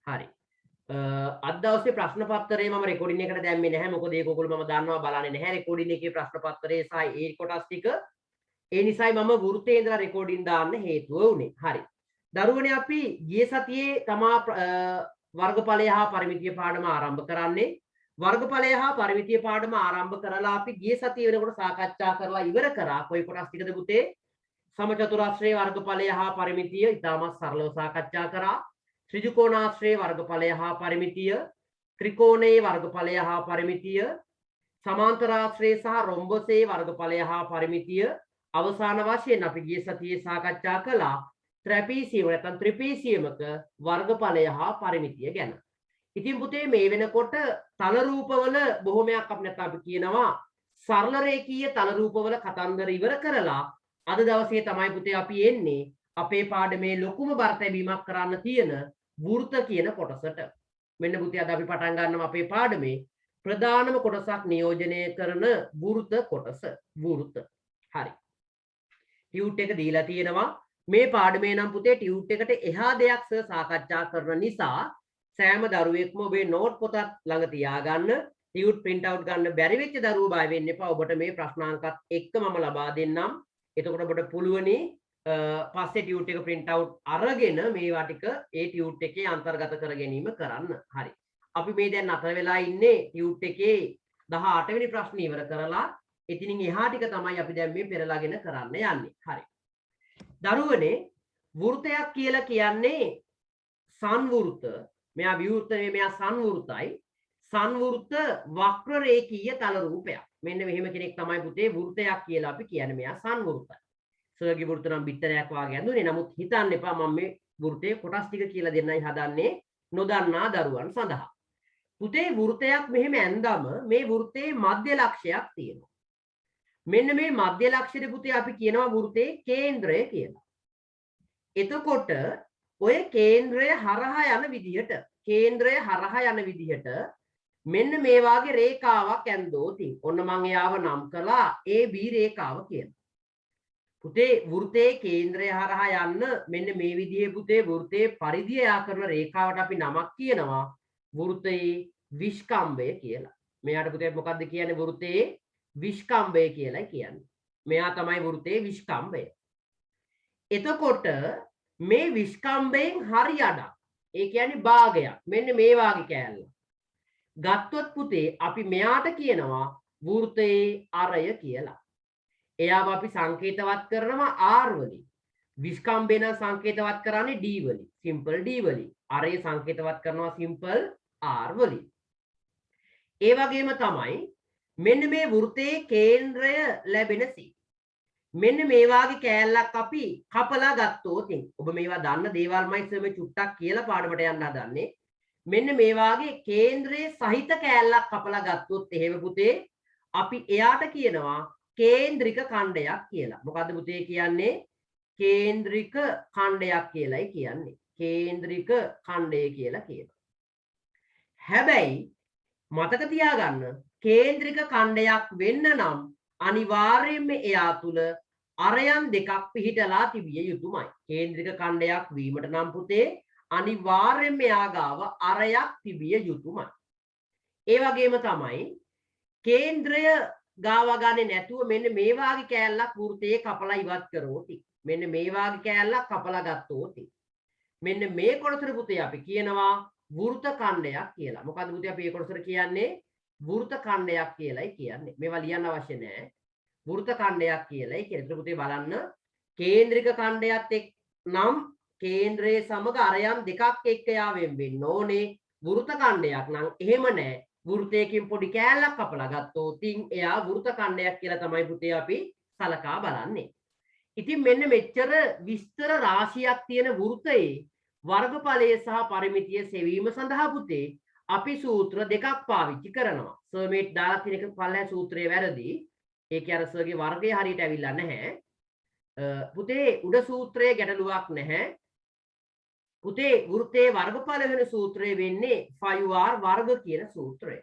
හරි. අද දවසේ ප්‍රශ්න පත්‍රය මම රෙකෝඩින් එකට දැම්මේ නැහැ. මොකද ඒක ඔයගොල්ලෝ මම දන්නවා බලන්නේ නැහැ රෙකෝඩින් එකේ ප්‍රශ්න පත්‍රය සහ ඒ කොටස් ටික. ඒ නිසායි මම වෘත්තේ ඉඳලා රෙකෝඩින් දාන්න හේතුව වුනේ. හරි. දරුවනේ අපි ගිය සතියේ තමා වර්ගඵලය හා පරිමිතිය පාඩම ආරම්භ කරන්නේ. වර්ගඵලය හා පරිමිතිය පාඩම ආරම්භ කරලා අපි ගිය සතියේ වෙනකොට සාකච්ඡා කරලා ඉවර කරා. කොයි කොටස් ටිකද පුතේ? සමචතුරාශ්‍රයේ වර්ගඵලය හා පරිමිතිය ඉතාමත් සරලව සාකච්ඡා කරා. ත්‍රිජුකෝණාශ්‍රයේ වර්ගඵලය හා පරිමිතිය, ත්‍රිකෝණයේ වර්ගඵලය හා පරිමිතිය, සමාන්තරාශ්‍රයේ සහ රොම්බසේ වර්ගඵලය හා පරිමිතිය, අවසාන වශයෙන් අපි ගිය සතියේ සාකච්ඡා කළා ත්‍රැපීසියම නැත්නම් ත්‍රිපීසියමක වර්ගඵලය හා පරිමිතිය ගැන. ඉතින් පුතේ මේ වෙනකොට තල රූපවල බොහොමයක් අපි නැත්නම් අපි කියනවා සරල රේඛීය තල රූපවල කතන්දර ඉවර කරලා අද දවසේ තමයි පුතේ අපි එන්නේ අපේ පාඩමේ ලොකුම බර තැබීමක් කරන්න තියෙන වෘත්ත කියන කොටසට. මෙන්න පුතේ අද අපි පටන් ගන්නවා අපේ පාඩමේ ප්‍රධානම කොටසක් නියෝජනය කරන වෘත්ත කොටස. වෘත්ත. හරි. ටියුට් එක දීලා තියෙනවා. මේ පාඩමේ නම් පුතේ ටියුට් එකට එහා දෙයක් සාකච්ඡා කරන නිසා සෑම දරුවෙක්ම ඔබේ නෝට් පොතත් ළඟ තියාගන්න. ටියුට් print out ගන්න බැරි වෙච්ච දරුවෝ බය වෙන්න එපා. ඔබට මේ ප්‍රශ්නාංකත් එක්ක මම ලබා දෙන්නම්. එතකොට ඔබට පුළුවනි පස්සේ ටියුට් එක print out අරගෙන මේවා ටික ඒ ටියුට් එකේ අන්තර්ගත කර ගැනීම කරන්න. හරි. අපි මේ දැන් අතර වෙලා ඉන්නේ ටියුට් එකේ 18 වෙනි ප්‍රශ්න ඉවර කරලා එතනින් එහා ටික තමයි අපි දැන් මේ පෙරලාගෙන කරන්න යන්නේ. හරි. දරුවනේ වෘත්තයක් කියලා කියන්නේ සංවෘත. මෙයා විවෘත නෙමෙයි මෙයා සංවෘතයි. සංවෘත වක්‍ර රේඛීය තල රූපයක්. මෙන්න මෙහෙම කෙනෙක් තමයි පුතේ වෘත්තයක් කියලා අපි කියන්නේ. මෙයා සංවෘතයි. සර්ගේ වෘත්ත නම් බිත්තරයක් වාගේ ඇඳුනේ. නමුත් හිතන්න එපා මම මේ වෘත්තයේ කොටස් ටික කියලා දෙන්නයි හදන්නේ නොදන්නා දරුවන් සඳහා. පුතේ වෘත්තයක් මෙහෙම ඇඳම මේ වෘත්තයේ මධ්‍ය ලක්ෂයක් තියෙනවා. මෙන්න මේ මධ්‍ය ලක්ෂයේ පුතේ අපි කියනවා වෘත්තයේ කේන්ද්‍රය කියලා. එතකොට ඔය කේන්ද්‍රය හරහා යන විදිහට මෙන්න මේ වාගේ රේඛාවක් ඇඳෝතින්. ඔන්න මම එයාව නම් කළා AB රේඛාව කියලා. පුතේ වෘත්තයේ කේන්ද්‍රය හරහා යන්න මෙන්න මේ විදිහේ පුතේ වෘත්තයේ පරිධිය යා කරන රේඛාවට අපි නමක් කියනවා වෘත්තයේ විස්කම්භය කියලා. මෙයාට පුතේ මොකද්ද කියන්නේ වෘත්තයේ විස්කම්භය කියලා කියන්නේ. මෙයා තමයි වෘත්තයේ විස්කම්භය. එතකොට මේ විස්කම්භයෙන් හරි අඩක් ඒ කියන්නේ භාගයක් මෙන්න මේ වාගේ කෑල්ල ගත්තොත් පුතේ අපි මෙයාට කියනවා වෘත්තයේ අරය කියලා. එයාව අපි සංකේතවත් කරනවා R වලින්. විස්කම්භය නම් සංකේතවත් කරන්නේ D වලින්. සිම්පල් D වලින්. අරය සංකේතවත් කරනවා සිම්පල් R වලින්. ඒ වගේම තමයි මෙන්න මේ වෘත්තයේ කේන්ද්‍රය ලැබෙනසි. මෙන්න මේ වාගේ කෑල්ලක් අපි කපලා ගත්තොත් ඔබ මේවා දන්න දේවල්මයි සර් චුට්ටක් කියලා පාඩමට යන්න හදන්නේ. මෙන්න මේ වාගේ කේන්ද්‍රයේ සහිත කෑල්ලක් කපලා ගත්තොත් එහෙම පුතේ අපි එයාට කියනවා කේන්ද්‍රික ඛණ්ඩයක් කියලා. මොකද්ද පුතේ කියන්නේ? කේන්ද්‍රික ඛණ්ඩයක් කියලායි කියන්නේ. කේන්ද්‍රික ඛණ්ඩය කියලා කියනවා. හැබැයි මතක තියාගන්න කේන්ද්‍රික ඛණ්ඩයක් වෙන්න නම් අනිවාර්යයෙන්ම එයා තුල අරයන් දෙකක් පිහිටලා තිබිය යුතුමයි. කේන්ද්‍රික ඛණ්ඩයක් වීමට නම් පුතේ අනිවාර්යයෙන්ම එයා ගාව අරයක් තිබිය යුතුමයි. ඒ වගේම තමයි කේන්ද්‍රය ගාව ගන්නේ නැතුව මෙන්න මේ වාගේ කෑල්ලක් වෘත්තයේ කපලා ඉවත් කරොත් මෙන්න මේ වාගේ කෑල්ලක් කපලා ගත්තොත් මෙන්න මේ කොටසට පුතේ අපි කියනවා වෘත්ත ඛණ්ඩයක් කියලා. මොකද්ද පුතේ අපි මේ කොටසට කියන්නේ? වෘත්ත ඛණ්ඩයක් කියලායි කියන්නේ. මේවා ලියන්න අවශ්‍ය නැහැ. වෘත්ත ඛණ්ඩයක් කියලායි කියන්නේ. ඒත් පුතේ බලන්න කේන්ද්‍රික ඛණ්ඩයත් එක් නම් කේන්ද්‍රයේ සමග අරයන් දෙකක් එක්ක යාවෙන් වෙන්න ඕනේ. වෘත්ත ඛණ්ඩයක් නම් එහෙම නැහැ. වෘත්තයකින් පොඩි කෑල්ලක් කපලා ගත්තොත් එයා වෘත්ත ඛණ්ඩයක් කියලා තමයි පුතේ අපි සලකා බලන්නේ. ඉතින් මෙන්න මෙච්චර විස්තර රාශියක් තියෙන වෘත්තයේ වර්ගඵලය සහ පරිමිතිය සෙවීම සඳහා පුතේ අපි සූත්‍ර දෙකක් පාවිච්චි කරනවා. සර් මේට දාලා තියෙන එක පල්ලෑ සූත්‍රයේ වැරදි. ඒකේ අර සර්ගේ වර්ගය හරියට ඇවිල්ලා නැහැ. පුතේ උඩ සූත්‍රයේ ගැටලුවක් නැහැ. පුතේ වෘත්තයේ වර්ගඵල වෙන සූත්‍රය වෙන්නේ 5r වර්ග කියන සූත්‍රය.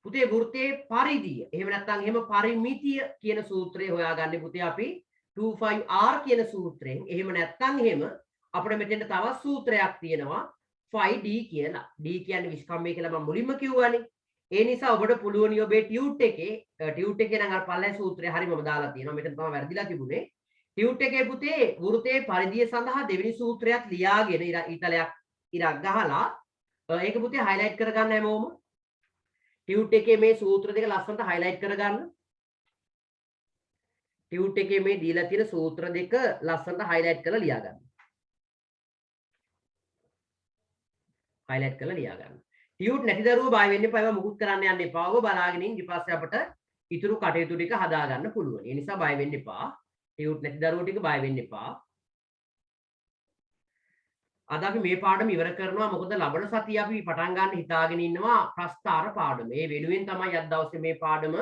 පුතේ වෘත්තයේ පරිධිය එහෙම නැත්නම් එහෙම පරිමිතිය කියන සූත්‍රය හොයාගන්නේ පුතේ අපි 25r කියන සූත්‍රයෙන්. එහෙම නැත්නම් එහෙම අපිට මෙතෙන්ට තවත් සූත්‍රයක් තියෙනවා phi d කියලා. d කියන්නේ විස්කම්භය කියලා මම මුලින්ම කිව්වනේ. ඒ නිසා ඔබට පුළුවන් ඔබේ ටියුට් එකේ නම් අර පළවෙනි සූත්‍රය හරියම දාලා තියෙනවා. මෙතන තමයි වැරදිලා තිබුණේ. ටියුට් එකේ පුතේ වෘත්තයේ පරිධිය සඳහා දෙවෙනි සූත්‍රයත් ලියාගෙන ඊතලයක් ඉරක් ගහලා ඒක පුතේ highlight කරගන්න හැමෝම. ටියුට් එකේ මේ සූත්‍ර දෙක ලස්සනට highlight කරගන්න. ටියුට් එකේ මේ දීලා තියෙන සූත්‍ර දෙක ලස්සනට highlight කරලා ලියා ගන්න. highlight කරලා ලියා ගන්න. ටියුට් නැති දරුවෝ බය වෙන්න එපා. ඒවා මුකුත් කරන්න යන්න එපා. ඔබ බලාගෙන ඉන්න. ඊට පස්සේ අපට ඉතුරු කටයුතු ටික හදා ගන්න පුළුවන්. ඒ නිසා බය වෙන්න එපා. ටියුට් නැති දරුවෝ ටික බය වෙන්න එපා. අද අපි මේ පාඩම ඉවර කරනවා. මොකද ලබන සතිය අපි පටන් ගන්න හිතාගෙන ඉන්නවා ප්‍රස්ථාර පාඩම. ඒ වෙනුවෙන් තමයි අද දවසේ මේ පාඩම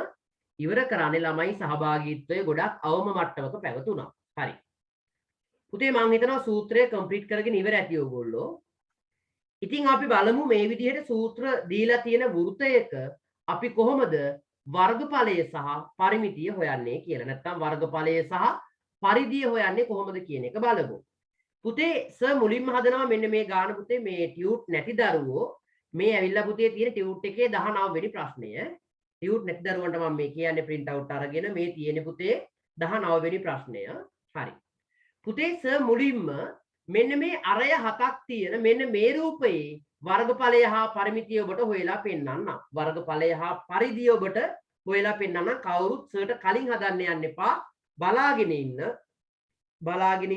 ඉවර කරන්නේ. ළමයි සහභාගීත්වය ගොඩක් අවම මට්ටමක පැවතුණා. හරි. පුතේ මම හිතනවා සූත්‍රය කම්ප්ලීට් කරගෙන ඉවර ඇති ඔයගොල්ලෝ. ඉතින් අපි බලමු මේ විදිහට සූත්‍ර දීලා තියෙන වෘත්තයක අපි කොහොමද වර්ගඵලය සහ පරිමිතිය හොයන්නේ කියලා. නැත්නම් වර්ගඵලය සහ පරිධිය හොයන්නේ කොහොමද කියන එක බලමු. පුතේ සර් මුලින්ම හදනවා මෙන්න මේ ගාන පුතේ මේ ටියුට් නැති දරුවෝ මේ ඇවිල්ලා පුතේ තියෙන ටියුට් එකේ 19 වෙනි ප්‍රශ්නය. ටියුට් නැති දරුවන්ට මම මේ කියන්නේ print out අරගෙන මේ තියෙන පුතේ 19 වෙනි ප්‍රශ්නය. හරි. පුතේ සර් මුලින්ම මෙන්න මේ අරය 7ක් තියෙන මෙන්න මේ රූපයේ වර්ගඵලය හා පරිමිතිය ඔබට හොයලා පෙන්නන්න. වර්ගඵලය හා පරිධිය ඔබට හොයලා පෙන්නන්න. කවුරුත් සර්ට කලින් හදන්න යන්න එපා. බලාගෙන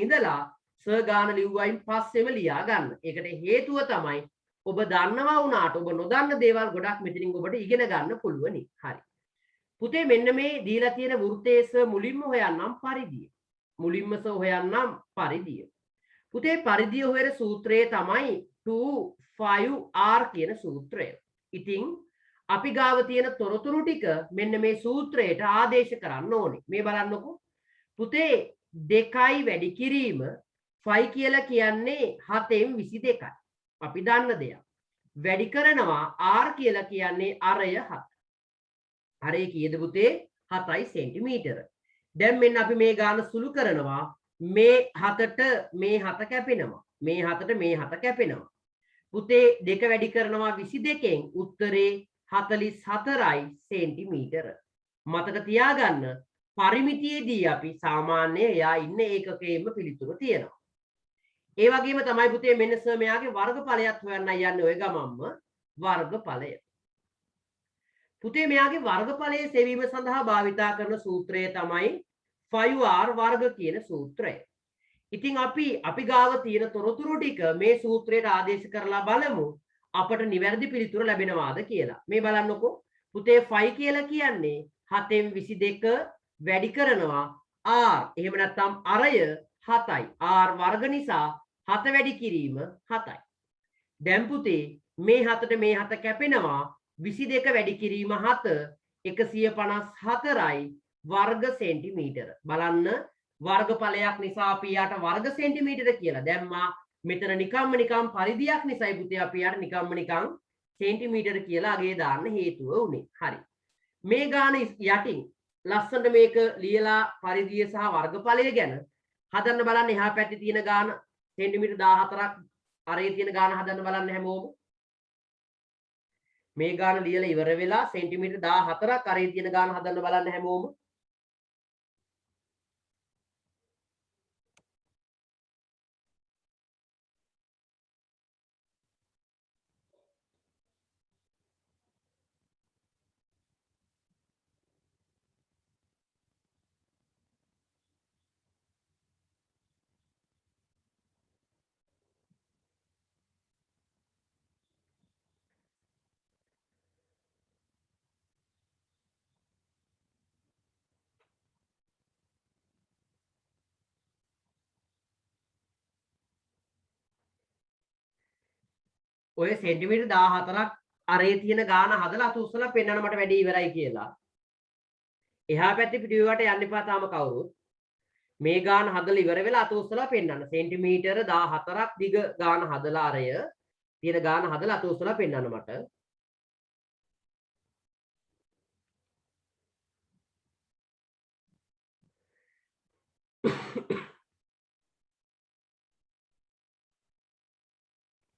ඉඳලා සර් ගාන ලිව්වයින් පස්සෙම ලියා ගන්න. ඒකට හේතුව තමයි ඔබ දන්නවා වුණාට ඔබ නොදන්න දේවල් ගොඩක් මෙතනින් ඔබට ඉගෙන ගන්න පුළුවනි. හරි. පුතේ මෙන්න මේ දීලා තියෙන වෘත්තයේ සර් මුලින්ම හොයන්නම් පරිධිය. පුතේ පරිධිය හොයන සූත්‍රය තමයි 2 5 r කියන සූත්‍රය. ඉතින් අපි ගාව තියෙන තොරතුරු ටික මෙන්න මේ සූත්‍රයට ආදේශ කරන්න ඕනේ. මේ බලන්නකෝ. පුතේ 2යි වැඩි කිරීම 5 කියලා කියන්නේ 7න් 22යි. අපි දන්න දෙයක්. වැඩි කරනවා r කියලා කියන්නේ අරය 7. අරය කීයද පුතේ? 7යි සෙන්ටිමීටර. දැන් මෙන්න අපි මේ ගාන සුළු කරනවා. මේ 7ට මේ 7 කැපෙනවා. මේ 7ට මේ 7 කැපෙනවා. පුතේ 2 වැඩි කරනවා 22න් උත්තරේ 44යි සෙන්ටිමීටර. මතක තියාගන්න පරිමිතියේදී අපි සාමාන්‍ය එයා ඉන්න ඒකකයෙන්ම පිළිතුරු තියෙනවා. ඒ වගේම තමයි පුතේ මෙන්න සර් මෙයාගේ වර්ගඵලයත් හොයන්න යන්නේ ඔය ගමම්ම වර්ගඵලය. පුතේ මෙයාගේ වර්ගඵලය සෙවීම සඳහා භාවිතා කරන සූත්‍රය තමයි 5r වර්ග කියන සූත්‍රය. ඉතින් අපි ගාව තියෙන තොරතුරු ටික මේ සූත්‍රයට ආදේශ කරලා බලමු අපට නිවැරදි පිළිතුර ලැබෙනවාද කියලා. මේ බලන්නකෝ. පුතේ 5 කියලා කියන්නේ 7න් 22 වැඩි කරනවා r. එහෙම නැත්නම් අරය 7යි. r වර්ග නිසා 7 වැඩි කිරීම 7යි. දැන් පුතේ මේ 7ට මේ 7 කැපෙනවා 22 වැඩි කිරීම 7 154යි වර්ග සෙන්ටිමීටර. බලන්න වර්ගඵලයක් නිසා අපි යාට වර්ග සෙන්ටිමීටර කියලා දැම්මා. මෙතන නිකම් පරිධියක් නිසායි පුතේ අපි යාට නිකම් සෙන්ටිමීටර කියලා අගේ දාන්න හේතුව උනේ. හරි. මේ ගාන යටින් ලස්සනට මේක ලියලා පරිධිය සහ වර්ගඵලය ගැන හදන්න බලන්න. එහා පැත්තේ තියෙන ගාන සෙන්ටිමීටර 14ක් අරේ තියෙන ගාන හදන්න බලන්න හැමෝම. මේ ගාන ලියලා ඉවර වෙලා සෙන්ටිමීටර 14ක් අරේ තියෙන ගාන හදන්න බලන්න හැමෝම. ඔය සෙන්ටිමීටර් 14ක් අරේ තියෙන ගාන හදලා අත උස්සලා පෙන්නන්න මට වැඩි ඉවරයි කියලා. එහා පැත්තේ පිටුවට යන්න එපා තාම කවුරුත්. මේ ගාන හදලා ඉවර වෙලා අත උස්සලා පෙන්නන්න. සෙන්ටිමීටර් 14ක් දිග ගාන හදලා අරය තියෙන ගාන හදලා අත උස්සලා පෙන්නන්න මට.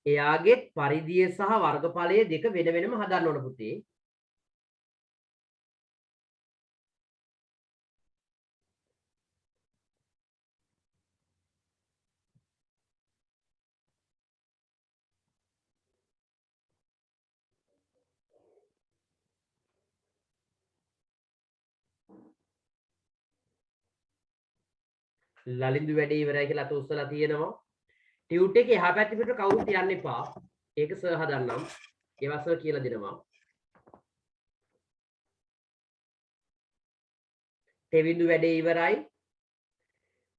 එයාගේ පරිධිය සහ වර්ගඵලය දෙක වෙන වෙනම හදන්න ඕන පුතේ. ලලින්දු වැඩේ ඉවරයි කියලා අත උස්සලා තියෙනවා. ටියුට් එකේ එහා පැත්තේ පිට කවුරුත් යන්න එපා. ඒක සර් හදන්නම්. ඒවා සර් කියලා දෙනවා. තෙවිඳු වැඩේ ඉවරයි.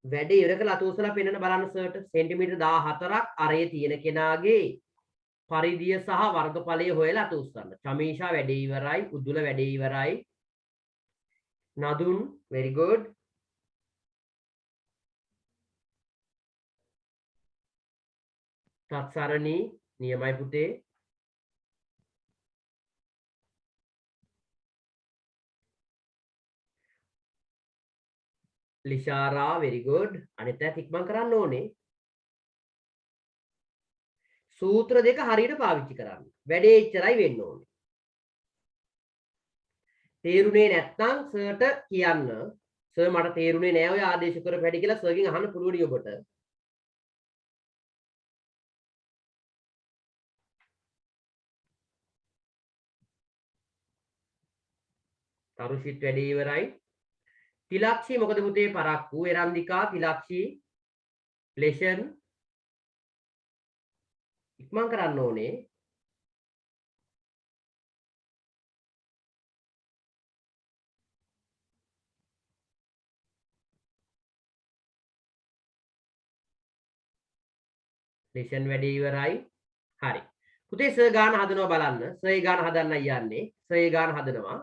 වැඩේ ඉවර කළා අත උස්සලා පෙන්නන බලන්න සර්ට සෙන්ටිමීටර් 14ක් අරේ තියෙන කෙනාගේ පරිධිය සහ වර්ගඵලය හොයලා අත උස්සන්න. චමීෂා වැඩේ ඉවරයි. උදුල වැඩේ ඉවරයි. Nadun very good. තත්සරණී නියමයි පුතේ. ලිෂාරා very good. අනිත් අය ඉක්මන් කරන්න ඕනේ. සූත්‍ර දෙක හරියට පාවිච්චි කරන්න. වැඩේ එච්චරයි වෙන්න ඕනේ. තේරුනේ නැත්නම් සර්ට කියන්න. සර් මට තේරුනේ නෑ ඔය ආදේශ කරපු හැටි කියලා සර්ගෙන් අහන්න පුළුවනි ඔබට. තරුෂිත් වැඩේ ඉවරයි. තිලක්ෂී මොකද පුතේ පරක්කු එරන්දිකා තිලක්ෂී ලෙෂන් ඉක්මන් කරන්න ඕනේ. ලෙෂන් වැඩේ ඉවරයි. හරි. පුතේ සර් ගාන හදනවා බලන්න. සර් ඒ ගාන හදන්නයි යන්නේ. සර් ඒ ගාන හදනවා.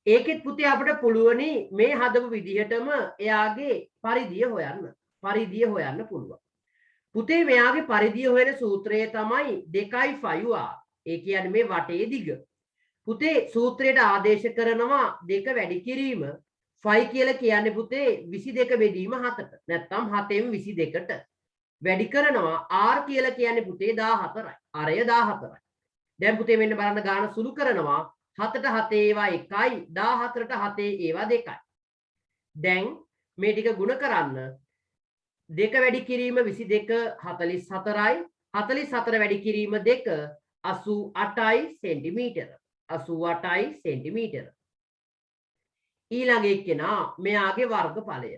ඒකෙත් පුතේ අපිට පුළුවනි මේ හදපු විදිහටම එයාගේ පරිධිය හොයන්න. පරිධිය හොයන්න පුළුවන්. පුතේ මෙයාගේ පරිධිය හොයන සූත්‍රය තමයි 2.5r. ඒ කියන්නේ මේ වටේ දිග. පුතේ සූත්‍රයට ආදේශ කරනවා 2 වැඩි කිරීම. 5 කියලා කියන්නේ පුතේ 22 බෙදීම 7ට. නැත්නම් 7න් 22ට. වැඩි කරනවා r කියලා කියන්නේ පුතේ 14යි. අරය 14යි. දැන් පුතේ මෙන්න බලන්න ගාන සුළු කරනවා 7ට 7 ඒවා 1යි 14ට 7 ඒවා 2යි. දැන් මේ ටික ගුණ කරන්න 2 වැඩි කිරීම 22 44යි 44 වැඩි කිරීම 2 88යි සෙන්ටිමීටර 88යි සෙන්ටිමීටර. ඊළඟ එක්කෙනා මෙයාගේ වර්ගඵලය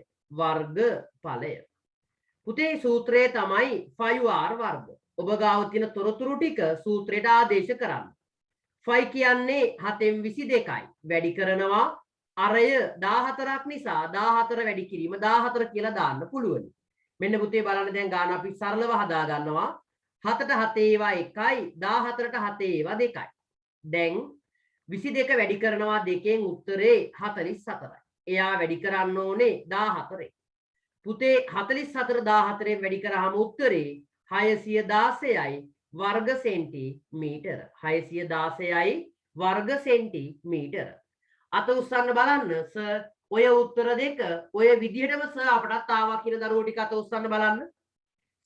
පුතේ සූත්‍රය තමයි 5r වර්ග. ඔබ ගාව තියෙන තොරතුරු ටික සූත්‍රයට ආදේශ කරන්න. 5 කියන්නේ 7න් 22යි. වැඩි කරනවා අරය 14ක් නිසා 14 වැඩි කිරීම 14 කියලා දාන්න පුළුවන්. මෙන්න පුතේ බලන්න දැන් ගාන අපි සරලව හදා ගන්නවා. 7ට 7 ඒවා 1යි 14ට 7 ඒවා 2යි. දැන් 22 වැඩි කරනවා 2න් උත්තරේ 44යි. එයා වැඩි කරන්න ඕනේ 14. පුතේ 44 14න් වැඩි කරාම උත්තරේ 616යි වර්ග සෙන්ටිමීටර. 616යි වර්ග සෙන්ටිමීටර. අත උස්සන්න බලන්න සර් ඔය උත්තර දෙක ඔය විදිහටම සර් අපටත් ආවා කියන දරුවෝ ටික අත උස්සන්න බලන්න.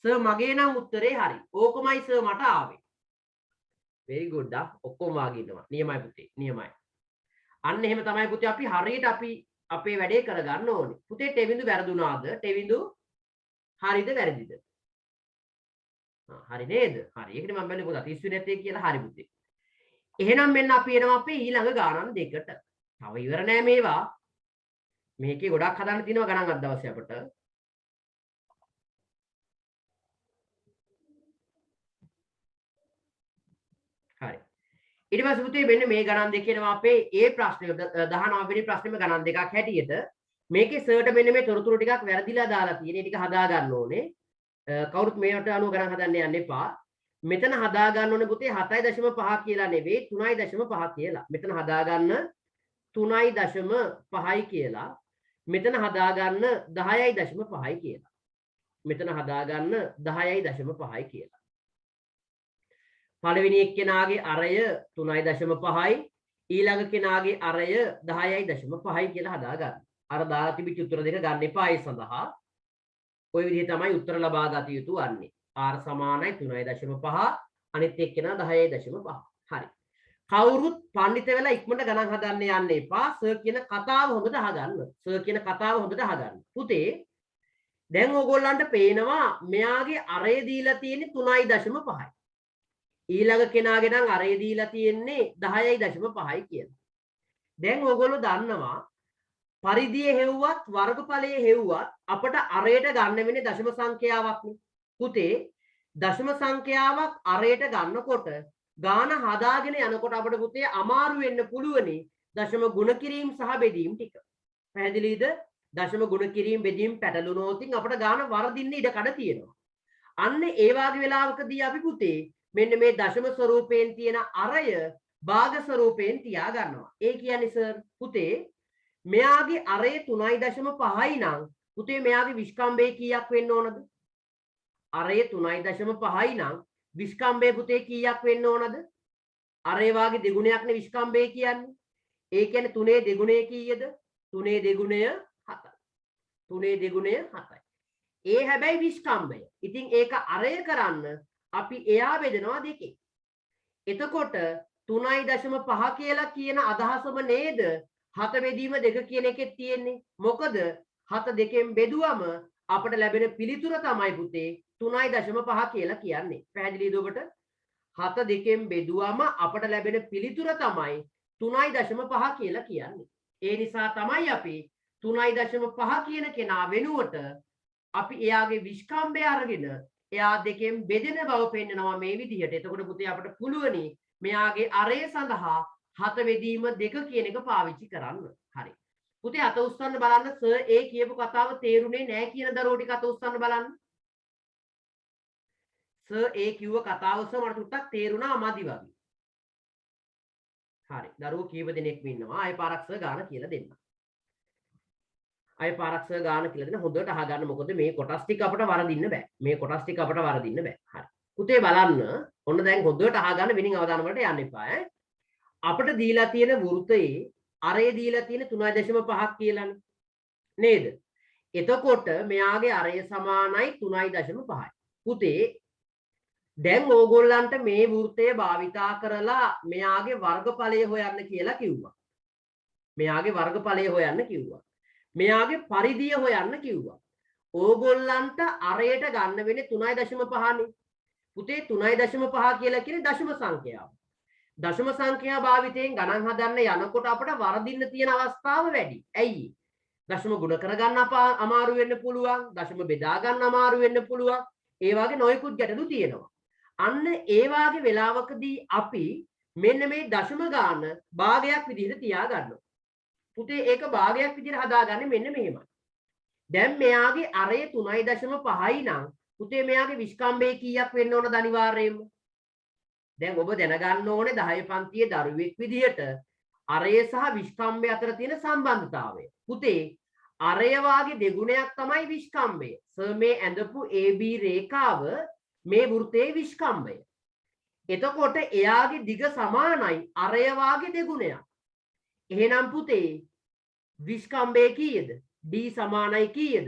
සර් මගේ නම් උත්තරේ හරි. ඕකමයි සර් මට ආවේ. very good ඔක්කොම වාගේ ඉන්නවා. නියමයි පුතේ. නියමයි. අන්න එහෙම තමයි පුතේ අපි හරියට අපි අපේ වැඩේ කරගන්න ඕනේ. පුතේ ටෙවිඳු වැරදුනාද? ටෙවිඳු හරිද වැරදිද? හරි නේද? හරි. ඒකනේ මම බැලුවේ පොත 30 නැත්තේ කියලා හරි පුතේ. එහෙනම් මෙන්න අපි එනවා අපේ ඊළඟ ගණන් දෙකට. තව ඉවර නෑ මේවා. මේකේ ගොඩක් හදන්න තියෙනවා ගණන් අද දවසේ අපට. හරි. ඊට පස්සේ පුතේ මෙන්න මේ ගණන් දෙකේනවා අපේ ඒ ප්‍රශ්නේ 19 වෙනි ප්‍රශ්නේම ගණන් දෙකක් හැටියට මේකේ සර්ට මෙන්න මේ තොරතුරු ටිකක් වැරදිලා දාලා තියෙන. ඒ ටික හදා ගන්න ඕනේ. කවුරුත් මේවට අනුව ගණන් හදන්න යන්න එපා. මෙතන හදා ගන්න ඕනේ පුතේ 7.5 කියලා නෙවෙයි 3.5 කියලා. මෙතන හදා ගන්න 3.5යි කියලා. මෙතන හදා ගන්න 10.5යි කියලා. මෙතන හදා ගන්න 10.5යි කියලා. පළවෙනි එක්කෙනාගේ අරය 3.5යි ඊළඟ කෙනාගේ අරය 10.5යි කියලා හදා ගන්න. අර දාලා තිබිච්ච උත්තර දෙක ගන්න එපා ඒ සඳහා. ওই විදිහේ තමයි උත්තර ලබා ගත යුතු වන්නේ. r සමානයි 3.5 අනිත් එක්කෙනා 10.5 හරි කවුරුත් පඬිත වෙලා ඉක්මනට ගණන් හදන්න යන්න එපා සර් කියන කතාව හොඳට අහගන්න සර් කියන කතාව හොඳට අහගන්න පුතේ දැන් ඕගොල්ලන්ට පේනවා මෙයාගේ අරය දීලා තියෙන්නේ 3.5යි ඊළඟ කෙනාගේ නම් අරය දීලා තියෙන්නේ 10.5යි කියලා දැන් ඕගොල්ලෝ දන්නවා පරිධිය හෙව්වත් වර්ගඵලයේ හෙව්වත් අපට අරයට ගන්න වෙන්නේ දශම සංඛ්‍යාවක්නේ පුතේ දශම සංඛ්‍යාවක් අරයට ගන්නකොට ගාන හදාගෙන යනකොට අපිට පුතේ අමාරු වෙන්න පුළුවනි දශම ගුණ කිරීම සහ බෙදීම් ටික. පැහැදිලිද? දශම ගුණ කිරීම බෙදීම් පැටලුනොත් අපිට ගාන වරදින්න ඉඩ කඩ තියෙනවා. අන්න ඒ වගේ වෙලාවකදී අපි පුතේ මෙන්න මේ දශම ස්වරූපයෙන් තියෙන අරය භාග ස්වරූපයෙන් තියා ගන්නවා. ඒ කියන්නේ සර් පුතේ මෙයාගේ අරය 3.5යි නම් පුතේ මෙයාගේ විස්කම්භය කීයක් වෙන්න ඕනද? අරය 3.5යි නම් විස්කම්භය පුතේ කීයක් වෙන්න ඕනද? අරේ වාගේ දෙගුණයක්නේ විස්කම්භය කියන්නේ. ඒ කියන්නේ 3 දෙගුණය කීයද? 3 දෙගුණය 7යි. 3 දෙගුණය 7යි. ඒ හැබැයි විස්කම්භය. ඉතින් ඒක අරය කරන්න අපි එයා බෙදනවා දෙකේ. එතකොට 3.5 කියලා කියන අදහසම නේද 7 බෙදීම 2 කියන එකෙත් තියෙන්නේ. මොකද 7 2ෙන් බෙදුවම අපට ලැබෙන පිළිතුර තමයි පුතේ 3.5 කියලා කියන්නේ. පැහැදිලිද ඔබට? 7 2ෙන් බෙදුවම අපට ලැබෙන පිළිතුර තමයි 3.5 කියලා කියන්නේ. ඒ නිසා තමයි අපි 3.5 කියන කෙනා වෙනුවට අපි එයාගේ විස්කම්භය අරගෙන එයා දෙකෙන් බෙදෙන බව පෙන්නනවා මේ විදිහට. එතකොට පුතේ අපිට පුළුවනි මෙයාගේ අරය සඳහා 7 බෙදීම 2 කියන එක පාවිච්චි කරන්න. හරි. පුතේ අත උස්සන්න බලන්න සර් ඒ කියපු කතාව තේරුනේ නැහැ කියන දරුවෝ ටික අත උස්සන්න බලන්න. සර් ඒ කිව්ව කතාව සර් මට ටිකක් තේරුණා මදි වගේ. හරි. දරුවෝ කීප දෙනෙක් ඉන්නවා. ආයෙ පාරක් සර් ගාන කියලා දෙන්න. ආයෙ පාරක් සර් ගාන කියලා දෙන්න හොඳට අහගන්න මොකද මේ කොටස් ටික අපිට වරදින්න බෑ. මේ කොටස් ටික අපිට වරදින්න බෑ. හරි. පුතේ බලන්න. ඔන්න දැන් හොඳට අහගන්න වෙනින් අවධාන වලට යන්න එපා ඈ. අපිට දීලා තියෙන වෘත්තයේ අරේ දීලා තියෙන 3.5ක් කියලානේ. නේද? එතකොට මෙයාගේ අරය සමානයි 3.5යි. පුතේ දැන් ඕගොල්ලන්ට මේ වෘත්තය භාවිතා කරලා මෙයාගේ වර්ගඵලය හොයන්න කියලා කිව්වා. මෙයාගේ වර්ගඵලය හොයන්න කිව්වා. මෙයාගේ පරිධිය හොයන්න කිව්වා. ඕගොල්ලන්ට අරයට ගන්න වෙන්නේ 3.5නේ. පුතේ 3.5 කියලා කියන්නේ දශම සංඛ්‍යාව. දශම සංඛ්‍යා භාවිතයෙන් ගණන් හදන්න යනකොට අපට වරදින්න තියෙන අවස්ථාව වැඩි. ඇයි? දශම ගුණ කරගන්න අමාරු වෙන්න පුළුවන්. දශම බෙදා ගන්න අමාරු වෙන්න පුළුවන්. ඒ වගේ නොයෙකුත් ගැටලු තියෙනවා. අන්න ඒ වගේ වෙලාවකදී අපි මෙන්න මේ දශම ගාන භාගයක් විදිහට තියා ගන්නවා. පුතේ ඒක භාගයක් විදිහට හදාගන්නේ මෙන්න මෙහෙමයි. දැන් මෙයාගේ අරය 3.5යි නම් පුතේ මෙයාගේ විස්කම්භය කීයක් වෙන්න ඕනද අනිවාර්යයෙන්ම? දැන් ඔබ දැනගන්න ඕනේ 10 පන්තියේ දරුවෙක් විදිහට අරය සහ විස්කම්භය අතර තියෙන සම්බන්ධතාවය. පුතේ අරය වාගේ දෙගුණයක් තමයි විස්කම්භය. සර් මේ ඇඳපු AB රේඛාව මේ වෘත්තයේ විස්කම්භය. එතකොට එයාගේ දිග සමානයි අරය වාගේ දෙගුණයක්. එහෙනම් පුතේ විස්කම්භය කීයද? D සමානයි කීයද?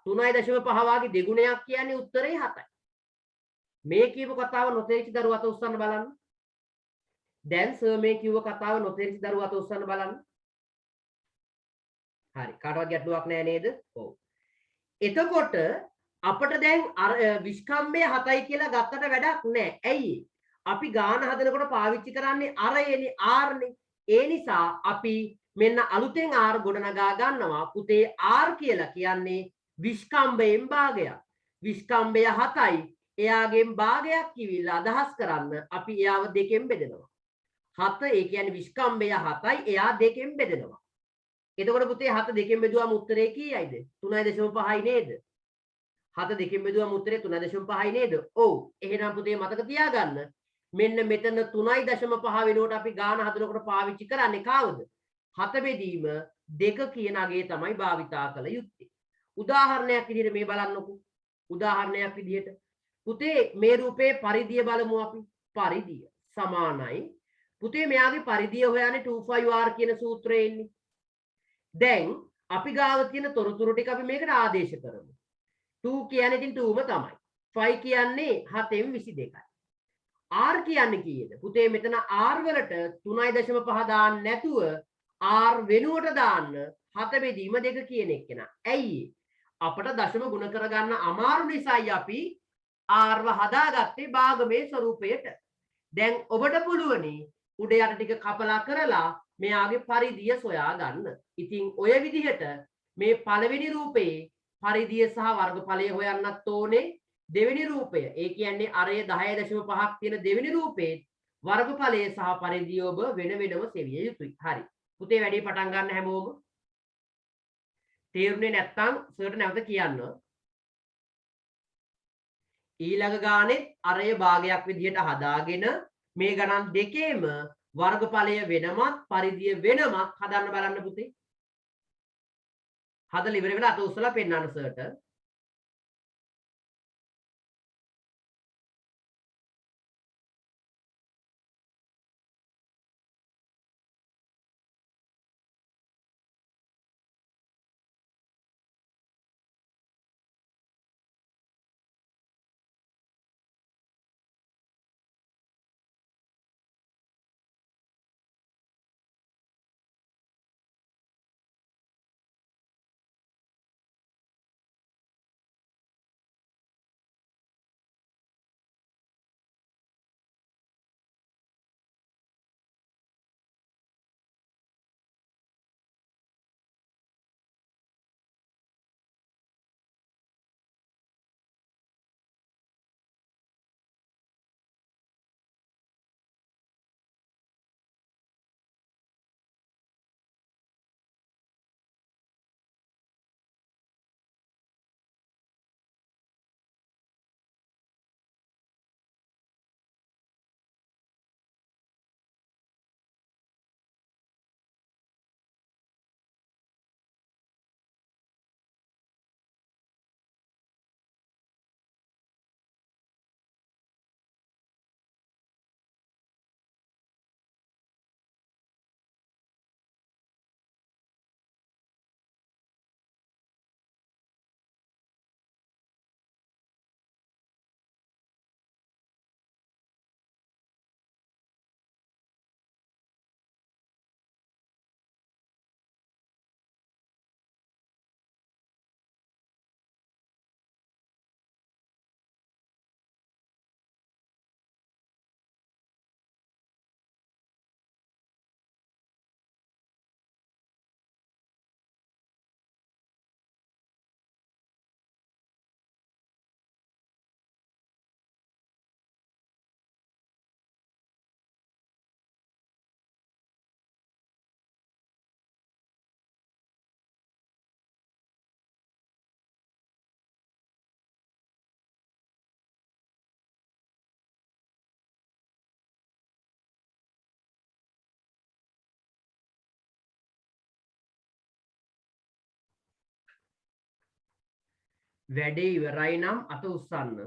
3.5 වාගේ දෙගුණයක් කියන්නේ උත්තරේ 7යි. මේ කියපු කතාව නොතේරිච්ච දරුවා අත උස්සන්න බලන්න. දැන් සර් මේ කිව්ව කතාව නොතේරිච්ච දරුවා අත උස්සන්න බලන්න. හරි. කාටවත් ගැටලුවක් නැහැ නේද? ඔව්. එතකොට අපිට දැන් විස්කම්භය 7යි කියලා ගත්තට වැඩක් නැහැ. ඇයි? අපි ගාන හදනකොට පාවිච්චි කරන්නේ අරයනේ R නේ. ඒ නිසා අපි මෙන්න අලුතෙන් R ගොඩනගා ගන්නවා. පුතේ R කියලා කියන්නේ විස්කම්භයෙන් භාගයක්. විස්කම්භය 7යි. එයාගෙන් භාගයක් කිවිලා අදහස් කරන්න අපි එයාව දෙකෙන් බෙදනවා. 7 ඒ කියන්නේ විස්කම්භය 7යි එයා දෙකෙන් බෙදනවා. එතකොට පුතේ 7 දෙකෙන් බෙදුවම උත්තරේ කීයයිද? 3.5යි නේද? 7 දෙකෙන් බෙදුවම උත්තරේ 3.5යි නේද? ඔව්. එහෙනම් පුතේ මතක තියාගන්න මෙන්න මෙතන 3.5 වෙනුවට අපි ගාන හදනකොට පාවිච්චි කරන්නේ කාවද? 7 බෙදීම 2 කියන අගේ තමයි භාවිතා කළ යුත්තේ. උදාහරණයක් විදිහට මේ බලන්නකෝ. උදාහරණයක් විදිහට පුතේ මේ රූපේ පරිධිය බලමු අපි. පරිධිය සමානයි. පුතේ මෙයාගේ පරිධිය හොයන්නේ 25r කියන සූත්‍රයේ ඉන්නේ. දැන් අපි ගාව තියෙන තොරතුරු ටික අපි මේකට ආදේශ කරමු. 2 කියන්නේ ඉතින් 2ම තමයි. ෆයි කියන්නේ 7න් 22යි. R කියන්නේ කීයද? පුතේ මෙතන R වලට 3.5 දාන්න නැතුව R වෙනුවට දාන්න 7 බෙදීම 2 කියන එක නා. ඇයි? අපට දශම ගුණ කරගන්න අමාරු නිසායි අපි R ව හදාගත්තේ භාගමේ ස්වරූපයට. දැන් ඔබට පුළුවනි උඩ යට ටික කපලා කරලා මෙයාගේ පරිධිය සොයා ගන්න. ඉතින් ඔය විදිහට මේ පළවෙනි රූපයේ පරිධිය සහ වර්ගඵලය හොයන්නත් ඕනේ. දෙවෙනි රූපය ඒ කියන්නේ අරය 10.5ක් තියෙන දෙවෙනි රූපේ වර්ගඵලය සහ පරිධිය ඔබ වෙන වෙනම සෙවිය යුතුයි. හරි. පුතේ වැඩි පටන් ගන්න හැමෝම. තේරුනේ නැත්නම් සර්ට නැවත කියන්න. ඊළඟ ගානේ අරය භාගයක් විදිහට හදාගෙන මේ ගණන් දෙකේම වර්ගඵලය වෙනමත් පරිධිය වෙනමත් හදන්න බලන්න පුතේ. හදලා ඉවර වෙලා අත උස්සලා පෙන්නන්න සර්ට. වැඩේ ඉවරයි නම් අත උස්සන්න.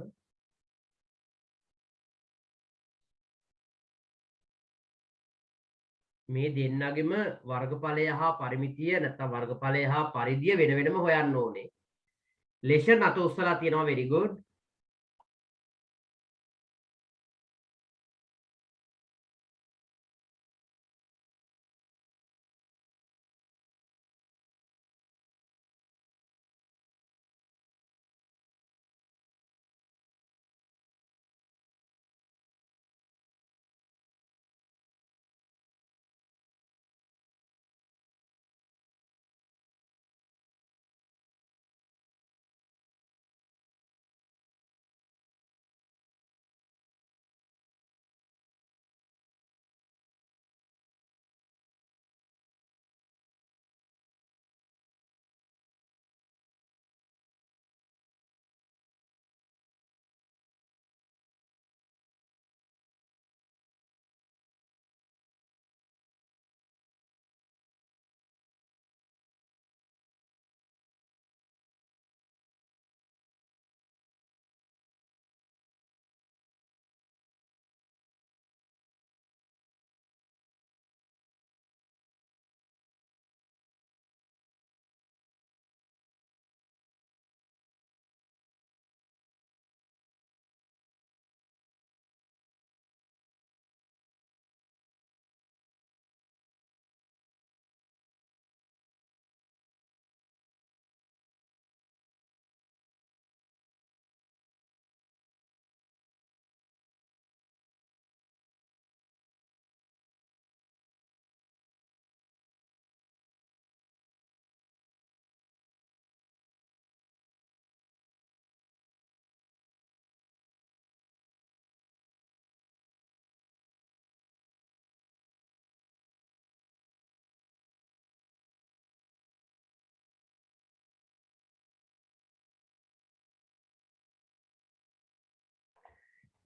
මේ දෙන්නගෙම වර්ගඵලය හා පරිමිතිය නැත්නම් වර්ගඵලය හා පරිධිය වෙන වෙනම හොයන්න ඕනේ. ලෙෂන් අත උස්සලා තියෙනවා very good.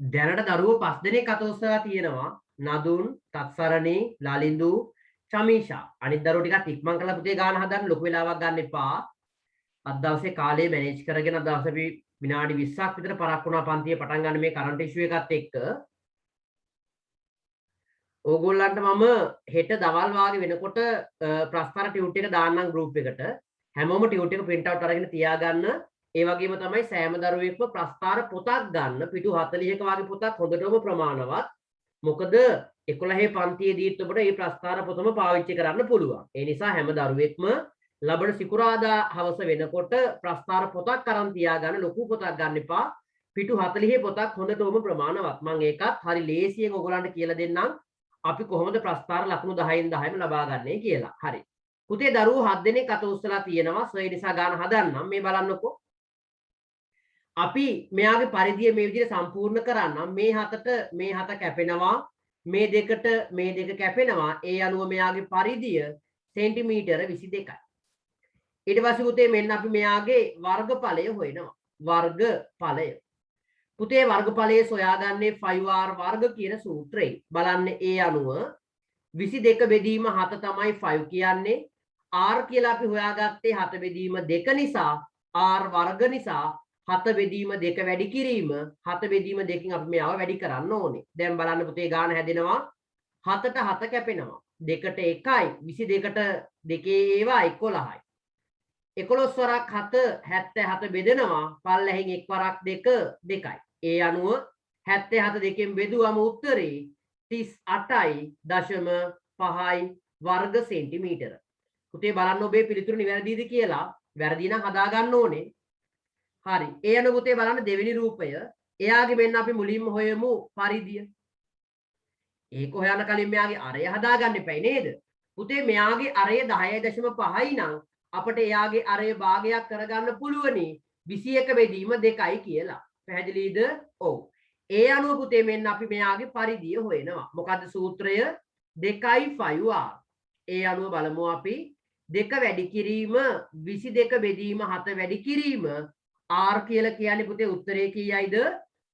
දැනට දරුවෝ 5 දෙනෙක් අත උස්සලා තියෙනවා. නදුන්, තත්සරණී, ලාලින්දු, චමීෂා. අනිත් දරුවෝ ටිකක් ඉක්මන් කරලා පුතේ ගාන හදන්න ලොකු වෙලාවක් ගන්න එපා. අද දවසේ කාලය මැනේජ් කරගෙන අද දවසේ අපි විනාඩි 20ක් විතර පරක් වුණා පන්තිය පටන් ගන්න මේ කරන්ට් ඉෂුව එකත් එක්ක. ඕගොල්ලන්ට මම හෙට දවල් වාගේ වෙනකොට ප්‍රස්තාර ටියුට් එක දාන්නම් ගෲප් එකට. හැමෝම ටියුට් එක print out අරගෙන තියාගන්න. ඒ වගේම තමයි සෑම දරුවෙක්ම ප්‍රස්තාර පොතක් ගන්න. පිටු 40ක වගේ පොතක් හොඳටම ප්‍රමාණවත්. මොකද 11 පන්තියේදීත් ඔබට මේ ප්‍රස්තාර පොතම පාවිච්චි කරන්න පුළුවන්. ඒ නිසා හැම දරුවෙක්ම ලබන සිකුරාදා හවස වෙනකොට ප්‍රස්තාර පොතක් අරන් තියාගන්න. ලොකු පොතක් ගන්න එපා. පිටු 40 පොතක් හොඳටම ප්‍රමාණවත්. මම ඒකත් හරි ලේසියෙන් ඔයගොල්ලන්ට කියලා දෙන්නම්. අපි කොහොමද ප්‍රස්ථාර ලකුණු 10න් 10ම ලබා ගන්නේ කියලා. හරි. පුතේ දරුවෝ 7 දෙනෙක් අත උස්සලා තියෙනවා. ඒ නිසා ගාන හදන්නම්. මේ බලන්නකෝ. අපි මෙයාගේ පරිධිය මේ විදිහට සම්පූර්ණ කරන්නම්. මේ හතට මේ හත කැපෙනවා. මේ දෙකට මේ දෙක කැපෙනවා. ඒ අනුව මෙයාගේ පරිධිය සෙන්ටිමීටර 22යි. ඊට පස්සේ පුතේ මෙන්න අපි මෙයාගේ වර්ගඵලය හොයනවා. වර්ගඵලය. පුතේ වර්ගඵලයේ සොයාගන්නේ 5r වර්ග කියන සූත්‍රයෙන්. බලන්න ඒ අනුව 22 බෙදීම 7 තමයි 5 කියන්නේ. r කියලා අපි හොයාගත්තේ 7 බෙදීම 2 නිසා r වර්ග නිසා 7 බෙදීම 2 වැඩි කිරීම 7 බෙදීම 2කින් අපි මෙයාව වැඩි කරන්න ඕනේ. දැන් බලන්න පුතේ ගාන හැදෙනවා 7ට 7 කැපෙනවා. 2ට 1යි 22ට 2 ඒවා 11යි. 11 වරක් 7 77 බෙදෙනවා. පල්ලෙහින් 1 වරක් 2 2යි. ඒ අනුව 77 දෙකෙන් බෙදුවම උත්තරේ 38.5යි වර්ග සෙන්ටිමීටර. පුතේ බලන්න ඔබේ පිළිතුරු නිවැරදිද කියලා. වැරදි නම් හදා ගන්න ඕනේ. හරි. ඒ අනුව පුතේ බලන්න දෙවෙනි රූපය. එයාගේ මෙන්න අපි මුලින්ම හොයමු පරිධිය. ඒක හොයන්න කලින් මෙයාගේ අරය හදා ගන්න එපයි නේද? පුතේ මෙයාගේ අරය 10.5යි නම් අපිට එයාගේ අරය භාගයක් කරගන්න පුළුවනි 21 බෙදීම 2යි කියලා. පැහැදිලිද? ඔව්. ඒ අනුව පුතේ මෙන්න අපි මෙයාගේ පරිධිය හොයනවා. මොකද්ද සූත්‍රය? 2යි 5r. ඒ අනුව බලමු අපි 2 වැඩි කිරීම 22 බෙදීම 7 වැඩි කිරීම r කියලා කියන්නේ පුතේ උත්තරේ කීයයිද?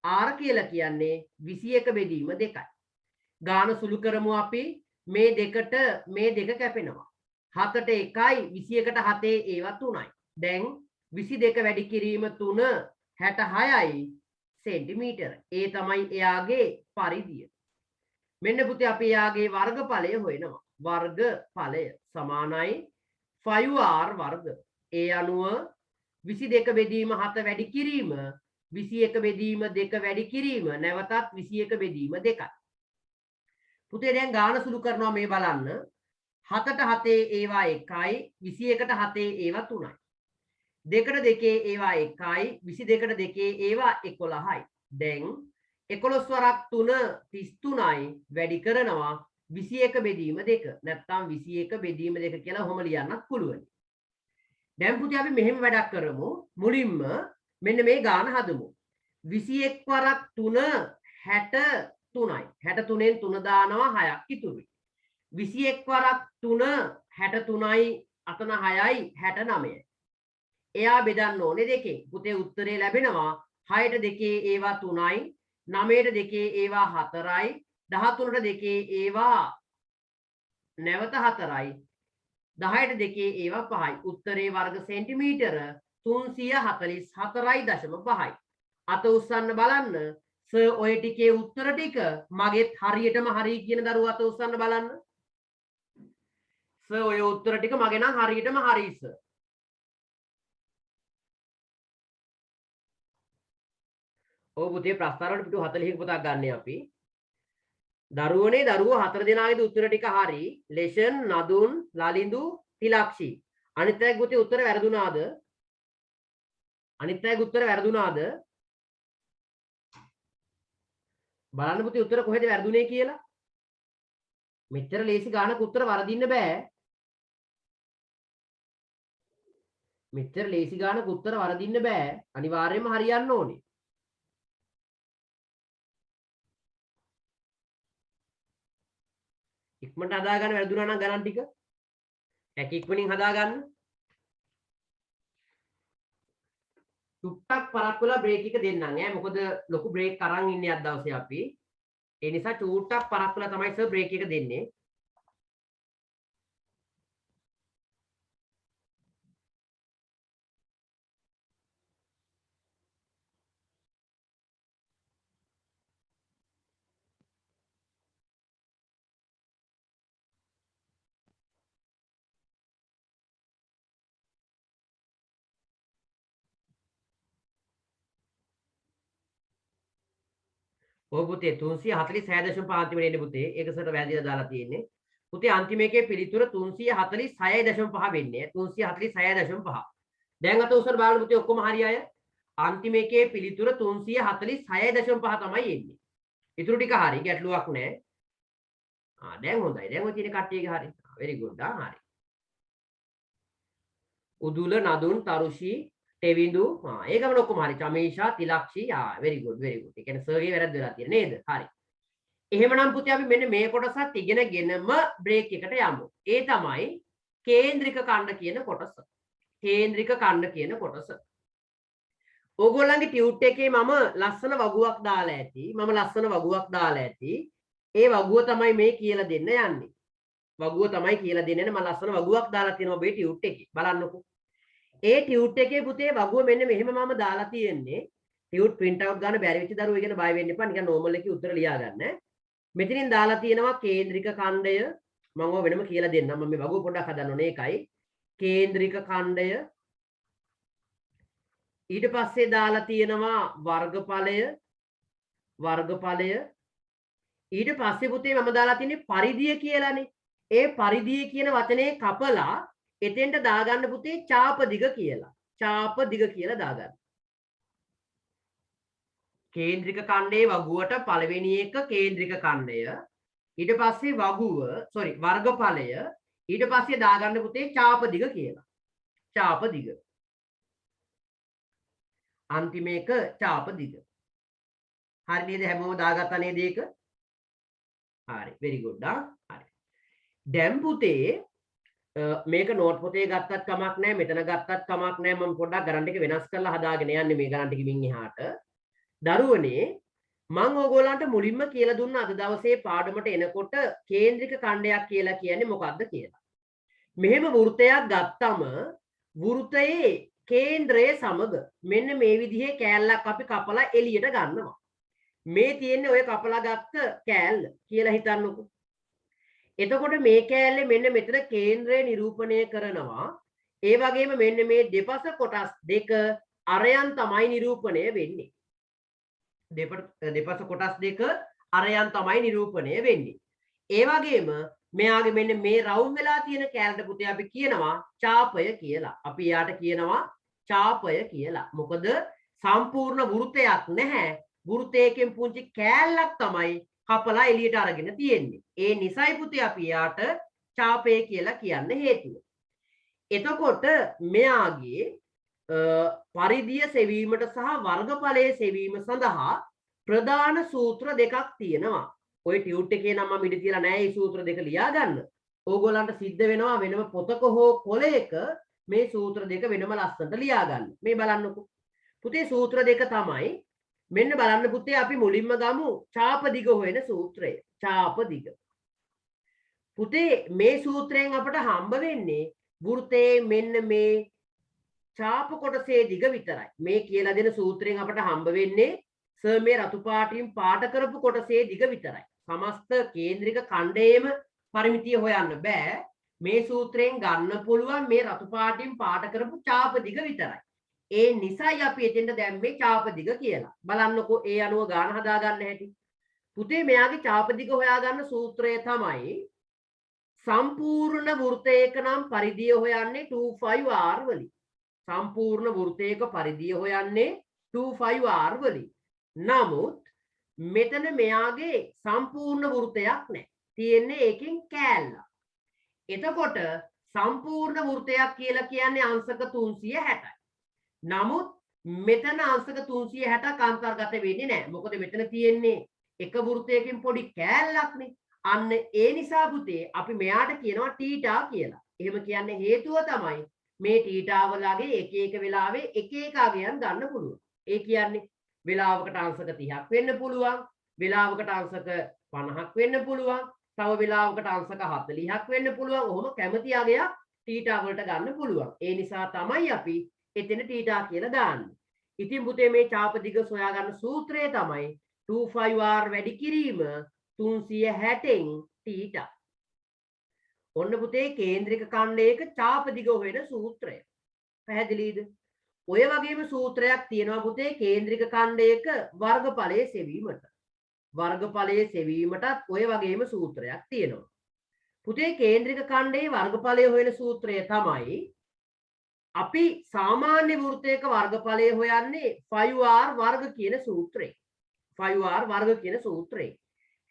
r කියලා කියන්නේ 21 බෙදීම 2යි. ගාන සුළු කරමු අපි. මේ දෙකට මේ දෙක කැපෙනවා. 7ට 1යි 21ට 7 ඒවා 3යි. දැන් 22 වැඩි කිරීම 3 66යි සෙන්ටිමීටර. ඒ තමයි එයාගේ පරිධිය. මෙන්න පුතේ අපි එයාගේ වර්ගඵලය හොයනවා. වර්ගඵලය සමානයි 5r වර්ග. ඒ අනුව 22 බෙදීම 7 වැඩි කිරීම 21 බෙදීම 2 වැඩි කිරීම නැවතත් 21 බෙදීම 2යි. පුතේ දැන් ගාන සුළු කරනවා මේ බලන්න. 7ට 7 ඒවා 1යි 21ට 7 ඒවා 3යි. 2ට 2 ඒවා 1යි 22ට 2 ඒවා 11යි. දැන් 11 වරක් 3 33යි වැඩි කරනවා 21 බෙදීම 2. නැත්නම් 21 බෙදීම 2 කියලා ඔහොම ලියන්නත් පුළුවන්. දැන් පුතේ අපි මෙහෙම වැඩක් කරමු. මුලින්ම මෙන්න මේ ගාන හදමු. 21 වරක් 3 63යි. 63න් 3 දානවා 6ක් ඉතුරුයි. 21 වරක් 3 63යි අතන 6යි 69යි. එයා බෙදන්න ඕනේ දෙකෙන්. පුතේ උත්තරේ ලැබෙනවා 6ට 2 ඒවා 3යි 9ට 2 ඒවා 4යි 13ට 2 ඒවා නැවත 4යි 10ට 2 ඒවා 5යි. උත්තරේ වර්ග සෙන්ටිමීටර 344.5යි. අත උස්සන්න බලන්න. සර් ඔය ටිකේ උත්තර ටික මගෙත් හරියටම හරි කියන දරුවා අත උස්සන්න බලන්න. සර් ඔය උත්තර ටික මගේ නම් හරියටම හරි සර්. ඔව් පුතේ ප්‍රස්තාර වල පිටු 40ක පොතක් ගන්න අපි. දරුවනේ දරුවෝ 4 දෙනාගේද උත්තර ටික හරි. ලෙෂන්, නදුන්, ලලිඳු, තිලක්ෂි. අනිත් අයගේ පුතේ උත්තර වැරදුනාද? අනිත් අයගේ උත්තර වැරදුනාද? බලන්න පුතේ උත්තර කොහෙද වැරදුනේ කියලා. මෙච්චර ලේසි ගානක උත්තර වරදින්න බෑ. මෙච්චර ලේසි ගානක උත්තර වරදින්න බෑ. අනිවාර්යයෙන්ම හරියන්න ඕනේ. ඉක්මනට හදා ගන්න වැරදුනා නම් ගණන් ටික. හැකි ඉක්මනින් හදා ගන්න. චුට්ටක් පරක් වෙලා බ්‍රේක් එක දෙන්නම් ඈ. මොකද ලොකු බ්‍රේක් අරන් ඉන්නේ අද දවසේ අපි. ඒ නිසා චුට්ටක් පරක් වෙලා තමයි සර් බ්‍රේක් එක දෙන්නේ. ඔව් පුතේ 346.5 අන්තිමට එන්නේ පුතේ. ඒක සර් වැරදිලා දාලා තියෙන්නේ. පුතේ අන්තිම එකේ පිළිතුර 346.5 වෙන්නේ. 346.5. දැන් අත උසර බලන්න පුතේ ඔක්කොම හරි අය. අන්තිම එකේ පිළිතුර 346.5 තමයි එන්නේ. ඉතුරු ටික හරි ගැටලුවක් නැහැ. දැන් හොඳයි. දැන් ඔය තියෙන කට්ටියගේ හරි. very good. හරි. උදුල නදුන් තරුෂි ටෙවිඳු ඒකම ඔක්කොම හරි. චමීෂා තිලක්ෂි very good very good. ඒ කියන්නේ සර්ගේ වැරද්ද වෙලා තියෙන නේද? හරි. එහෙමනම් පුතේ අපි මෙන්න මේ කොටසත් ඉගෙනගෙනම බ්‍රේක් එකට යමු. ඒ තමයි කේන්ද්‍රික ඛණ්ඩ කියන කොටස. කේන්ද්‍රික ඛණ්ඩ කියන කොටස. ඕගොල්ලන්ගේ ටියුට් එකේ මම ලස්සන වගුවක් දාලා ඇති. ඒ වගුව තමයි මේ කියලා දෙන්න යන්නේ. වගුව තමයි කියලා දෙන්නේ නේ. මම ලස්සන වගුවක් දාලා තියෙනවා ඔබේ ටියුට් එකේ. බලන්නකෝ. ඒ ටියුට් එකේ පුතේ වගුව මෙන්න මෙහෙම මම දාලා තියෙන්නේ. ටියුට් print out ගන්න බැරි වෙච්ච දරුවෝ ඉගෙන බය වෙන්න එපා. නිකන් normal එකේ උත්තර ලියා ගන්න. මෙතනින් දාලා තියෙනවා කේන්ද්‍රික ඛණ්ඩය. මම ඔය වෙනම කියලා දෙන්නම්. මම මේ වගුව පොඩ්ඩක් හදන්න ඕනේ. ඒකයි. කේන්ද්‍රික ඛණ්ඩය. ඊට පස්සේ දාලා තියෙනවා වර්ගඵලය. ඊට පස්සේ පුතේ මම දාලා තියෙන්නේ පරිධිය කියලානේ. ඒ පරිධිය කියන වචනේ කපලා එතෙන්ට දාගන්න පුතේ චාපදිග කියලා. චාපදිග කියලා දාගන්න. කේන්ද්‍රික ඛණ්ඩයේ වගුවට පළවෙනි එක කේන්ද්‍රික ඛණ්ඩය. ඊට පස්සේ වර්ගඵලය. ඊට පස්සේ දාගන්න පුතේ චාපදිග කියලා. චාපදිග. අන්තිම එක චාපදිග. හරි නේද? හැමෝම දාගත්තා නේද ඒක? හරි very good. හරි. දැන් පුතේ මේක නෝට් පොතේ ගත්තත් කමක් නැහැ, මෙතන ගත්තත් කමක් නැහැ. මම පොඩ්ඩක් ගණන් ටික වෙනස් කරලා හදාගෙන යන්නේ මේ ගණන් ටිකකින් එහාට. දරුවනේ මම ඕගොල්ලන්ට මුලින්ම කියලා දුන්න අද දවසේ පාඩමට එනකොට කේන්ද්‍රික ඛණ්ඩයක් කියලා කියන්නේ මොකක්ද කියලා. මෙහෙම වෘත්තයක් ගත්තම වෘත්තයේ කේන්ද්‍රය සමග මෙන්න මේ විදිහේ කෑල්ලක් අපි කපලා එළියට ගන්නවා. මේ තියෙන්නේ ඔය කපලා ගත්ත කෑල්ල කියලා හිතන්නකෝ. එතකොට මේ කෑල්ලේ මෙන්න මෙතන කේන්ද්‍රය නිරූපණය කරනවා. ඒ වගේම මෙන්න මේ දෙපස කොටස් දෙක අරයන් තමයි නිරූපණය වෙන්නේ. දෙපස කොටස් දෙක අරයන් තමයි නිරූපණය වෙන්නේ. ඒ වගේම මෙයාගේ මෙන්න මේ රවුම් වෙලා තියෙන කෑල්ලට පුතේ අපි කියනවා චාපය කියලා. අපි යාට කියනවා චාපය කියලා. මොකද සම්පූර්ණ වෘත්තයක් නැහැ. වෘත්තයකින් පුංචි කෑල්ලක් තමයි කපලා එළියට අරගෙන තියෙන්නේ. ඒ නිසයි පුතේ අපි යාට චාපය කියලා කියන්න හේතුව. එතකොට මෙයාගේ පරිධිය සෙවීමට සහ වර්ගඵලයේ සෙවීම සඳහා ප්‍රධාන සූත්‍ර දෙකක් තියෙනවා. ඔය ටියුට් එකේ නම් මම ඉඳ තියලා නැහැ මේ සූත්‍ර දෙක ලියා ගන්න. ඕගොල්ලන්ට සිද්ධ වෙනවා වෙනම පොතක හෝ කොලයක මේ සූත්‍ර දෙක වෙනම ලස්සනට ලියා ගන්න. මේ බලන්නකෝ. පුතේ සූත්‍ර දෙක තමයි මෙන්න බලන්න පුතේ අපි මුලින්ම ගමු චාපදිග හොයන සූත්‍රය. චාපදිග. පුතේ මේ සූත්‍රයෙන් අපට හම්බ වෙන්නේ වෘත්තයේ මෙන්න මේ චාප කොටසේ දිග විතරයි. මේ කියලා දෙන සූත්‍රයෙන් අපට හම්බ වෙන්නේ සර් මේ රතු පාටින් පාට කරපු කොටසේ දිග විතරයි. සමස්ත කේන්ද්‍රික ඛණ්ඩයේම පරිමිතිය හොයන්න බෑ. මේ සූත්‍රයෙන් ගන්න පුළුවන් මේ රතු පාටින් පාට කරපු චාප දිග විතරයි. ඒ නිසයි අපි එතෙන්ට දැම්මේ චාප දිග කියලා. බලන්නකෝ ඒ අනුව ගාන හදා ගන්න හැටි. පුතේ මෙයාගේ චාප දිග හොයාගන්න සූත්‍රය තමයි සම්පූර්ණ වෘත්තයක නම් පරිධිය හොයන්නේ 25r වලින්. සම්පූර්ණ වෘත්තයක පරිධිය හොයන්නේ 25r වලින්. නමුත් මෙතන මෙයාගේ සම්පූර්ණ වෘත්තයක් නැහැ. තියෙන්නේ ඒකෙන් කෑල්ල. එතකොට සම්පූර්ණ වෘත්තයක් කියලා කියන්නේ අංශක 360යි. නමුත් මෙතන අංශක 360ක් අන්තර්ගත වෙන්නේ නැහැ. මොකද මෙතන තියෙන්නේ එක වෘත්තයකින් පොඩි කෑල්ලක්නේ. අන්න ඒ නිසා පුතේ අපි මෙයාට කියනවා θ කියලා. එහෙම කියන්නේ හේතුව තමයි මේ තීටා වලගේ එක එක වෙලාවේ එක එක අගයන් ගන්න පුළුවන්. ඒ කියන්නේ වෙලාවකට අංශක 30ක් වෙන්න පුළුවන්, වෙලාවකට අංශක 50ක් වෙන්න පුළුවන්, තව වෙලාවකට අංශක 40ක් වෙන්න පුළුවන්. ඔහොම කැමති අගයක් තීටා වලට ගන්න පුළුවන්. ඒ නිසා තමයි අපි එතන තීටා කියලා දාන්නේ. ඉතින් පුතේ මේ චාප දිග සොයා ගන්න සූත්‍රය තමයි 25r වැඩි කිරීම 360න් තීටා. ඔන්න පුතේ කේන්ද්‍රික ඛණ්ඩයක චාප දිග හොයන සූත්‍රය. පැහැදිලිද? ඔය වගේම සූත්‍රයක් තියෙනවා පුතේ කේන්ද්‍රික ඛණ්ඩයක වර්ගඵලයේ සෙවීමට. වර්ගඵලයේ සෙවීමටත් ඔය වගේම සූත්‍රයක් තියෙනවා. පුතේ කේන්ද්‍රික ඛණ්ඩයේ වර්ගඵලය හොයන සූත්‍රය තමයි අපි සාමාන්‍ය වෘත්තයක වර්ගඵලය හොයන්නේ 5r වර්ග කියන සූත්‍රේ. 5r වර්ග කියන සූත්‍රේ.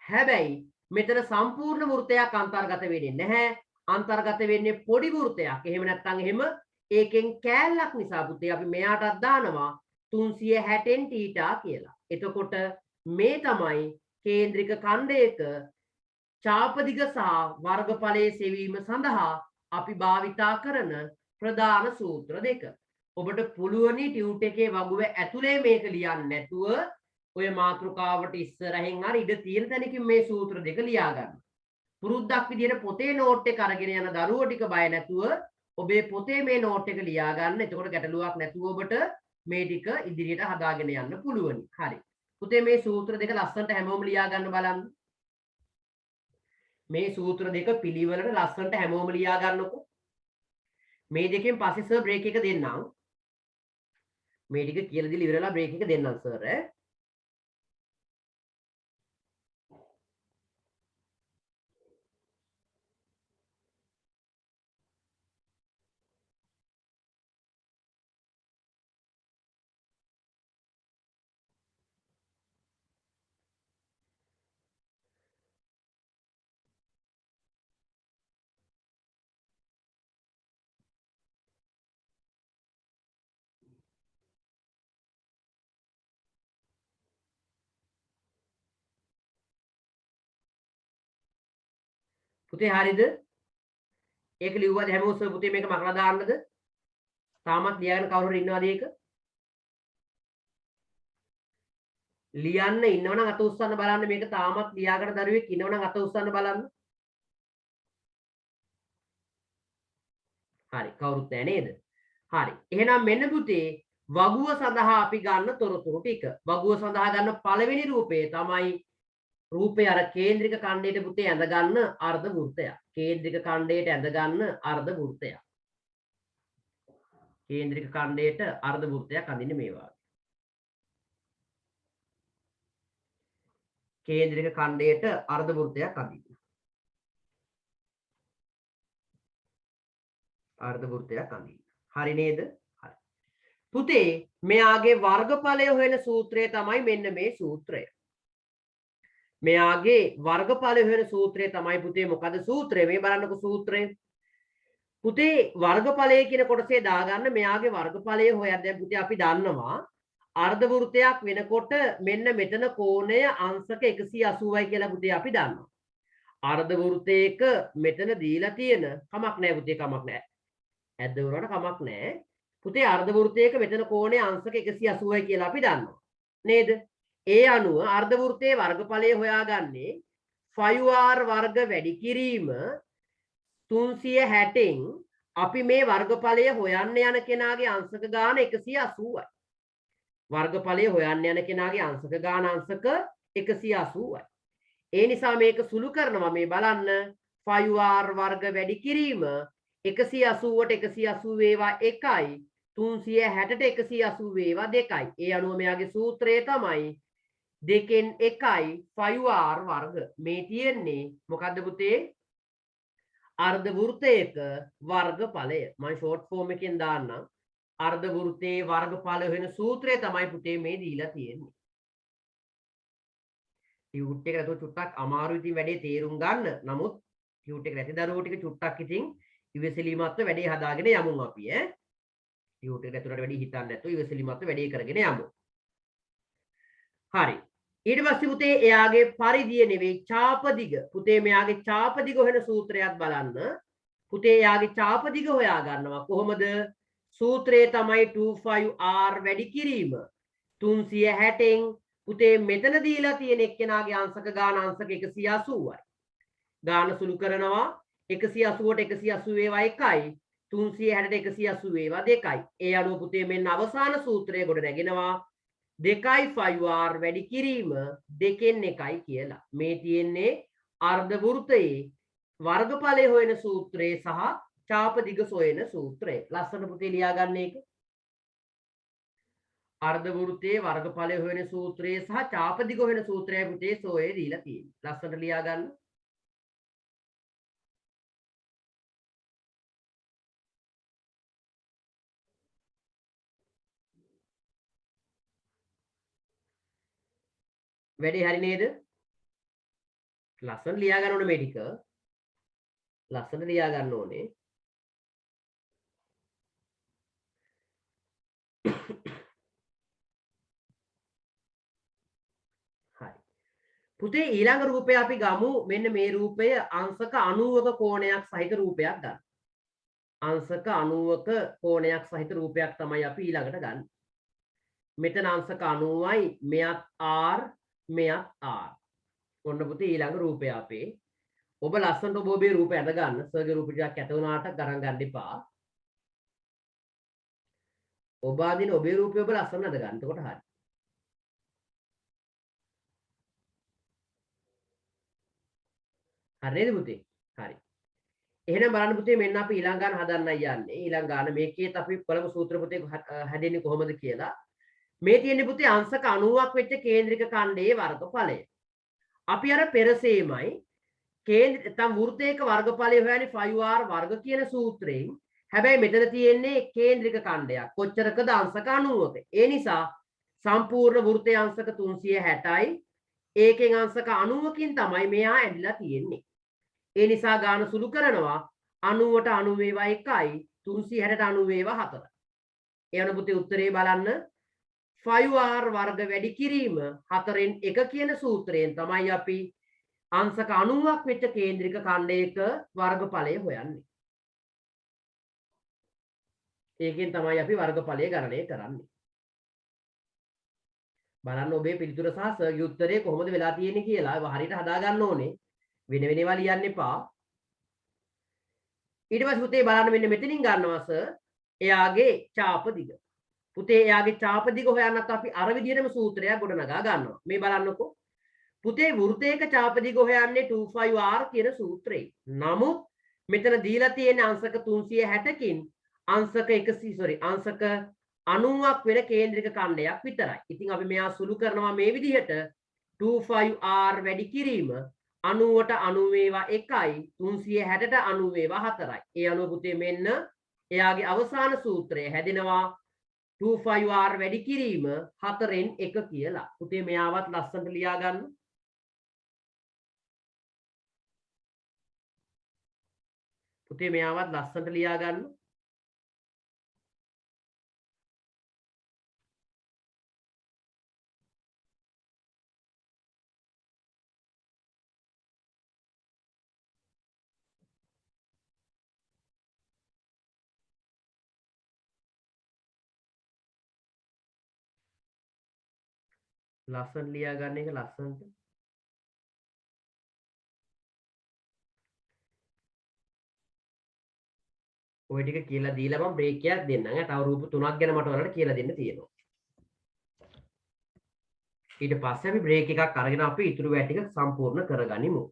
හැබැයි මෙතන සම්පූර්ණ වෘත්තයක් අන්තර්ගත වෙන්නේ නැහැ. අන්තර්ගත වෙන්නේ පොඩි වෘත්තයක්. එහෙම නැත්නම් එහෙම ඒකෙන් කෑල්ලක් නිසා පුතේ අපි මෙයාටත් දානවා 360න් තීටා කියලා. එතකොට මේ තමයි කේන්ද්‍රික ඛණ්ඩයක චාපදිග සහ වර්ගඵලයේ සෙවීම සඳහා අපි භාවිතා කරන ප්‍රධාන සූත්‍ර දෙක. ඔබට පුළුවනි ටියුට් එකේ වගුව ඇතුලේ මේක ලියන්න නැතුව ඔය මාතෘකාවට ඉස්සරහින් හරි ඉඳ තියෙන තැනකින් මේ සූත්‍ර දෙක ලියා ගන්න. පුරුද්දක් විදියට පොතේ නෝට් එක අරගෙන යන දරුවෝ ටික බය නැතුව ඔබේ පොතේ මේ නෝට් එක ලියා ගන්න. එතකොට ගැටලුවක් නැතුව ඔබට මේ ටික ඉදිරියට හදාගෙන යන්න පුළුවනි. හරි. පුතේ මේ සූත්‍ර දෙක ලස්සනට හැමෝම ලියා ගන්න බලන්න. මේ සූත්‍ර දෙක පිළිවෙලට ලස්සනට හැමෝම ලියා ගන්නකො. මේ දෙකෙන් පස්සේ සර් බ්‍රේක් එක දෙන්නම්. මේ ටික කියලා දීලා ඉවරලා බ්‍රේක් එක දෙන්නම් සර් ඈ. පුතේ හරිද? ඒක ලිව්වද හැමෝම සර් පුතේ මේක මකලා දාන්නද? තාමත් ලියාගෙන කවුරු හරි ඉන්නවද ඒක? ලියන්න ඉන්නවනම් අත උස්සන්න බලන්න මේක තාමත් ලියාගෙන දරුවෙක් ඉන්නවනම් අත උස්සන්න බලන්න. හරි කවුරුත් නැහැ නේද? හරි. එහෙනම් මෙන්න පුතේ වගුව සඳහා අපි ගන්න තොරතුරු ටික. වගුව සඳහා ගන්න පළවෙනි රූපය තමයි රූපය අර කේන්ද්‍රික ඛණ්ඩයට පුතේ ඇඳ ගන්න අර්ධ වෘත්තයක්. කේන්ද්‍රික ඛණ්ඩයට ඇඳ ගන්න අර්ධ වෘත්තයක්. කේන්ද්‍රික ඛණ්ඩයට අර්ධ වෘත්තයක් අඳින්නේ මේ වගේ. කේන්ද්‍රික ඛණ්ඩයට අර්ධ වෘත්තයක් අඳින්න. අර්ධ වෘත්තයක් අඳින්න. හරි නේද? හරි. පුතේ මෙයාගේ වර්ගඵලය හොයන සූත්‍රය තමයි මෙන්න මේ සූත්‍රය. මෙයාගේ වර්ගඵලය හොයන සූත්‍රය තමයි පුතේ මොකද සූත්‍රය? මේ බලන්නකො සූත්‍රය. පුතේ වර්ගඵලය කියන කොටසේ දාගන්න මෙයාගේ වර්ගඵලය හොයන්න. දැන් පුතේ අපි දන්නවා අර්ධ වෘත්තයක් වෙනකොට මෙන්න මෙතන කෝණය අංශක 180යි කියලා පුතේ අපි දන්නවා. අර්ධ වෘත්තයක මෙතන දීලා තියෙන කමක් නැහැ පුතේ කමක් නැහැ. ඇද්ද වුණාට කමක් නැහැ. පුතේ අර්ධ වෘත්තයක මෙතන කෝණය අංශක 180යි කියලා අපි දන්නවා. නේද? ඒ අනුව අර්ධ වෘත්තයේ වර්ගඵලය හොයාගන්නේ 5r වර්ග වැඩි කිරීම 360න් අපි මේ වර්ගඵලය හොයන්න යන කෙනාගේ අංශක ගාන 180යි. වර්ගඵලය හොයන්න යන කෙනාගේ අංශක ගාන අංශක 180යි. ඒ නිසා මේක සුළු කරනවා මේ බලන්න 5r වර්ග වැඩි කිරීම 180ට 180 වේවා 1යි 360ට 180 වේවා 2යි. ඒ අනුව මෙයාගේ සූත්‍රය තමයි දෙකෙන් 1යි 5r වර්ග. මේ තියෙන්නේ මොකද්ද පුතේ? අර්ධ වෘත්තයක වර්ගඵලය. මම ෂෝට් ෆෝම් එකෙන් දාන්නම්. අර්ධ වෘත්තයේ වර්ගඵල වෙන සූත්‍රය තමයි පුතේ මේ දීලා තියෙන්නේ. ටියුට් එක නේද චුට්ටක් අමාරු ඉතින් වැඩේ තේරුම් ගන්න. නමුත් ටියුට් එක නැති දරුවෝ ටික චුට්ටක් ඉතින් ඉවසිලිමත්ව වැඩේ හදාගෙන යමු අපි ඈ. ටියුට් එක ඇතුළට වැඩි හිතන්න නැතුව ඉවසිලිමත්ව වැඩේ කරගෙන යමු. හරි. ඊට පස්සේ පුතේ එයාගේ පරිධිය නෙවෙයි ඡාප දිග. පුතේ මෙයාගේ ඡාප දිග හොයන සූත්‍රයක් බලන්න. පුතේ යාගේ ඡාප දිග හොයා ගන්නවා කොහොමද? සූත්‍රයේ තමයි 25r වැඩි කිරීම 360න් පුතේ මෙතන දීලා තියෙන එක්කෙනාගේ අංශක ගාන අංශක 180යි. ගාන සුළු කරනවා 180ට 180 ඒවා 1යි 360ට 180 ඒවා 2යි. ඒ අනුව පුතේ මෙන්න අවසාන සූත්‍රය ගොඩ නැගෙනවා 2යි 5r වැඩි කිරීම 2න් 1යි කියලා. මේ තියෙන්නේ අර්ධ වෘත්තයේ වර්ගඵලය හොයන සූත්‍රය සහ ඡාප දිග සොයන සූත්‍රය. ලස්සන පුතේ ලියා ගන්න එක. අර්ධ වෘත්තයේ වර්ගඵලය හොයන සූත්‍රය සහ ඡාප දිග හොයන සූත්‍රය පුතේ සොයේ දීලා තියෙන්නේ. ලස්සනට ලියා ගන්න. වැඩේ හරි නේද? ලස්සන ලියා ගන්න ඕනේ මේ ටික. ලස්සන ලියා ගන්න ඕනේ. හරි. පුතේ ඊළඟ රූපය අපි ගමු. මෙන්න මේ රූපය අංශක 90ක කෝණයක් සහිත රූපයක් ගන්න. අංශක 90ක කෝණයක් සහිත රූපයක් තමයි අපි ඊළඟට ගන්න. මෙතන අංශක 90යි මෙයත් r මෙයත් r. ඔන්න පුතේ ඊළඟ රූපය අපේ. ඔබ ලස්සනට ඔබ ඔබේ රූපය අඳ ගන්න. සර්ගේ රූප ටිකක් ඇත වුණාට ගණන් ගන්න එපා. ඔබ අඳින ඔබේ රූපය ඔබ ලස්සන අඳ ගන්න. එතකොට හරි. හරි නේද පුතේ? හරි. එහෙනම් බලන්න පුතේ මෙන්න අපි ඊළඟ ගාන හදන්නයි යන්නේ. ඊළඟ ගාන මේකේත් අපි බලමු සූත්‍ර පුතේ හැදෙන්නේ කොහොමද කියලා. මේ තියෙන්නේ පුතේ අංශක 90ක් වෙච්ච කේන්ද්‍රික ඛණ්ඩයේ වර්ගඵලය. අපි අර පෙරසේමයි තම වෘත්තයක වර්ගඵලය හොයන්නේ 5r වර්ග කියන සූත්‍රයෙන්. හැබැයි මෙතන තියෙන්නේ කේන්ද්‍රික ඛණ්ඩයක්. කොච්චරකද? අංශක 90ක. ඒ නිසා සම්පූර්ණ වෘත්තයේ අංශක 360යි. ඒකෙන් අංශක 90කින් තමයි මෙහා ඇදලා තියෙන්නේ. ඒ නිසා ගාන සුළු කරනවා 90ට 90 ඒවා 1යි 360ට 90 ඒවා 4යි. ඒ අනුව පුතේ උත්තරේ බලන්න 5r වර්ග වැඩි කිරීම 4න් 1 කියන සූත්‍රයෙන් තමයි අපි අංශක 90ක් වෙච්ච කේන්ද්‍රික ඛණ්ඩයක වර්ගඵලය හොයන්නේ. ඒකෙන් තමයි අපි වර්ගඵලය ගණනය කරන්නේ. බලන්න ඔබේ පිළිතුර සහ සර්ගේ උත්තරේ කොහොමද වෙලා තියෙන්නේ කියලා. ඒව හරියට හදා ගන්න ඕනේ. වෙන වෙනේවා ලියන්න එපා. ඊට පස්සේ පුතේ බලන්න මෙන්න මෙතනින් ගන්නවා සර් එයාගේ ඡාප දිග. පුතේ එයාගේ ඡාප දිග හොයන්නත් අපි අර විදිහටම සූත්‍රයක් ගොඩනගා ගන්නවා. මේ බලන්නකෝ. පුතේ වෘත්තයක ඡාප දිග හොයන්නේ 25r කියන සූත්‍රයෙන්. නමුත් මෙතන දීලා තියෙන අංශක 360කින් අංශක 90ක් වෙන කේන්ද්‍රික ඛණ්ඩයක් විතරයි. ඉතින් අපි මෙයා සුළු කරනවා මේ විදිහට 25r වැඩි කිරීම 90ට 90 ඒවා 1යි 360ට 90 ඒවා 4යි. ඒ අනුව පුතේ මෙන්න එයාගේ අවසාන සූත්‍රය හැදෙනවා 25r වැඩි කිරීම 4න් 1 කියලා. පුතේ මෙයාවත් ලස්සනට ලියා ගන්න. පුතේ මෙයාවත් ලස්සනට ලියා ගන්න. ලස්සන ලියා ගන්න එක ලස්සනට. ඔය ටික කියලා දීලා මම බ්‍රේක් එකක් දෙන්නම්. තව රූප 3ක් ගැන මට ඔයාලට කියලා දෙන්න තියෙනවා. ඊට පස්සේ අපි බ්‍රේක් එකක් අරගෙන අපි ඊටු වැට ටික සම්පූර්ණ කරගනිමු.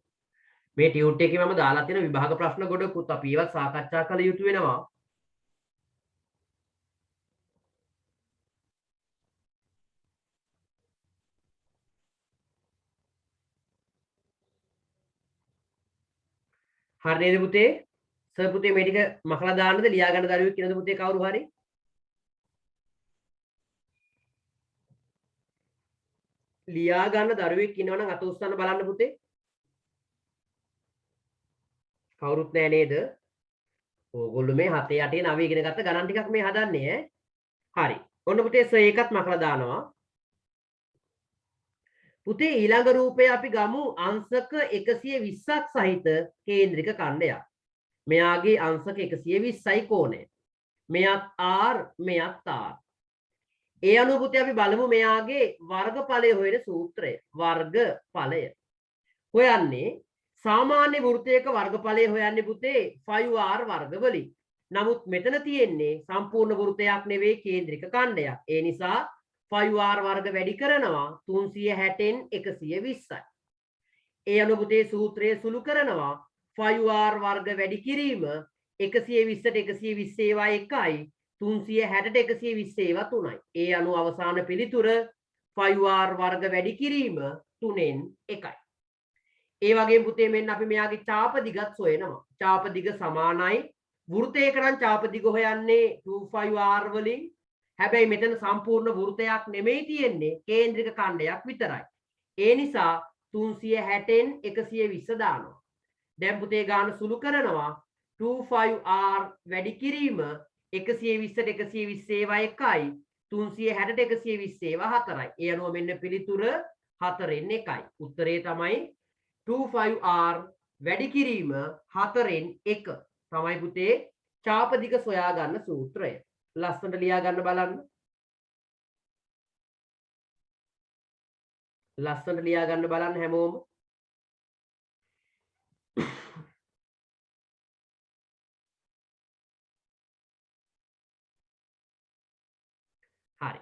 මේ ටියුට් එකේ මම දාලා තියෙන විභාග ප්‍රශ්න ගොඩකුත් අපි ඒවත් සාකච්ඡා කළ යුතු වෙනවා. හරි නේද පුතේ? සර් පුතේ මේ ටික මකලා දාන්නද ලියා ගන්න දරුවෙක් ඉන්නද පුතේ කවුරු හරි? ලියා ගන්න දරුවෙක් ඉන්නවා නම් අත උස්සන්න බලන්න පුතේ. කවුරුත් නැහැ නේද? ඕගොල්ලෝ මේ 7 8 9 ඉගෙන ගත්ත ගණන් ටිකක් මේ හදන්නේ ඈ. හරි. ඔන්න පුතේ සර් ඒකත් මකලා දානවා. පුතේ ඊළඟ රූපය අපි ගමු අංශක 120ක් සහිත කේන්ද්‍රික ඛණ්ඩයක්. මෙයාගේ අංශක 120යි කෝණය. මෙයත් R මෙයත් R. ඒ අනුව පුතේ අපි බලමු මෙයාගේ වර්ගඵලය හොයන සූත්‍රය. වර්ගඵලය හොයන්නේ සාමාන්‍ය වෘත්තයක වර්ගඵලය හොයන්නේ පුතේ 5R වර්ග වලින්. නමුත් මෙතන තියෙන්නේ සම්පූර්ණ වෘත්තයක් නෙවෙයි කේන්ද්‍රික ඛණ්ඩයක්. ඒ නිසා 5R වර්ග වැඩි කරනවා 360න් 120යි. ඒ අනුව පුතේ සූත්‍රය සුළු කරනවා 5R වර්ග වැඩි කිරීම 120ට 120 ඒවා 1යි 360ට 120 ඒවා 3යි. ඒ අනුව අවසාන පිළිතුර 5R වර්ග වැඩි කිරීම 3න් 1යි. ඒ වගේම පුතේ මෙන්න අපි මෙයාගේ ඡාප දිගත් හොයනවා. ඡාප දිග සමානයි. වෘත්තයක නම් ඡාප දිග හොයන්නේ 25R වලින්. හැබැයි මෙතන සම්පූර්ණ වෘත්තයක් නෙමෙයි තියෙන්නේ කේන්ද්‍රික ඛණ්ඩයක් විතරයි. ඒ නිසා 360න් 120 දානවා. දැන් පුතේ ගාන සුළු කරනවා 25R වැඩි කිරීම 120ට 120 ඒවා 1යි 360ට 120 ඒවා 4යි. ඒ අනුව මෙන්න පිළිතුර 4න් 1යි. උත්තරේ තමයි 25R වැඩි කිරීම 4න් 1 තමයි පුතේ ඡාප දිග සොයා ගන්න සූත්‍රය. ලස්සනට ලියා ගන්න බලන්න. ලස්සනට ලියා ගන්න බලන්න හැමෝම. හරි.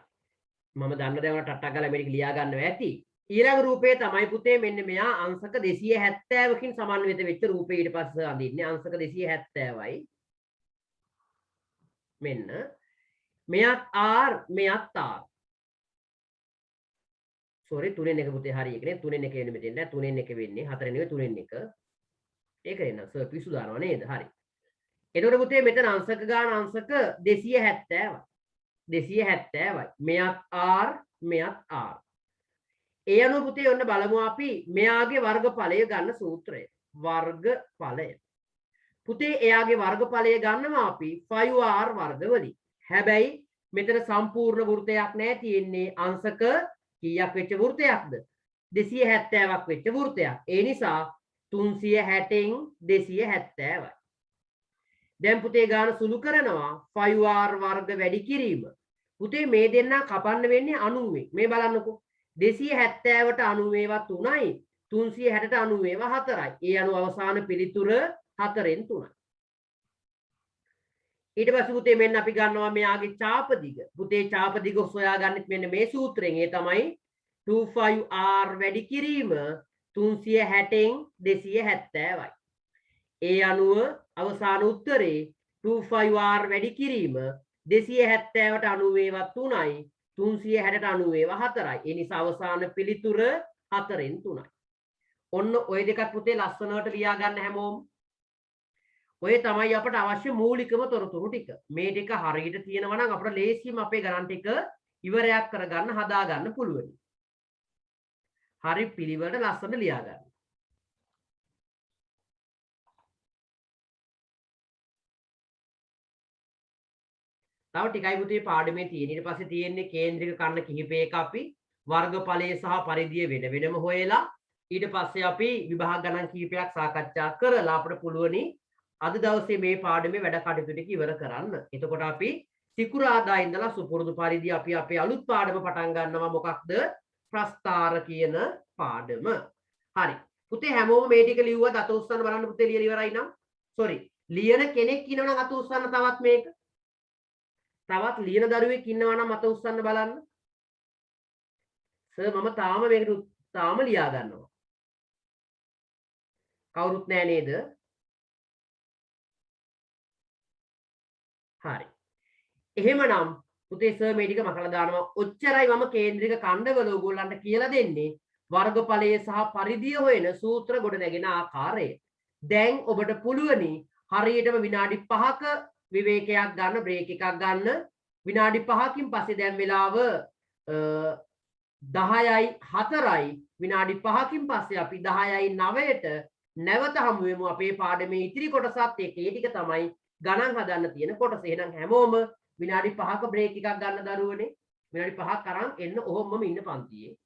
මම දන්න දේ වුණා ටට්ටක් ගාලා මේක ලියා ගන්නවා ඇති. ඊළඟ රූපේ තමයි පුතේ මෙන්න මෙයා අංශක 270කින් සමන්විත වෙච්ච රූපේ ඊට පස්සේ අඳින්නේ අංශක 270යි. මෙන්න මෙයත් R මෙයත් R. සෝරි 3න් 1 පුතේ හරි එකනේ 3න් 1 වෙන්නේ මෙතෙන් නෑ 3න් 1 වෙන්නේ 4න් නෙවෙයි 3න් 1. ඒක එන්න සර් පිසු දානවා නේද? හරි. එතකොට පුතේ මෙතන අංශක ගාන අංශක 270යි. 270යි. මෙයත් R මෙයත් R. ඒ අනුව පුතේ ඔන්න බලමු අපි මෙයාගේ වර්ගඵලය ගන්න සූත්‍රය. වර්ගඵලය. පුතේ එයාගේ වර්ගඵලය ගන්නවා අපි 5R වර්ග වලින්. හැබැයි මෙතන සම්පූර්ණ වෘත්තයක් නෑ තියෙන්නේ අංශක කීයක් වෙච්ච වෘත්තයක්ද? 270ක් වෙච්ච වෘත්තයක්. ඒ නිසා 360න් 270යි. දැන් පුතේ ගාන සුළු කරනවා 5R වර්ග වැඩි කිරීම. පුතේ මේ දෙන්නා කපන්න වෙන්නේ 90. මේ බලන්නකෝ. 270ට 90 ඒවා 3යි 360ට 90 ඒවා 4යි. ඒ අනුව අවසාන පිළිතුර 4න් 3යි. ඊට පස්සේ පුතේ මෙන්න අපි ගන්නවා මෙයාගේ ඡාප දිග. පුතේ ඡාප දිග හොයාගන්නෙත් මෙන්න මේ සූත්‍රයෙන්. ඒ තමයි 25R වැඩි කිරීම 360න් 270යි. ඒ අනුව අවසාන උත්තරේ 25R වැඩි කිරීම 270ට 90 ඒවා 3යි 360ට 90 ඒවා 4යි. ඒ නිසා අවසාන පිළිතුර 4න් 3යි. ඔන්න ওই දෙකත් පුතේ ලස්සනට ලියා ගන්න හැමෝම. ඔය තමයි අපට අවශ්‍ය මූලිකම තොරතුරු ටික. මේ ටික හරියට තියෙනවා නම් අපිට ලේසියෙන්ම අපේ ගණන් ටික ඉවරයක් කරගන්න හදා ගන්න පුළුවන්. හරි පිළිවෙලට ලස්සනට ලියා ගන්න. තව ටිකයි පුතේ පාඩමේ තියෙන. ඊට පස්සේ තියෙන්නේ කේන්ද්‍රික කර්ණ කිහිපයක අපි වර්ගඵලය සහ පරිධිය වෙන වෙනම හොයලා ඊට පස්සේ අපි විභාග ගණන් කිහිපයක් සාකච්ඡා කරලා අපිට පුළුවනි අද දවසේ මේ පාඩමේ වැඩ කටයුතු ටික ඉවර කරන්න. එතකොට අපි සිකුරාදා ඉඳලා සුපුරුදු පරිදි අපි අපේ අලුත් පාඩම පටන් ගන්නවා. මොකක්ද? ප්‍රස්ථාර කියන පාඩම. හරි. පුතේ හැමෝම මේ ටික ලිව්වද අත උස්සන්න බලන්න පුතේ ලියලා ඉවරයි නම්. සෝරි. ලියන කෙනෙක් ඉන්නවනම් අත උස්සන්න තවත් මේක. තවත් ලියන දරුවෙක් ඉන්නවා නම් අත උස්සන්න බලන්න. සර් මම තාම මේකට තාම ලියා ගන්නවා. කවුරුත් නෑ නේද? හරි. එහෙමනම් පුතේ සර් මේ ටික මකලා දානවා. ඔච්චරයි මම කේන්ද්‍රික ඛණ්ඩවල ඕගොල්ලන්ට කියලා දෙන්නේ. වර්ගඵලයේ සහ පරිධිය හොයන සූත්‍ර ගොඩ නැගෙන ආකාරය. දැන් ඔබට පුළුවනි හරියටම විනාඩි 5ක විවේකයක් ගන්න, බ්‍රේක් එකක් ගන්න. විනාඩි 5කින් පස්සේ දැන් වෙලාව 10යි 4යි. විනාඩි 5කින් පස්සේ අපි 10යි 9ට නැවත හමු වෙමු අපේ පාඩමේ ඉතිරි කොටසත් එක්ක. ඒ ටික තමයි ගණන් හදන්න තියෙන කොටස. එහෙනම් හැමෝම විනාඩි 5ක බ්‍රේක් එකක් ගන්න දරුවනේ. විනාඩි 5ක් අරන් එන්න ඔහොමම ඉන්න පන්තියේ.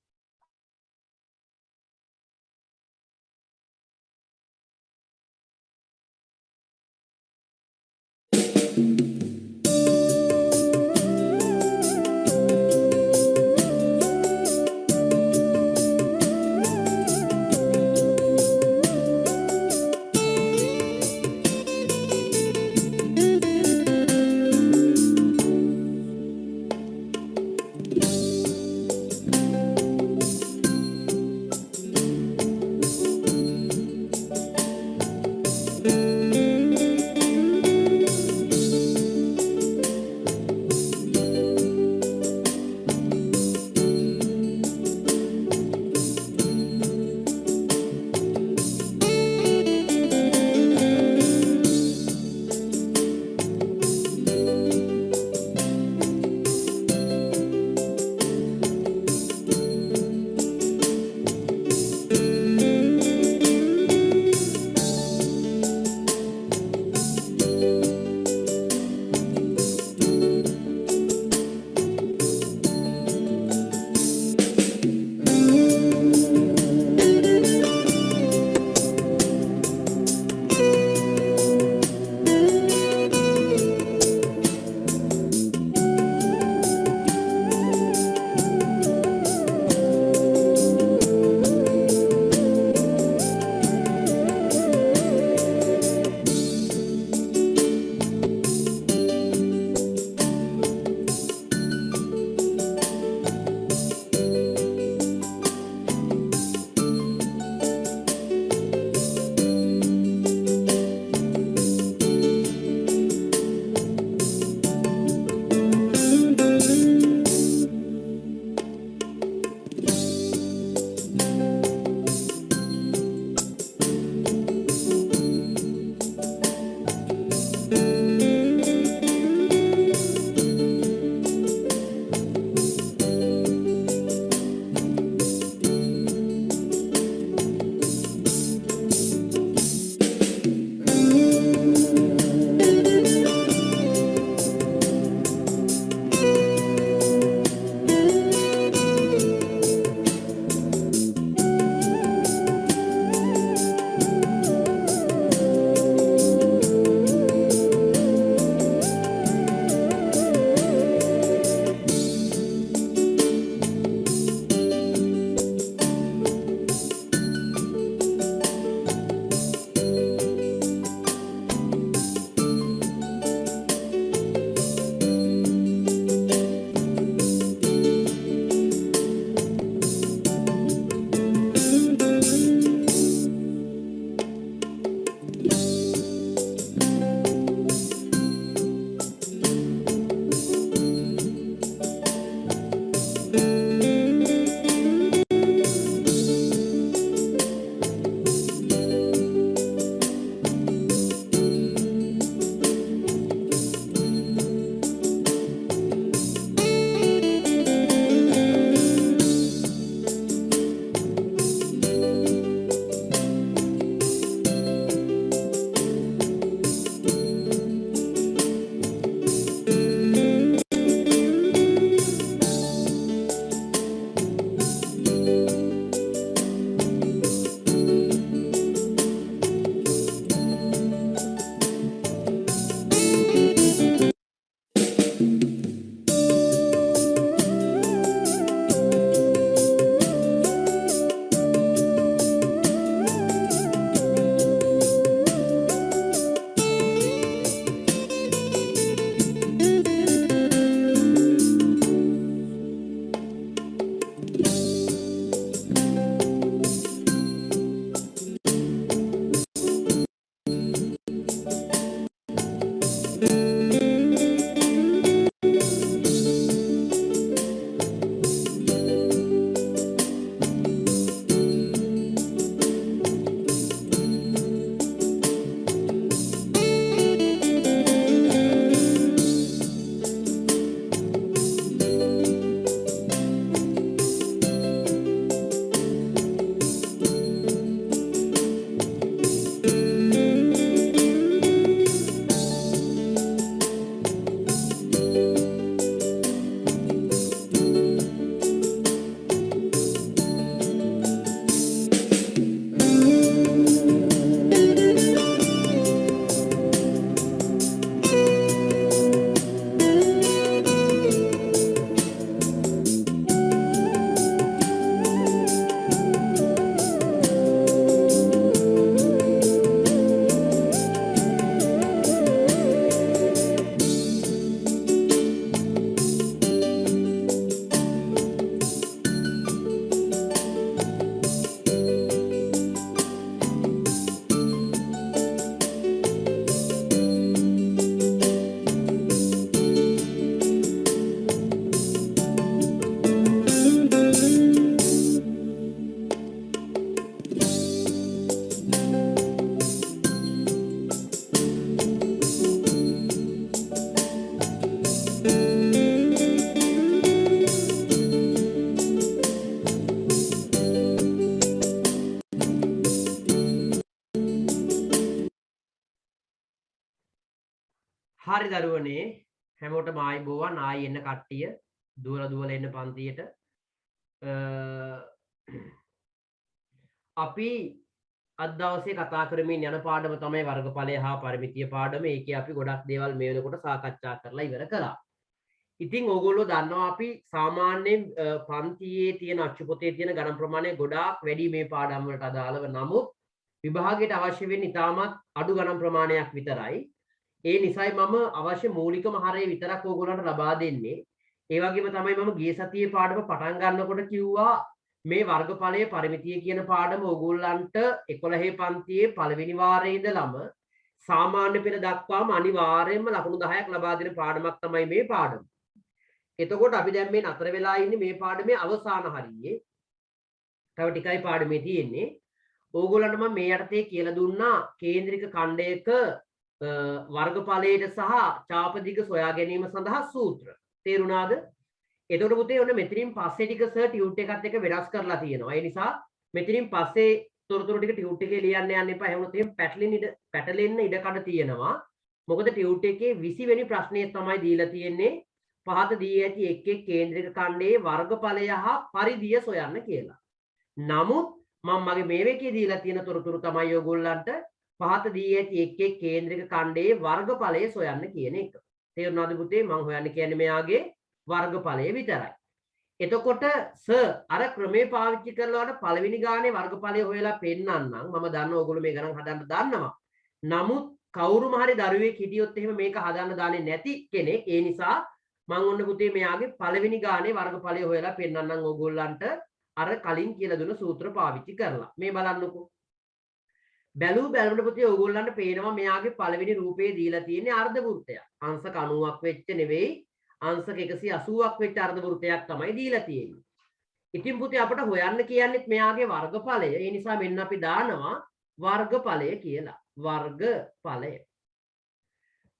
හරි දරුවනේ හැමෝටම ආයිබෝවන් ආයි එන්න කට්ටිය දුවලා එන්න පන්තියට අපි අද දවසේ කතා කරමින් යන පාඩම තමයි වර්ගඵලය හා පරිමිතිය පාඩම. ඒකේ අපි ගොඩක් දේවල් මේ වෙනකොට සාකච්ඡා කරලා ඉවර කළා. ඉතින් ඕගොල්ලෝ දන්නවා අපි සාමාන්‍යයෙන් පන්තියේ තියෙන අච්චු පොතේ තියෙන ගණන් ප්‍රමාණය ගොඩාක් වැඩි මේ පාඩම් වලට අදාළව. නමුත් විභාගයට අවශ්‍ය වෙන්නේ ඉතාමත් අඩු ගණන් ප්‍රමාණයක් විතරයි. ඒ නිසායි මම අවශ්‍ය මූලිකම හරය විතරක් ඕගොල්ලන්ට ලබා දෙන්නේ. ඒ වගේම තමයි මම ගිය සතියේ පාඩම පටන් ගන්නකොට කිව්වා මේ වර්ගඵලයේ පරිමිතිය කියන පාඩම ඕගොල්ලන්ට 11 පන්තියේ පළවෙනි වාරයේ ඉඳලම සාමාන්‍ය පෙළ දක්වාම අනිවාර්යයෙන්ම ලකුණු 10ක් ලබා දෙන පාඩමක් තමයි මේ පාඩම. එතකොට අපි දැන් මේ නතර වෙලා ඉන්නේ මේ පාඩමේ අවසාන හරියේ. තව ටිකයි පාඩමේ තියෙන්නේ. ඕගොල්ලන්ට මම මේ යටතේ කියලා දුන්නා කේන්ද්‍රික ඛණ්ඩයක වර්ගඵලයට සහ චාපදිග සොයා ගැනීම සඳහා සූත්‍ර. තේරුණාද? එතකොට පුතේ ඔන්න මෙතනින් පස්සේ ටික සර් ටියුට් එකත් එක්ක වෙනස් කරලා තියෙනවා. ඒ නිසා මෙතනින් පස්සේ තොරතුරු ටික ටියුට් එකේ ලියන්න යන්න එපා. එහෙම නැත්නම් පැටලෙන්න ඉඩ කඩ තියෙනවා. මොකද ටියුට් එකේ 20 වෙනි ප්‍රශ්නය තමයි දීලා තියෙන්නේ. පහත දී ඇති එක් එක් කේන්ද්‍රික ඛණ්ඩයේ වර්ගඵලය හා පරිධිය සොයන්න කියලා. නමුත් මම මගේ මේ වේකේ දීලා තියෙන තොරතුරු තමයි ඔයගොල්ලන්ට පහත දී ඇති එක් එක් කේන්ද්‍රික ඛණ්ඩයේ වර්ගඵලය සොයන්න කියන එක. තේරුණාද පුතේ? මම හොයන්න කියන්නේ මෙයාගේ වර්ගඵලය විතරයි. එතකොට සර් අර ක්‍රමේ පාවිච්චි කරලාට පළවෙනි ගානේ වර්ගඵලය හොයලා පෙන්නන්නම්. මම දන්නවා ඔයගොල්ලෝ මේ ගණන් හදන්න දන්නවා. නමුත් කවුරුම හරි දරුවෙක් හිටියොත් එහෙම මේක හදන්න දාන්නේ නැති කෙනෙක්. ඒ නිසා මම ඔන්න පුතේ මෙයාගේ පළවෙනි ගානේ වර්ගඵලය හොයලා පෙන්නන්නම් ඕගොල්ලන්ට අර කලින් කියලා දුන්න සූත්‍ර පාවිච්චි කරලා. මේ බලන්නකෝ. බැලුවට පුතේ ඕගොල්ලන්ට පේනවා මෙයාගේ පළවෙනි රූපේ දීලා තියෙන්නේ අර්ධ වෘත්තයක්. අංශක 90ක් වෙච්ච නෙවෙයි අංශක 180ක් වෙච්ච අර්ධ වෘත්තයක් තමයි දීලා තියෙන්නේ. ඉතින් පුතේ අපට හොයන්න කියන්නේත් මෙයාගේ වර්ගඵලය. ඒ නිසා මෙන්න අපි දානවා වර්ගඵලය කියලා. වර්ගඵලය.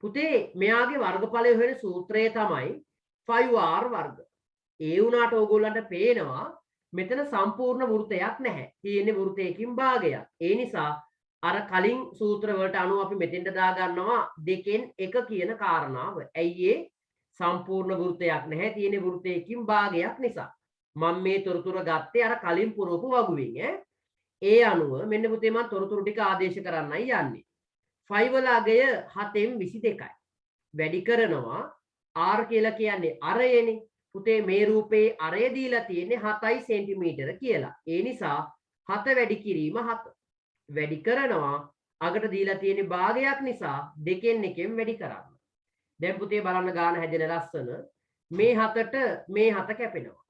පුතේ මෙයාගේ වර්ගඵලය හොයන සූත්‍රය තමයි 5r වර්ග. ඒ වුණාට ඕගොල්ලන්ට පේනවා මෙතන සම්පූර්ණ වෘත්තයක් නැහැ. තියෙන්නේ වෘත්තයකින් භාගයක්. ඒ නිසා අර කලින් සූත්‍ර වලට අනුව අපි මෙතෙන්ට දා ගන්නවා 2න් 1 කියන කාරණාව. ඇයි ඒ සම්පූර්ණ වෘත්තයක් නැහැ. තියෙන්නේ වෘත්තයකින් භාගයක් නිසා. මම මේ තොරතුරු ගත්තේ අර කලින් පුරවපු වගුවෙන් ඈ. ඒ අනුව මෙන්න පුතේ මම තොරතුරු ටික ආදේශ කරන්නයි යන්නේ. 5 වල අගය 7න් 22යි. වැඩි කරනවා r කියලා කියන්නේ අරයනේ. පුතේ මේ රූපේ අරය දීලා තියෙන්නේ 7යි සෙන්ටිමීටර කියලා. ඒ නිසා 7 වැඩි කිරීම 7. වැඩි කරනවා අගට දීලා තියෙන්නේ භාගයක් නිසා 2න් 1න් වැඩි කරන්න. දැන් පුතේ බලන්න ගාන හැදෙන ලස්සන. මේ 7ට මේ 7 කැපෙනවා.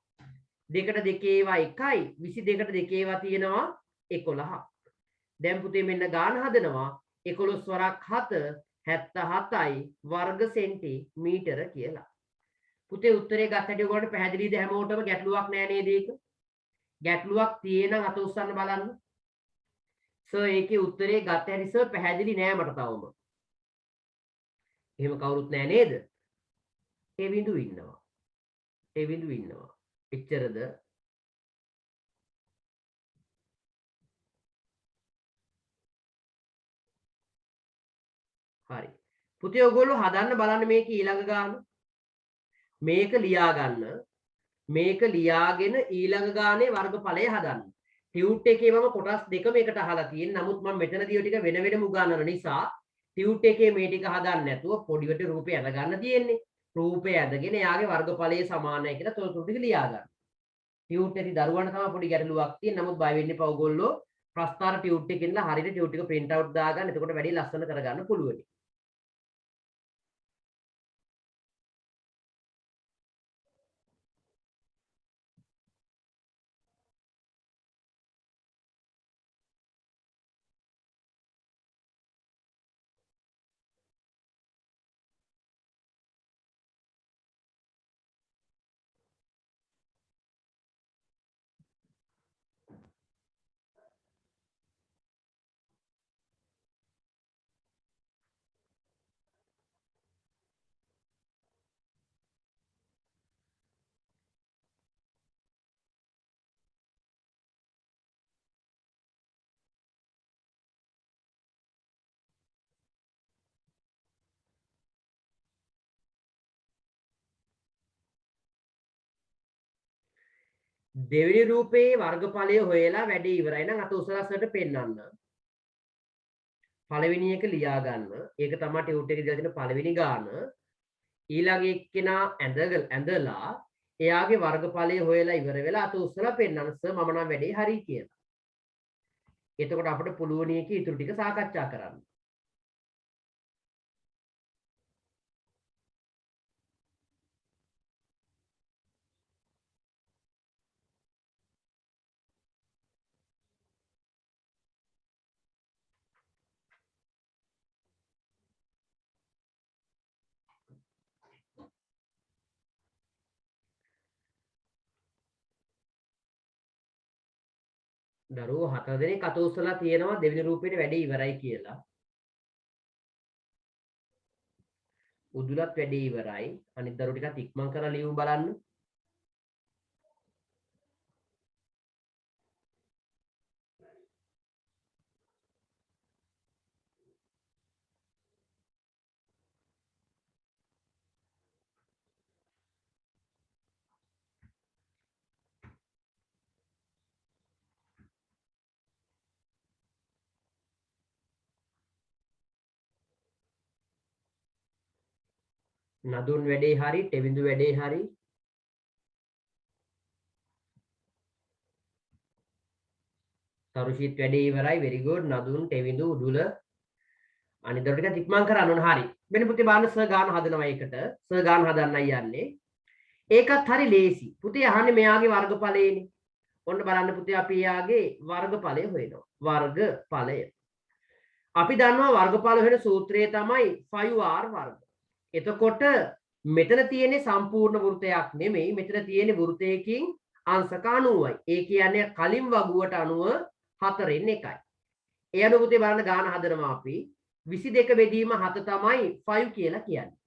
2ට 2 ඒවා 1යි 22ට 2 ඒවා තියෙනවා 11ක්. දැන් පුතේ මෙන්න ගාන හදනවා 11 වරක් 7 77යි වර්ග සෙන්ටිමීටර කියලා. පුතේ උත්තරේ ගත්තට ඔයගොල්ලන්ට පැහැදිලිද? හැමෝටම ගැටලුවක් නෑ නේද ඒක? ගැටලුවක් තියෙනම් අත උස්සන්න බලන්න. සර් ඒකේ උත්තරේ ගත්ත හැටි සර් පැහැදිලි නෑ මට තවම. එහෙම කවුරුත් නෑ නේද? ඒ බිඳු ඉන්නවා. ඒ බිඳු ඉන්නවා. එච්චරද? හරි. පුතේ ඔයගොල්ලෝ හදන්න බලන්න මේක ඊළඟ ගාන. මේක ලියා ගන්න. මේක ලියාගෙන ඊළඟ ගානේ වර්ගඵලය හදන්න. ටියුට් එකේ මම කොටස් දෙකම එකට අහලා තියෙන. නමුත් මම මෙතනදී ඔය ටික වෙන වෙනම උගන්වන නිසා ටියුට් එකේ මේ ටික හදන්න නැතුව පොඩිවට රූපේ අඳ ගන්න තියෙන්නේ. රූපේ ඇඳගෙන යාගේ වර්ගඵලයේ සමානයි කියලා තොරතුරු ටික ලියා ගන්න. ටියුට් එකේ දරුවන්ට තමයි පොඩි ගැටලුවක් තියෙන. නමුත් බය වෙන්න එපා ඔයගොල්ලෝ. ප්‍රස්තාර ටියුට් එකේ ඉඳලා හරියට ටියුට් එක print out දාගන්න. එතකොට වැඩි ලස්සන කරගන්න පුළුවන්. දෙවෙනි රූපයේ වර්ගඵලය හොයලා වැඩේ ඉවරයි නම් අත උසලස්සට පෙන්වන්න. පළවෙනි එක ලියා ගන්න. ඒක තමයි ටියුට් එකේ දාලා තියෙන පළවෙනි ගාන. ඊළඟ එක්කෙනා ඇඳලා එයාගේ වර්ගඵලය හොයලා ඉවර වෙලා අත උස්සලා පෙන්නන්න සර් මම නම් වැඩේ හරි කියලා. එතකොට අපිට පුළුවන් එකේ ඊටු ටික සාකච්ඡා කරන්න. දරුවෝ 4 දෙනෙක් අත උස්සලා තියෙනවා දෙවෙනි රූපේට වැඩේ ඉවරයි කියලා. උදුලත් වැඩේ ඉවරයි. අනිත් දරුවෝ ටිකක් ඉක්මන් කරලා ලියමු බලන්න. නදුන් වැඩේ හරි, ටෙවිඳු වැඩේ හරි. තරුෂිත් වැඩේ ඉවරයි. very good. නදුන්, ටෙවිඳු, උඩුල අනිත් දරුවෝ ටිකක් ඉක්මන් කරන්න ඕන. හරි. මෙන්න පුතේ බලන්න සර් ගාන හදනවා ඒකට. සර් ගාන හදන්නයි යන්නේ. ඒකත් හරි ලේසි. පුතේ අහන්නේ මෙයාගේ වර්ගඵලයනේ. ඔන්න බලන්න පුතේ අපි යාගේ වර්ගඵලය හොයනවා. වර්ගඵලය. අපි දන්නවා වර්ගඵල හොයන සූත්‍රය තමයි 5r වර්ග. එතකොට මෙතන තියෙන්නේ සම්පූර්ණ වෘත්තයක් නෙමෙයි. මෙතන තියෙන්නේ වෘත්තයකින් අංශක 90යි. ඒ කියන්නේ කලින් වගුවට අනුව 4න් එකයි. ඒ අනුව පුතේ බලන්න ගාන හදනවා අපි 22 බෙදීම 7 තමයි 5 කියලා කියන්නේ.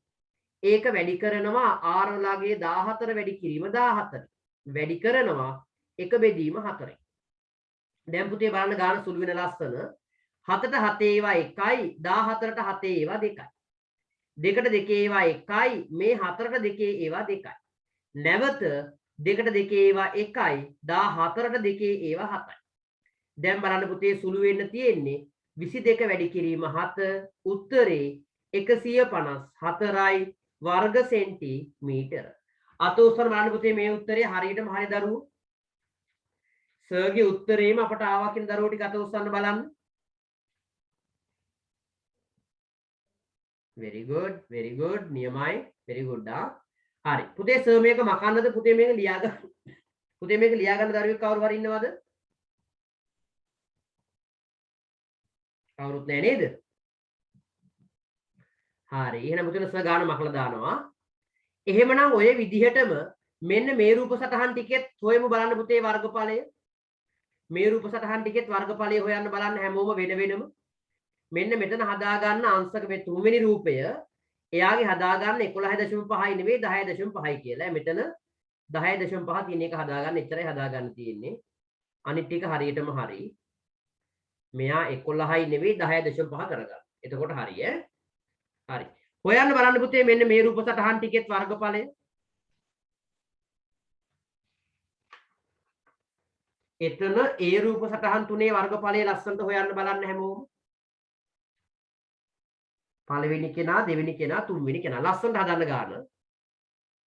ඒක වැඩි කරනවා r වලගේ 14 වැඩි කිරීම 14. වැඩි කරනවා 1 බෙදීම 4යි. දැන් පුතේ බලන්න ගාන සුළු වෙන ලස්සන 7ට 7 ඒවා 1යි 14ට 7 ඒවා 2යි. 2ට 2 ඒවා 1යි මේ 4ට 2 ඒවා 2යි. නැවත 2ට 2 ඒවා 1යි 14ට 2 ඒවා 7යි. දැන් බලන්න පුතේ සුළු වෙන්න තියෙන්නේ 22 වැඩි කිරීම 7 උත්තරේ 154යි වර්ග සෙන්ටිමීටර. අත උස්සන බලන්න පුතේ මේ උත්තරේ හරියටම හරි දරුවෝ. සර්ගේ උත්තරේම අපට ආවා කියන දරුවෝ ටික අත උස්සන්න බලන්න. very good නියමයි very good හරි පුතේ සර් මේක මකන්නද පුතේ මේක ලියා ගන්න පුතේ මේක ලියා ගන්න දරුවෙක් කවුරු හරි ඉන්නවද කවුරුත් නැහැ නේද හරි එහෙනම් පුතේ සර් ගාන මකලා දානවා එහෙමනම් ඔය විදිහටම මෙන්න මේ රූප සටහන් ටිකෙත් හොයමු බලන්න පුතේ වර්ගඵලය මේ රූප සටහන් ටිකෙත් වර්ගඵලය හොයන්න බලන්න හැමෝම වෙන වෙනම මෙන්න මෙතන හදා ගන්න අංශක මේ තුන්වෙනි රූපය එයාගේ හදා ගන්න 11.5යි නෙවෙයි 10.5යි කියලා. මෙතන 10.5 තියෙන එක හදා ගන්න එච්චරයි හදා ගන්න තියෙන්නේ. අනිත් ටික හරියටම හරි. මෙයා 11යි නෙවෙයි 10.5 කරගන්න. එතකොට හරි ඈ. හරි. හොයන්න බලන්න පුතේ මෙන්න මේ රූප සටහන් ටිකෙත් වර්ගඵලය. එතන ඒ රූප සටහන් තුනේ වර්ගඵලය ලස්සනට හොයන්න බලන්න හැමෝම. පළවෙනි කෙනා දෙවෙනි කෙනා තුන්වෙනි කෙනා ලස්සනට හදන්න ගන්න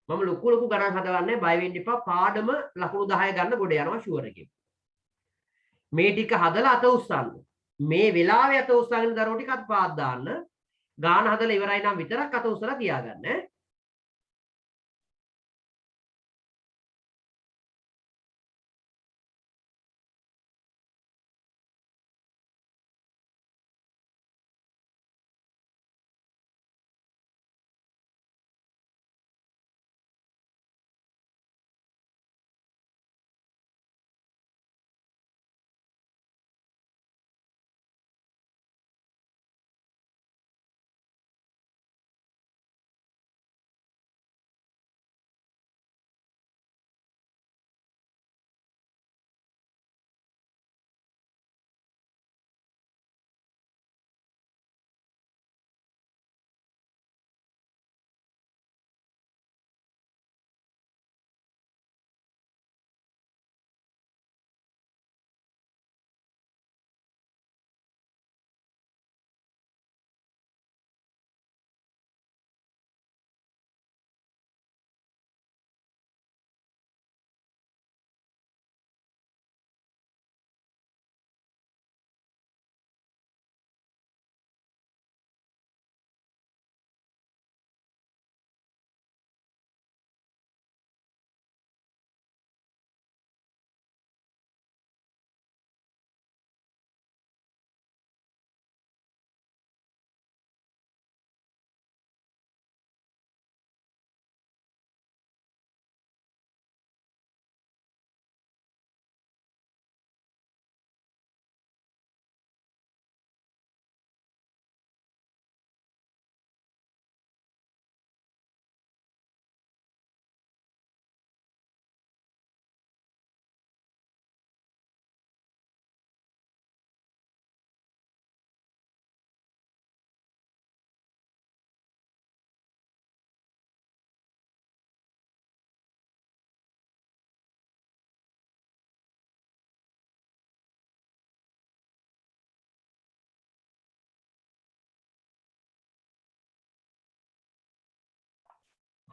මම ලොකු ගණන් හදවන්නේ බය වෙන්න එපා පාඩම ලකුණු 10 ගන්න ගොඩ යනවා ෂුවර් එකෙන් මේ ටික හදලා අත උස්සන්න මේ වෙලාවේ අත උස්සගෙන දරුවෝ ටික අත් පාත් දාන්න ගාන හදලා ඉවරයි නම් විතරක් අත උස්සලා තියාගන්න ඈ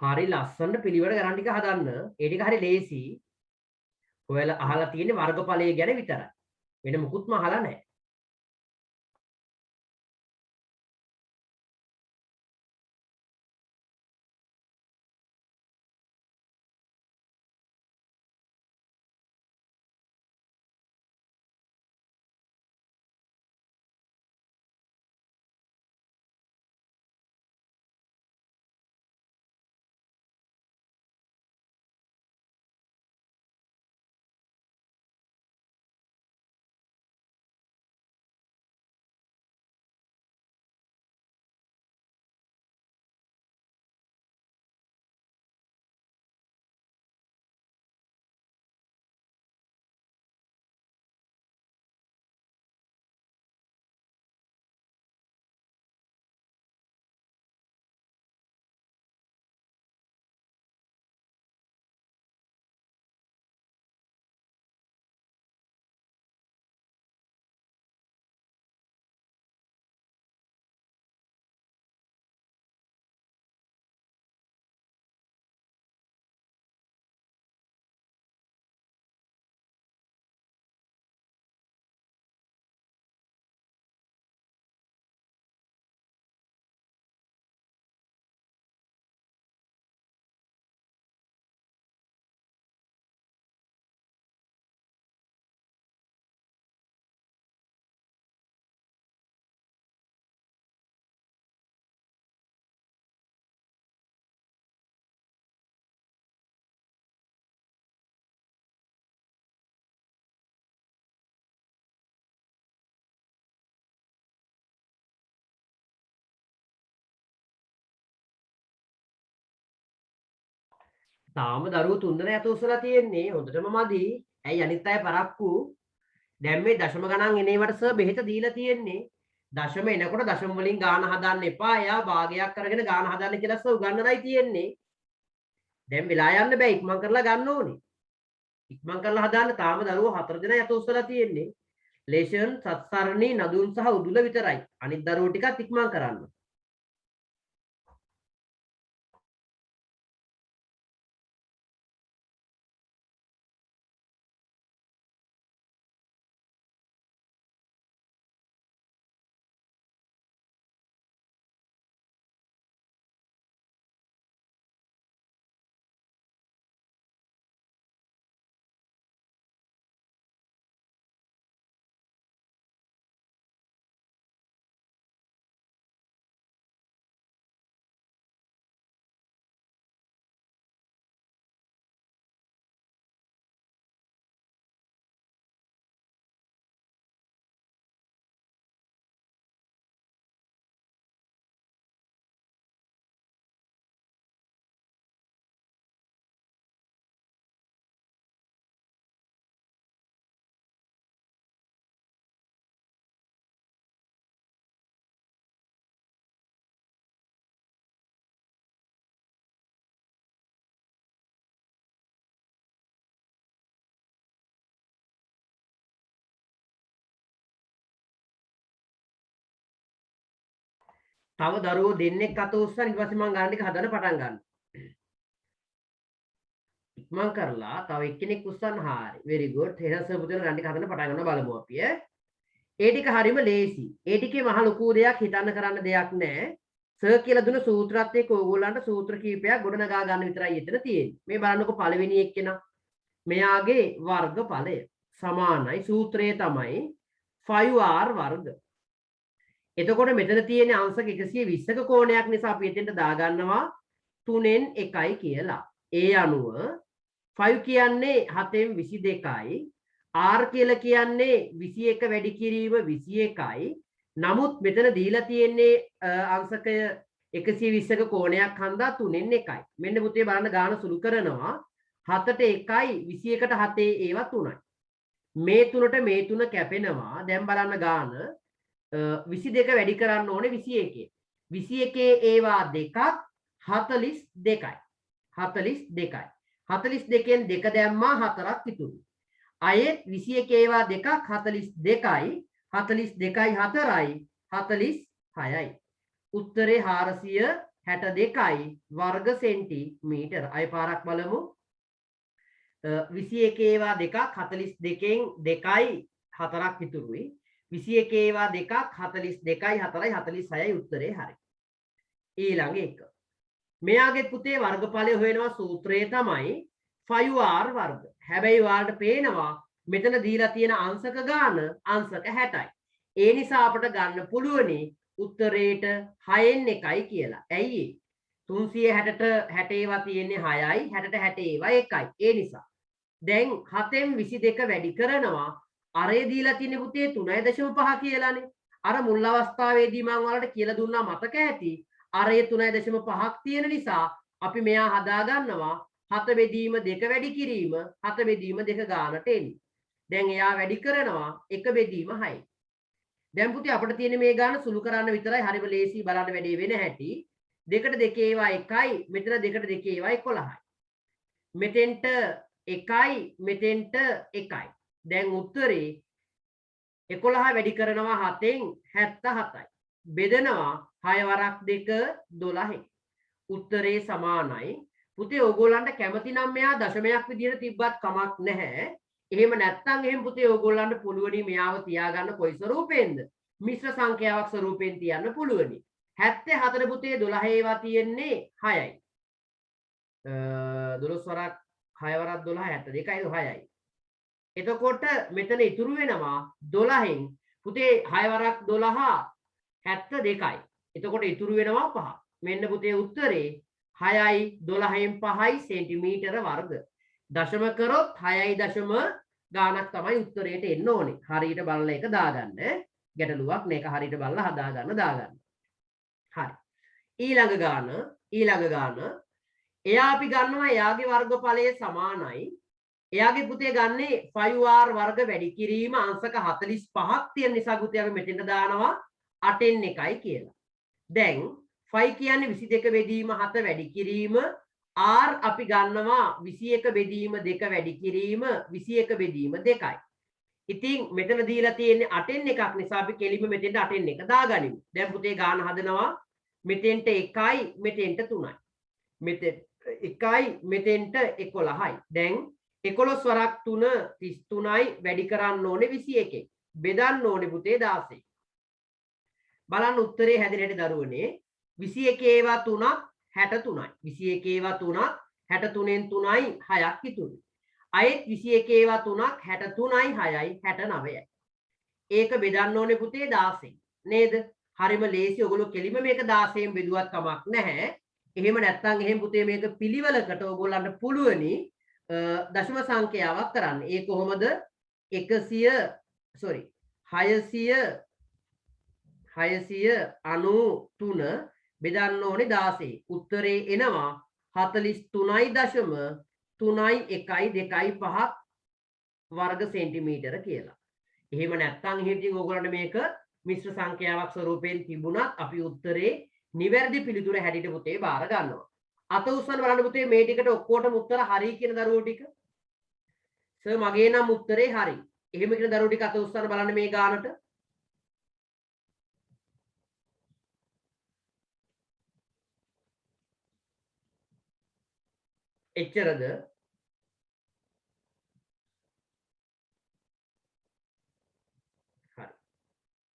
හරි ලස්සනට පිළිවෙල ගණන් ටික හදන්න. ඒ ටික හරි ලේසි. ඔයාලා අහලා තියෙන්නේ වර්ගඵලය ගැන විතරයි. වෙන මුකුත්ම අහලා නැහැ. තාම දරුවෝ 3 දෙනා ඇත උස්සලා තියෙන්නේ. හොඳටම මදි. ඇයි අනිත් අය පරක්කු? දැන් මේ දශම ගණන් එනේවට සර් බෙහෙත දීලා තියෙන්නේ. දශම එනකොට දශම වලින් ගාන හදන්න එපා. එයා භාගයක් අරගෙන ගාන හදන්න කියලා සර් උගන්වනයි තියෙන්නේ. දැන් වෙලා යන්න බෑ. ඉක්මන් කරලා ගන්න ඕනේ. ඉක්මන් කරලා හදාන්න. තාම දරුවෝ 4 දෙනා ඇත උස්සලා තියෙන්නේ. ලේෂන්, සත්සරණි, නදුන් සහ උදුල විතරයි. අනිත් දරුවෝ ටිකත් ඉක්මන් කරන්න. තව දරුවෝ දෙන්නෙක් අත උස්සන් ඊට පස්සේ මම ගන්න ටික හදන්න පටන් ගන්නවා. ඉක්මන් කරලා තව එක්කෙනෙක් උස්සන්න. හරි. very good. එහෙනම් සර් පුතේ ගන්න ටික හදන්න පටන් ගන්නවා බලමු අපි ඈ. ඒ ටික හරිම ලේසි. ඒ ටිකේ මහ ලොකු දෙයක් හිතන්න කරන්න දෙයක් නැහැ. සර් කියලා දුන්න සූත්‍රات එක්ක ඕගොල්ලන්ට සූත්‍ර කීපයක් ගොඩනගා ගන්න විතරයි එතන තියෙන්නේ. මේ බලන්නකො පළවෙනි එක්කෙනා. මෙයාගේ වර්ගඵලය සමානයි සූත්‍රය තමයි 5r වර්ග. එතකොට මෙතන තියෙන අංශක 120ක කෝණයක් නිසා අපි එතෙන්ට දාගන්නවා 3න් 1යි කියලා. ඒ අනුව 5 කියන්නේ 7න් 22යි, r කියලා කියන්නේ 21 වැඩි කිරීම 21යි. නමුත් මෙතන දීලා තියෙන්නේ අංශකය 120ක කෝණයක් හන්දා 3න් 1යි. මෙන්න පුතේ බලන්න ගාන සුළු කරනවා. 7ට 1යි 21ට 7 ඒවා 3යි. මේ 3ට මේ 3 කැපෙනවා. දැන් බලන්න ගාන 22 වැඩි කරන්න ඕනේ 21. 21 ඒවා දෙකක් 42යි. 42යි. 42න් දෙක දැම්මා 4ක් ඉතුරු. අයෙත් 21 ඒවා දෙකක් 42යි. 42යි 4යි 46යි. උත්තරේ 432. 62යි වර්ග සෙන්ටිමීටර. අය පාරක් බලමු. 21 ඒවා දෙකක් 42න් 2යි 4ක් ඉතුරුයි. 21 ඒවා දෙකක් 42යි 4යි 46යි උත්තරේ හරි. ඊළඟ එක. මෙයාගේ පුතේ වර්ගඵලය හොයනවා සූත්‍රය තමයි 5r වර්ග. හැබැයි ඔයාලට පේනවා මෙතන දීලා තියෙන අංශක ගාන අංශක 60යි. ඒ නිසා අපට ගන්න පුළුවනි උත්තරේට 6න් 1යි කියලා. ඇයි 360ට 60 ඒවා තියෙන්නේ 6යි 60ට 60 ඒවා 1යි. ඒ නිසා දැන් 7න් 22 වැඩි කරනවා අරේ දීලා තියෙන පුතේ 3.5 කියලානේ. අර මුල් අවස්ථාවේදී මම ඔයාලට කියලා දුන්නා මතක ඇති. අරේ 3.5ක් තියෙන නිසා අපි මෙයා හදා ගන්නවා 7 බෙදීම 2 වැඩි කිරීම 7 බෙදීම 2 ගානට එන්නේ. දැන් එයා වැඩි කරනවා 1 බෙදීම 6. දැන් පුතේ අපිට තියෙන මේ ගාන සුළු කරන්න විතරයි. හරිම ලේසි බලන්න වැඩේ වෙන හැටි. 2ට 2 ඒවා 1යි මෙතන 2ට 2 ඒවා 11යි. මෙතෙන්ට 1යි මෙතෙන්ට 1යි. දැන් උත්තරේ 11 වැඩි කරනවා 7න් 77යි. බෙදනවා 6 වරක් 2 12යි. උත්තරේ සමානයි. පුතේ ඕගොල්ලන්ට කැමති නම් මෙයා දශමයක් විදියට තිබ්බත් කමක් නැහැ. එහෙම නැත්නම් එහෙම පුතේ ඕගොල්ලන්ට පුළුවනි මෙයාව තියාගන්න කොයි ස්වරූපෙන්ද? මිශ්‍ර සංඛ්‍යාවක් ස්වරූපෙන් තියන්න පුළුවනි. 74 පුතේ 12 ඒවා තියෙන්නේ 6යි. 12 වරක් 6 වරක් 12 72යි 6යි. එතකොට මෙතන ඉතුරු වෙනවා 12න් පුතේ 6 වරක් 12 72යි. එතකොට ඉතුරු වෙනවා 5. මෙන්න පුතේ උත්තරේ 6යි 12න් 5යි සෙන්ටිමීටර වර්ග. දශම කරොත් 6යි දශම ගානක් තමයි උත්තරයට එන්න ඕනේ. හරියට බලලා එක දාගන්න. ගැටලුවක් මේක හරියට බලලා හදා ගන්න දාගන්න. හරි. ඊළඟ ගාන එයා අපි ගන්නවා එයාගේ වර්ගඵලය සමානයි. එයාගේ පුතේ ගන්නේ 5r වර්ග වැඩි කිරීම අංශක 45ක් තියෙන නිසා පුතේ අපි මෙතෙන්ට දානවා 8න් 1යි කියලා. දැන් 5 කියන්නේ 22 බෙදීම 7 වැඩි කිරීම r අපි ගන්නවා 21 බෙදීම 2 වැඩි කිරීම 21 බෙදීම 2යි. ඉතින් මෙතන දීලා තියෙන්නේ 8න් 1ක් නිසා අපි කෙලින්ම මෙතෙන්ට 8න් 1 දාගනිමු. දැන් පුතේ ගාන හදනවා මෙතෙන්ට 1යි මෙතෙන්ට 3යි. මෙතෙන් 1යි මෙතෙන්ට 11යි. දැන් 11 වරක් 3 33යි වැඩි කරන්න ඕනේ 21. බෙදන්න ඕනේ පුතේ 16. බලන්න උත්තරේ හැදෙන හැටි දරුවනේ 21 ඒවා 3ක් 63යි. 21 ඒවා 3ක් 63න් 3යි 6ක් ඉතුරුයි. අයෙත් 21 ඒවා 3ක් 63යි 6යි 69යි. ඒක බෙදන්න ඕනේ පුතේ 16 නේද? හරිම ලේසි. ඔයගොල්ලෝ කෙලිම මේක 16න් බෙදුවත් කමක් නැහැ. එහෙම නැත්නම් එහෙම පුතේ මේක පිළිවෙලකට ඔයගොල්ලන්ට පුළුවනි දශම සංඛ්‍යාවක් කරන්න. ඒ කොහොමද? 693 බෙදන්න ඕනේ 16. උත්තරේ එනවා 43.3.1.2.5 වර්ග සෙන්ටිමීටර කියලා. එහෙම නැත්නම් එහෙම ඉතින් ඕගොල්ලන්ට මේක මිශ්‍ර සංඛ්‍යාවක් ස්වරූපයෙන් තිබුණත් අපි උත්තරේ නිවැරදි පිළිතුර හැටියට පුතේ බාර ගන්නවා. අත උස්සන්න බලන්න පුතේ මේ ටිකට ඔක්කොටම උත්තර හරි කියන දරුවෝ ටික. සර් මගේ නම් උත්තරේ හරි. එහෙම කියන දරුවෝ ටික අත උස්සන්න බලන්න මේ ගානට. එච්චරද? හරි.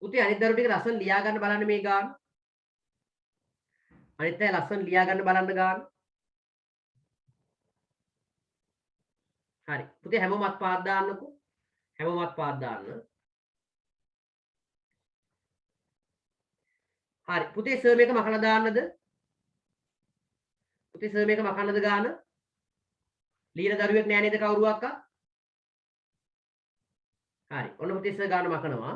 පුතේ අනිත් දරුවෝ ටික ලස්සන ලියා ගන්න බලන්න මේ ගාන. අනිත් අය ලස්සන ලියා ගන්න බලන්න ගාන. හරි. පුතේ හැමෝමත් පාත් දාන්නකෝ. හැමෝමත් පාත් දාන්න. හරි. පුතේ සර් මේක මකලා දාන්නද? පුතේ සර් මේක මකන්නද ගාන? ලියන දරුවෙක් නෑ නේද කවුරුවක්ක? හරි. ඔන්න පුතේ සර් ගාන මකනවා.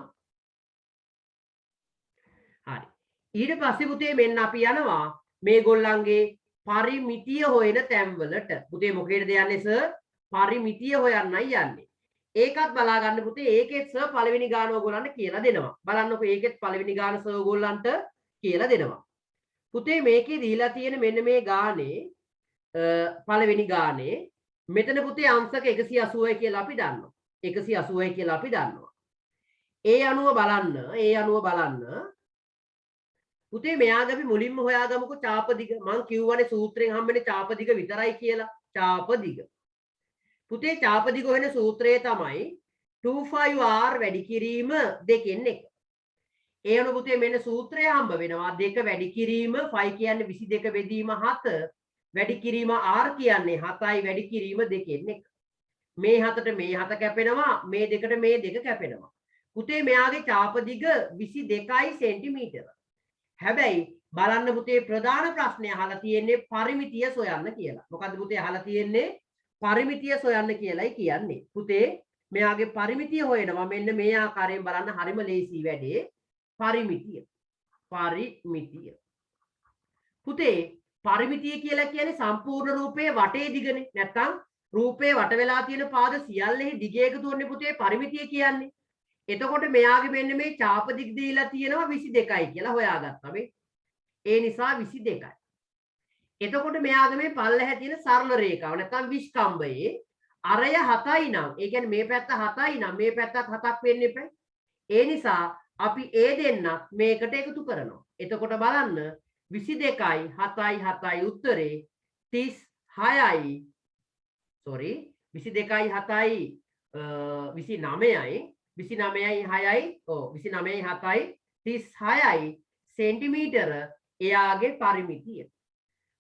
හරි. ඊට පස්සේ පුතේ මෙන්න අපි යනවා මේගොල්ලන්ගේ පරිමිතිය හොයන තැන්වලට. පුතේ මොකේද යන්නේ සර්? පරිමිතිය හොයන්නයි යන්නේ. ඒකත් බලා ගන්න පුතේ. ඒකෙත් සර් පළවෙනි ගාන ඕගොල්ලන්ට කියලා දෙනවා. බලන්නකෝ ඒකෙත් පළවෙනි ගාන සර් ඕගොල්ලන්ට කියලා දෙනවා. පුතේ මේකේ දීලා තියෙන මෙන්න මේ ගානේ පළවෙනි ගානේ මෙතන පුතේ අංශක 180යි කියලා අපි දන්නවා. 180යි කියලා අපි දන්නවා. ඒ අනුව බලන්න පුතේ මෙයාගේ අපි මුලින්ම හොයාගමුකෝ චාප දිග. මම කිව්වනේ සූත්‍රයෙන් හම්බෙන්නේ චාප දිග විතරයි කියලා. චාප දිග. පුතේ චාප දිග වෙන සූත්‍රය තමයි 25r වැඩි කිරීම 2න් 1. ඒ අනුව පුතේ මෙන්න සූත්‍රය හම්බ වෙනවා 2 වැඩි කිරීම 5 කියන්නේ 22 බෙදීම 7 වැඩි කිරීම r කියන්නේ 7යි වැඩි කිරීම 2න් 1. මේ 7ට මේ 7 කැපෙනවා මේ 2ට මේ 2 කැපෙනවා. පුතේ මෙයාගේ චාප දිග 22යි සෙන්ටිමීටර. හැබැයි බලන්න පුතේ ප්‍රධාන ප්‍රශ්නේ අහලා තියෙන්නේ පරිමිතිය සොයන්න කියලා. මොකද්ද පුතේ අහලා තියෙන්නේ? පරිමිතිය සොයන්න කියලායි කියන්නේ. පුතේ මෙයාගේ පරිමිතිය හොයනවා මෙන්න මේ ආකාරයෙන් බලන්න හරිම ලේසි වැඩේ. පරිමිතිය. පරිමිතිය. පුතේ පරිමිතිය කියලා කියන්නේ සම්පූර්ණ රූපයේ වටේ දිගනේ. නැත්තම් රූපේ වට වෙලා තියෙන පාද සියල්ලෙහි දිග එකතු වෙන්නේ පුතේ පරිමිතිය කියන්නේ. එතකොට මෙයාගේ මෙන්න මේ චාප දිග දීලා තියෙනවා 22යි කියලා හොයාගත්තා මේ. ඒ නිසා 22යි. එතකොට මෙයාගේ මේ පල්ලෙහා තියෙන සරල රේඛාව නැත්නම් විස්කම්භයේ අරය 7යි නම් ඒ කියන්නේ මේ පැත්ත 7යි නම් මේ පැත්තත් 7ක් වෙන්න එපා. ඒ නිසා අපි ඒ දෙන්න මේකට එකතු කරනවා. එතකොට බලන්න 22යි 7යි 7යි උත්තරේ 36යි sorry 22යි 7යි 29යි 29යි 6යි 29යි 7යි 36යි සෙන්ටිමීටර එයාගේ පරිමිතිය.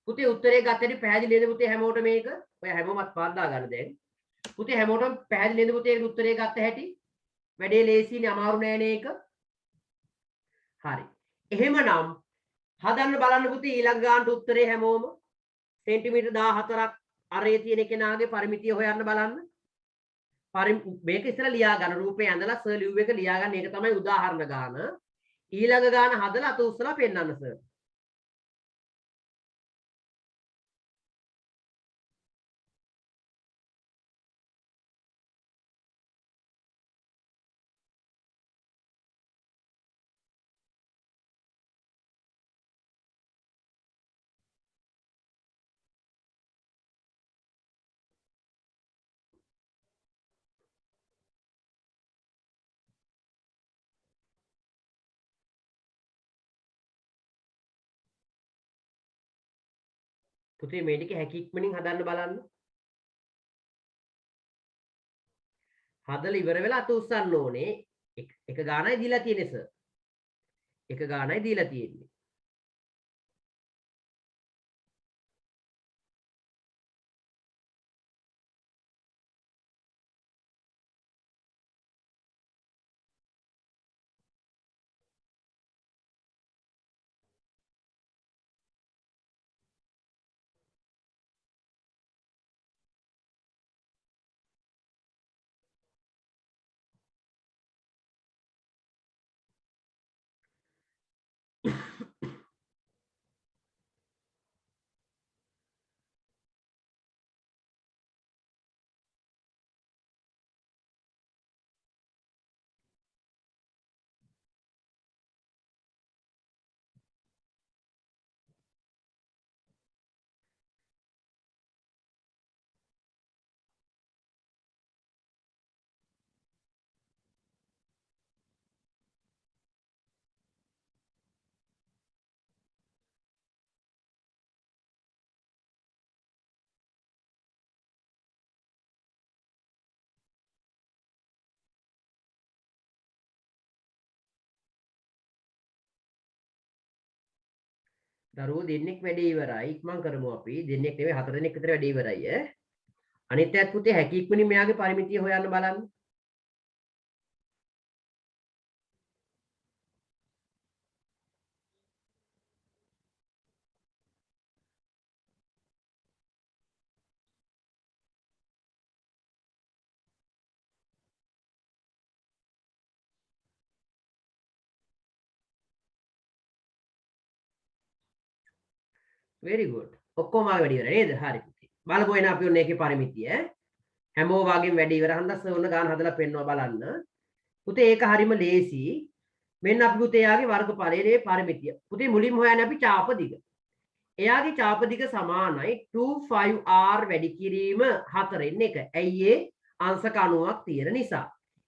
පුතේ උත්තරේ ගත්තට පැහැදිලි නේද පුතේ හැමෝටම මේක? ඔය හැමෝමත් පාදා ගන්න දැන්. පුතේ හැමෝටම පැහැදිලි නේද පුතේ උත්තරේ ගත්ත හැටි? වැඩේ ලේසියිනේ අමාරු නෑනේ ඒක. හරි. එහෙමනම් හදන්න බලන්න පුතේ ඊළඟ ගානට උත්තරේ හැමෝම සෙන්ටිමීටර් 14ක් අරේ තියෙන කෙනාගේ පරිමිතිය හොයන්න බලන්න. මේක ඉස්සර ලියා ගන්න රූපේ ඇඳලා සර් ලිව් එක ලියා ගන්න. ඒක තමයි උදාහරණ ගාන. ඊළඟ ගාන හදලා අත උස්සලා පෙන්නන්න සර්. පුතේ මේ ටික හැකි ඉක්මනින් හදන්න බලන්න. හදලා ඉවර වෙලා අත උස්සන්න ඕනේ. එක ගානයි දීලා තියෙන්නේ සර්. එක ගානයි දීලා තියෙන්නේ. දරුවෝ දෙන්නෙක් වැඩේ ඉවරයි. ඉක්මන් කරමු අපි. දෙන්නෙක් නෙවෙයි 4 දෙනෙක් විතර වැඩේ ඉවරයි ඈ. අනිත් අයත් පුතේ හැකි ඉක්මනින් මෙයාගේ පරිමිතිය හොයන්න බලන්න. very good. ඔක්කොම ආගේ වැඩි ඉවරයි නේද? හරි පුතේ. බලමු එන අපි ඔන්න ඒකේ පරිමිතිය ඈ. හැමෝ වගේම වැඩි ඉවර හන්දස් ඔන්න ගාන හදලා පෙන්නනවා බලන්න. පුතේ ඒක හරිම ලේසි. මෙන්න අපි පුතේ යාගේ වර්ගඵලයේ පරිමිතිය. පුතේ මුලින්ම හොයන්නේ අපි චාප දිග. එයාගේ චාප දිග සමානයි 25r වැඩි කිරීම 4න් 1. ඇයි ඒ අංශක 90ක් තියෙන නිසා.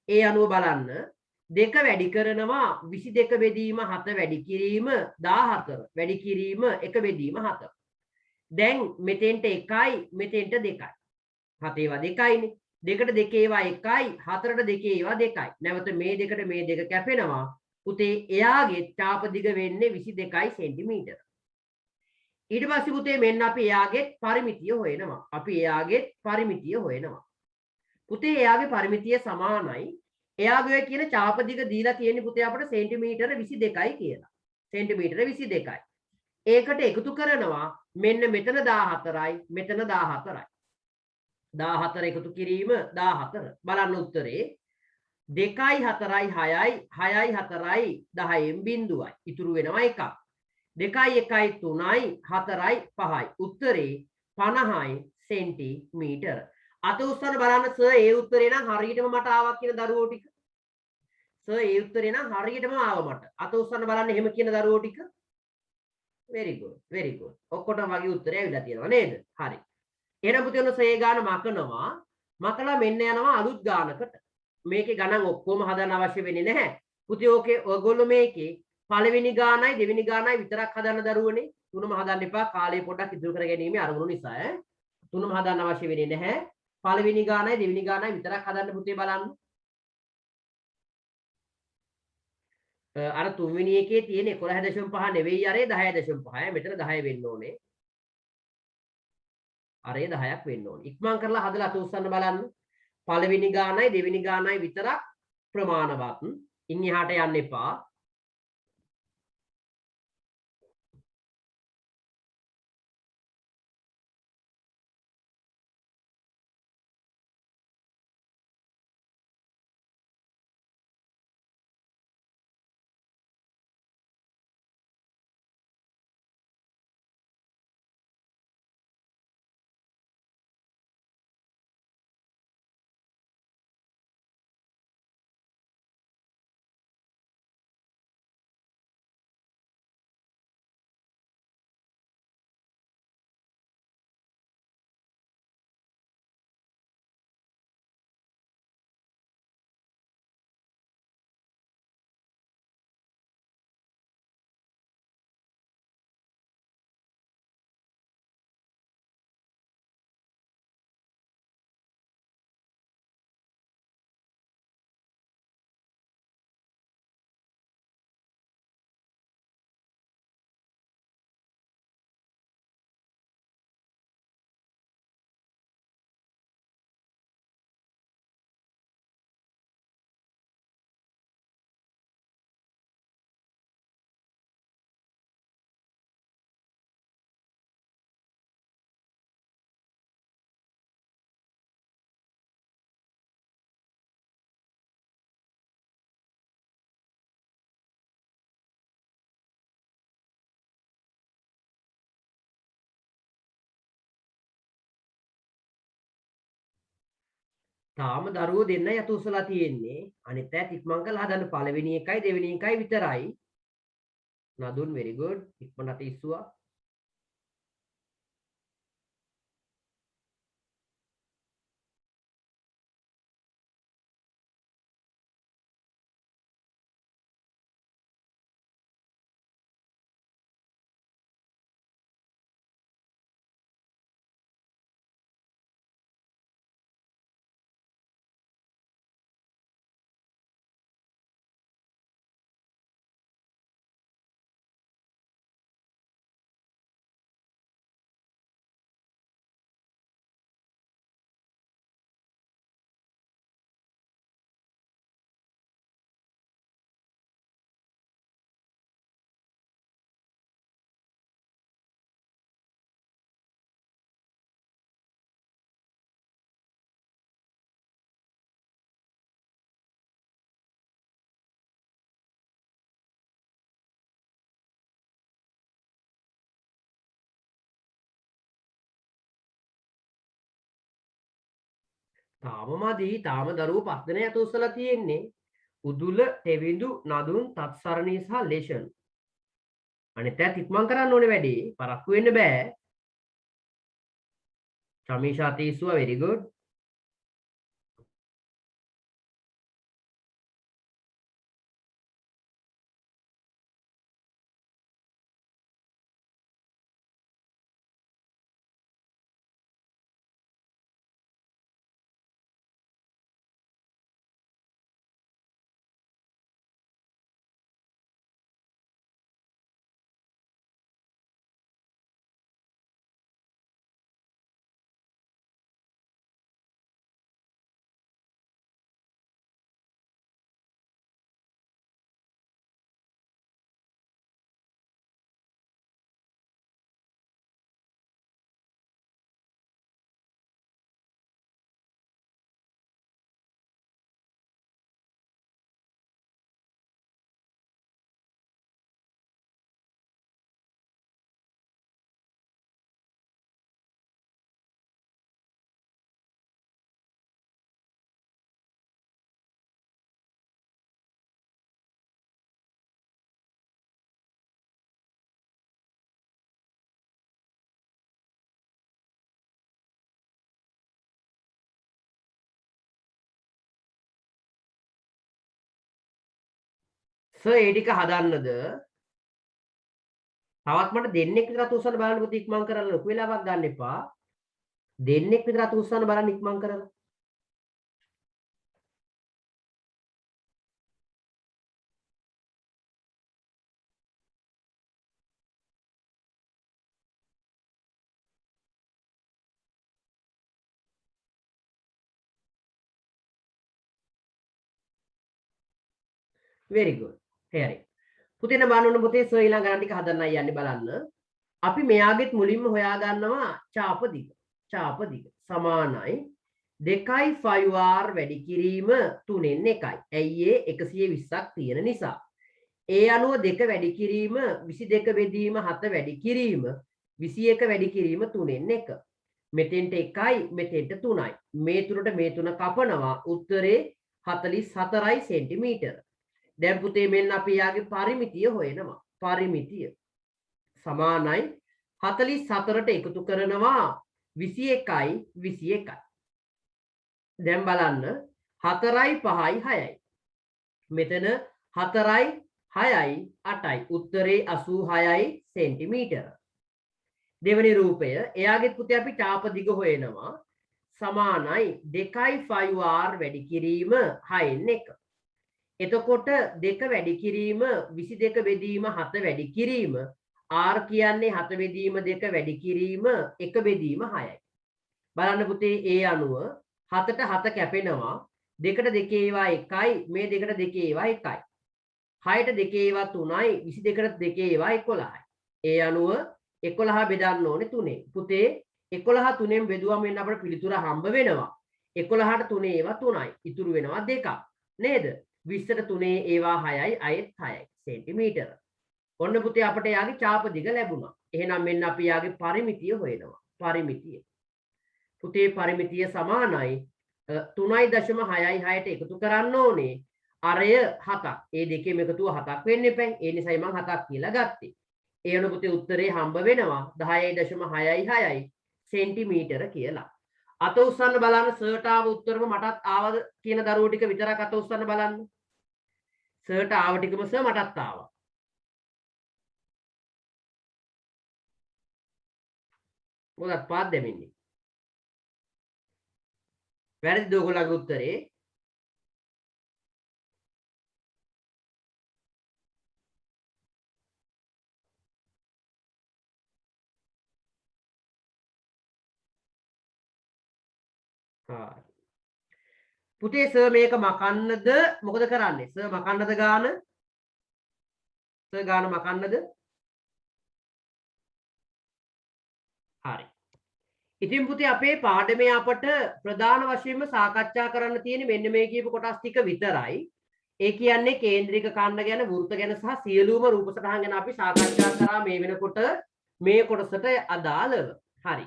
ඒ අනුව බලන්න දෙක වැඩි කරනවා 22 බෙදීම 7 වැඩි කිරීම 14 වැඩි කිරීම 1 බෙදීම 7. දැන් මෙතෙන්ට 1යි මෙතෙන්ට 2යි. 7 ඒවා 2යිනේ. 2ට 2 ඒවා 1යි 4ට 2 ඒවා 2යි. නැවත මේ දෙකට මේ දෙක කැපෙනවා. පුතේ එයාගේ ඡාප දිග වෙන්නේ 22යි සෙන්ටිමීටර. ඊට පස්සේ පුතේ මෙන්න අපි එයාගේ පරිමිතිය හොයනවා. අපි එයාගේ පරිමිතිය හොයනවා. පුතේ එයාගේ පරිමිතිය සමානයි. එයාගේ කියන ඡාප දිග දීලා තියෙන්නේ පුතේ අපිට සෙන්ටිමීටර 22යි කියලා. සෙන්ටිමීටර 22යි. ඒකට එකතු කරනවා මෙන්න මෙතන 14යි මෙතන 14යි. 14 එකතු කිරීම 14. බලන්න උත්තරේ 2යි 4යි 6යි 6යි 4යි 10න් බිඳුවයි. ඉතුරු වෙනවා 1ක්. 2යි 1යි 3යි 4යි 5යි. උත්තරේ 50යි සෙන්ටිමීටර. අත උස්සන්න බලන්න සර් ඒ උත්තරේ නම් හරියටම මට ආවා කියන දරුවෝ ටික. සර් ඒ උත්තරේ නම් හරියටම ආවා මට. අත උස්සන්න බලන්න එහෙම කියන දරුවෝ ටික. very good very good. ඔක්කොටම වගේ උත්තරය ඇවිල්ලා තියෙනවා නේද? හරි. එහෙනම් පුතේ ඔන්න සේ ගාන මකනවා. මකලා මෙන්න යනවා අලුත් ගානකට. මේකේ ගණන් ඔක්කොම හදන්න අවශ්‍ය වෙන්නේ නැහැ. පුතේ ඕකේ ඔයගොල්ලෝ මේකේ පළවෙනි ගානයි දෙවෙනි ගානයි විතරක් හදන්න දරුවනේ. තුනම හදන්න එපා. කාලය පොඩ්ඩක් ඉදිරි කරගැනීමේ අරමුණු නිසා ඈ. තුනම හදන්න අවශ්‍ය වෙන්නේ නැහැ. පළවෙනි ගානයි දෙවෙනි ගානයි විතරක් හදන්න පුතේ බලන්න. අර තුන්වෙනි එකේ තියෙන 11.5 නෙවෙයි අරේ 10.5. මෙතන 10 වෙන්න ඕනේ. අරේ 10ක් වෙන්න ඕනේ. ඉක්මන් කරලා හදලා අත උස්සන්න බලන්න. පළවෙනි ගානයි දෙවෙනි ගානයි විතරක් ප්‍රමාණවත්. ඉන් එහාට යන්න එපා. තාම දරුවෝ දෙන්නයි අත උස්සලා තියෙන්නේ. අනිත් අයත් ඉක්මන් කරලා හදන්න පළවෙනි එකයි දෙවෙනි එකයි විතරයි. Nadun very good. ඉක්මනට අත ඉස්සුවා. තාම මදි. තාම දරුවෝ 5 දෙනෙක් අත උස්සලා තියෙන්නේ. උදුල, තෙවිඳු, නදුන්, තත්සරණී සහ ලේෂන්. අනිත් අයත් ඉක්මන් කරන්න ඕනේ වැඩේ. පරක්කු වෙන්න බෑ. චමීෂා තීසුවා very good. සර් ඒ ටික හදන්නද? තවත් මට දෙන්නෙක් විතර අත උස්සන්න බලන්න පුතේ ඉක්මන් කරලා ලොකු වෙලාවක් ගන්න එපා. දෙන්නෙක් විතර අත උස්සන්න බලන්න ඉක්මන් කරලා. very good. හරි. පුතේ නම් බලන්න පුතේ සර් ඊළඟ ගණන් ටික හදන්නයි යන්නේ බලන්න. අපි මෙයාගෙත් මුලින්ම හොයා ගන්නවා චාප දිග. චාප දිග සමානයි 2.5r වැඩි කිරීම 3න් 1යි. ඇයි ඒ 120ක් තියෙන නිසා. ඒ අනුව 2 වැඩි කිරීම 22 බෙදීම 7 වැඩි කිරීම 21 වැඩි කිරීම 3න් 1. මෙතෙන්ට 1යි මෙතෙන්ට 3යි. මේ තුනට මේ තුන කපනවා. උත්තරේ 44යි සෙන්ටිමීටර. දැන් පුතේ මෙන්න අපි යාගේ පරිමිතිය හොයනවා. පරිමිතිය සමානයි 44ට එකතු කරනවා 21යි 21යි. දැන් බලන්න 4යි 5යි 6යි. මෙතන 4යි 6යි 8යි. උත්තරේ 86යි සෙන්ටිමීටර. දෙවෙනි රූපය එයාගෙත් පුතේ අපි චාප දිග හොයනවා. සමානයි 2.5r වැඩි කිරීම 6න් 1. එතකොට 2 වැඩි කිරීම 22 බෙදීම 7 වැඩි කිරීම r කියන්නේ 7 බෙදීම 2 වැඩි කිරීම 1 බෙදීම 6යි. බලන්න පුතේ ඒ අනුව 7ට 7 කැපෙනවා 2ට 2 ඒවා 1යි මේ 2ට 2 ඒවා 1යි. 6ට 2 ඒවා 3යි 22ට 2 ඒවා 11යි. ඒ අනුව 11 බෙදන්න ඕනේ 3ෙන්. පුතේ 11 3ෙන් බෙදුවම වෙන අපිට පිළිතුර හම්බ වෙනවා. 11ට 3 ඒවා 3යි. ඉතුරු වෙනවා 2ක්. නේද? 20ට 3 ඒවා 6යි අයෙත් 6යි සෙන්ටිමීටර. ඔන්න පුතේ අපිට යාගේ චාප දිග ලැබුණා. එහෙනම් මෙන්න අපි යාගේ පරිමිතිය හොයනවා. පරිමිතිය. පුතේ පරිමිතිය සමානයි 3.66ට එකතු කරන්න ඕනේ. අරය 7ක්. ඒ දෙකේම එකතුව 7ක් වෙන්න එපා. ඒ නිසායි මම 7ක් කියලා ගත්තේ. ඒ වෙන පුතේ උත්තරේ හම්බ වෙනවා 10.66යි සෙන්ටිමීටර කියලා. අත උස්සන්න බලන්න සර්ට ආව උත්තරම මටත් ආවද කියන දරුවෝ ටික විතරක් අත උස්සන්න බලන්න. සර්ට ආව ටිකම සර් මටත් ආවා. මොකක්ද පාත් දෙමින්නේ? වැරදිද ඔයගොල්ලන්ගේ උත්තරේ? හරි. පුතේ සර් මේක මකන්නද මොකද කරන්නේ? සර් මකන්නද ගාන? සර් ගාන මකන්නද? හරි. ඉතින් පුතේ අපේ පාඩමේ අපට ප්‍රධාන වශයෙන්ම සාකච්ඡා කරන්න තියෙන්නේ මෙන්න මේ කියපු කොටස් ටික විතරයි. ඒ කියන්නේ කේන්ද්‍රික ඛණ්ඩ ගැන, වෘත්ත ගැන සහ සියලුම රූප සටහන් ගැන අපි සාකච්ඡා කරා මේ වෙනකොට මේ කොටසට අදාළව. හරි.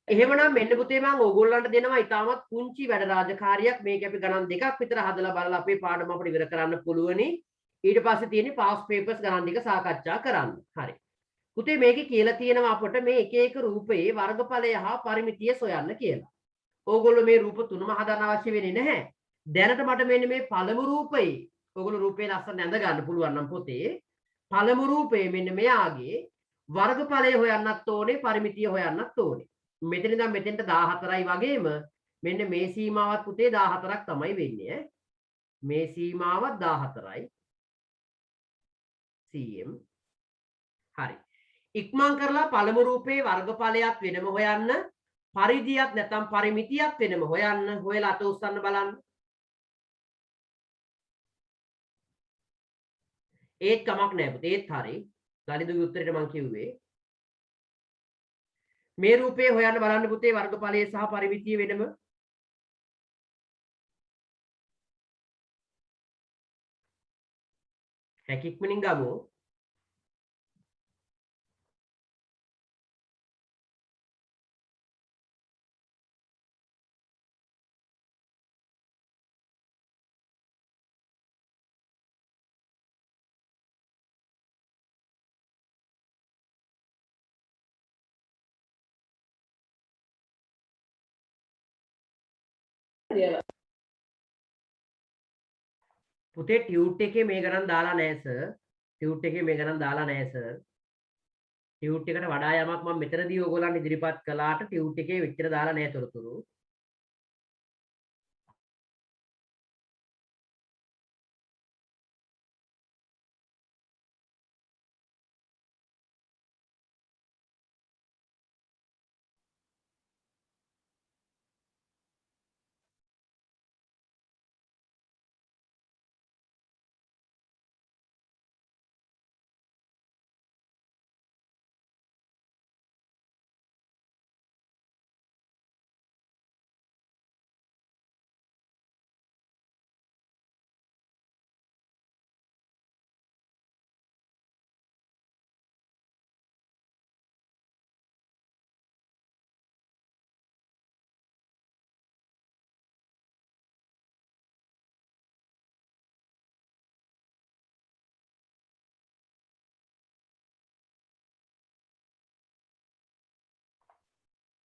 එහෙමනම් මෙන්න පුතේ මම ඕගොල්ලන්ට දෙනවා ඉතාමත් කුංචි වැඩ රාජකාරියක්. මේක අපි ගණන් දෙකක් විතර හදලා බලලා අපේ පාඩම අපිට ඉවර කරන්න පුළුවනි. ඊට පස්සේ තියෙන්නේ පාස් පේපර්ස් ගණන් දෙක සාකච්ඡා කරන්න. හරි. පුතේ මේකේ කියලා තියෙනවා අපට මේ එක එක රූපයේ වර්ගඵලය හා පරිමිතිය සොයන්න කියලා. ඕගොල්ලෝ මේ රූප තුනම හදන්න අවශ්‍ය වෙන්නේ නැහැ. දැනට මට මෙන්න මේ පළමු රූපේ ඕගොල්ලෝ රූපේ ලස්සන ඇඳ ගන්න පුළුවන් නම් පොතේ පළමු රූපේ මෙන්න මෙයාගේ වර්ගඵලය හොයන්නත් ඕනේ පරිමිතිය හොයන්නත් ඕනේ. මෙතන ඉඳන් මෙතෙන්ට 14යි වගේම මෙන්න මේ සීමාවත් පුතේ 14ක් තමයි වෙන්නේ. මේ සීමාවත් 14යි. cm. හරි. ඉක්මන් කරලා පළමු රූපේ වර්ගඵලයක් වෙනම හොයන්න පරිධියක් නැත්නම් පරිමිතියක් වෙනම හොයන්න හොයලා අත උස්සන්න බලන්න. ඒත් කමක් නැහැ පුතේ ඒත් හරි. ලලිතුගේ උත්තරේට මම කිව්වේ මේ රූපේ හොයන්න බලන්න පුතේ වර්ගඵලය සහ පරිමිතිය වෙනම. හැකියක්මනින් ගමු. පුතේ ටියුට් එකේ මේ ගණන් දාලා නැහැ සර්. ටියුට් එකේ මේ ගණන් දාලා නැහැ සර්. ටියුට් එකට වඩා යමක් මම මෙතනදී ඕගොල්ලන් ඉදිරිපත් කළාට ටියුට් එකේ විතර දාලා නැහැ තොරතුරු.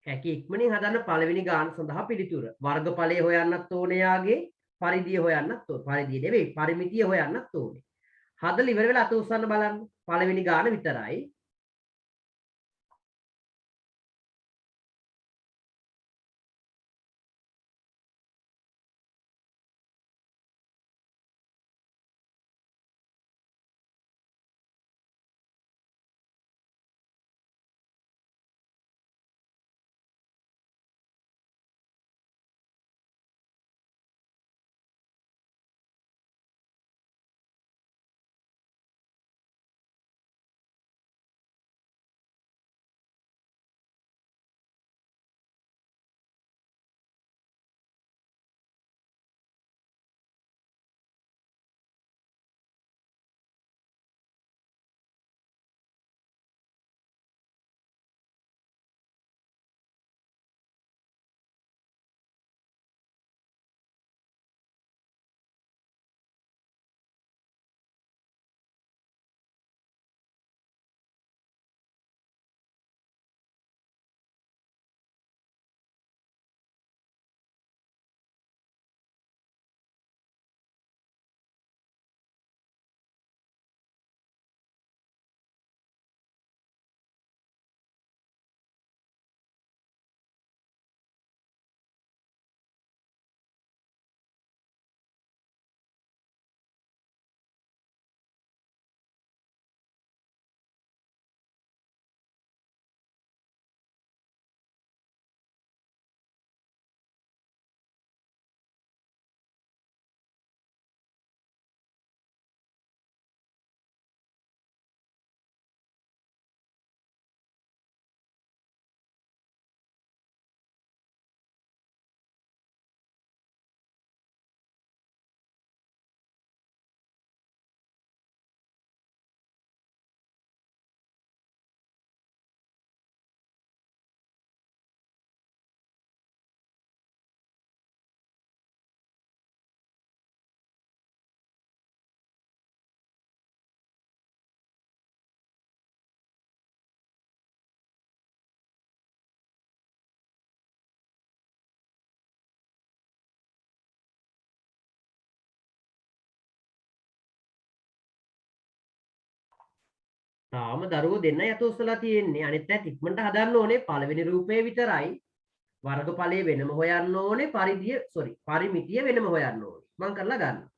හැකි ඉක්මනින් හදන්න පළවෙනි ගාන සඳහා පිළිතුර. වර්ගඵලය හොයන්නත් ඕනේ යාගේ, පරිධිය හොයන්නත් ඕනේ. පරිධිය නෙවෙයි, පරිමිතිය හොයන්නත් ඕනේ. හදලා ඉවර වෙලා අත උස්සන්න බලන්න. පළවෙනි ගාන විතරයි. තාම දරුවෝ දෙන්නයි අත උස්සලා තියෙන්නේ. අනිත් අයත් ඉක්මනට හදන්න ඕනේ. පළවෙනි රූපේ විතරයි. වර්ගඵලය වෙනම හොයන්න ඕනේ. පරිමිතිය වෙනම හොයන්න ඕනේ. මම කරලා ගන්නවා.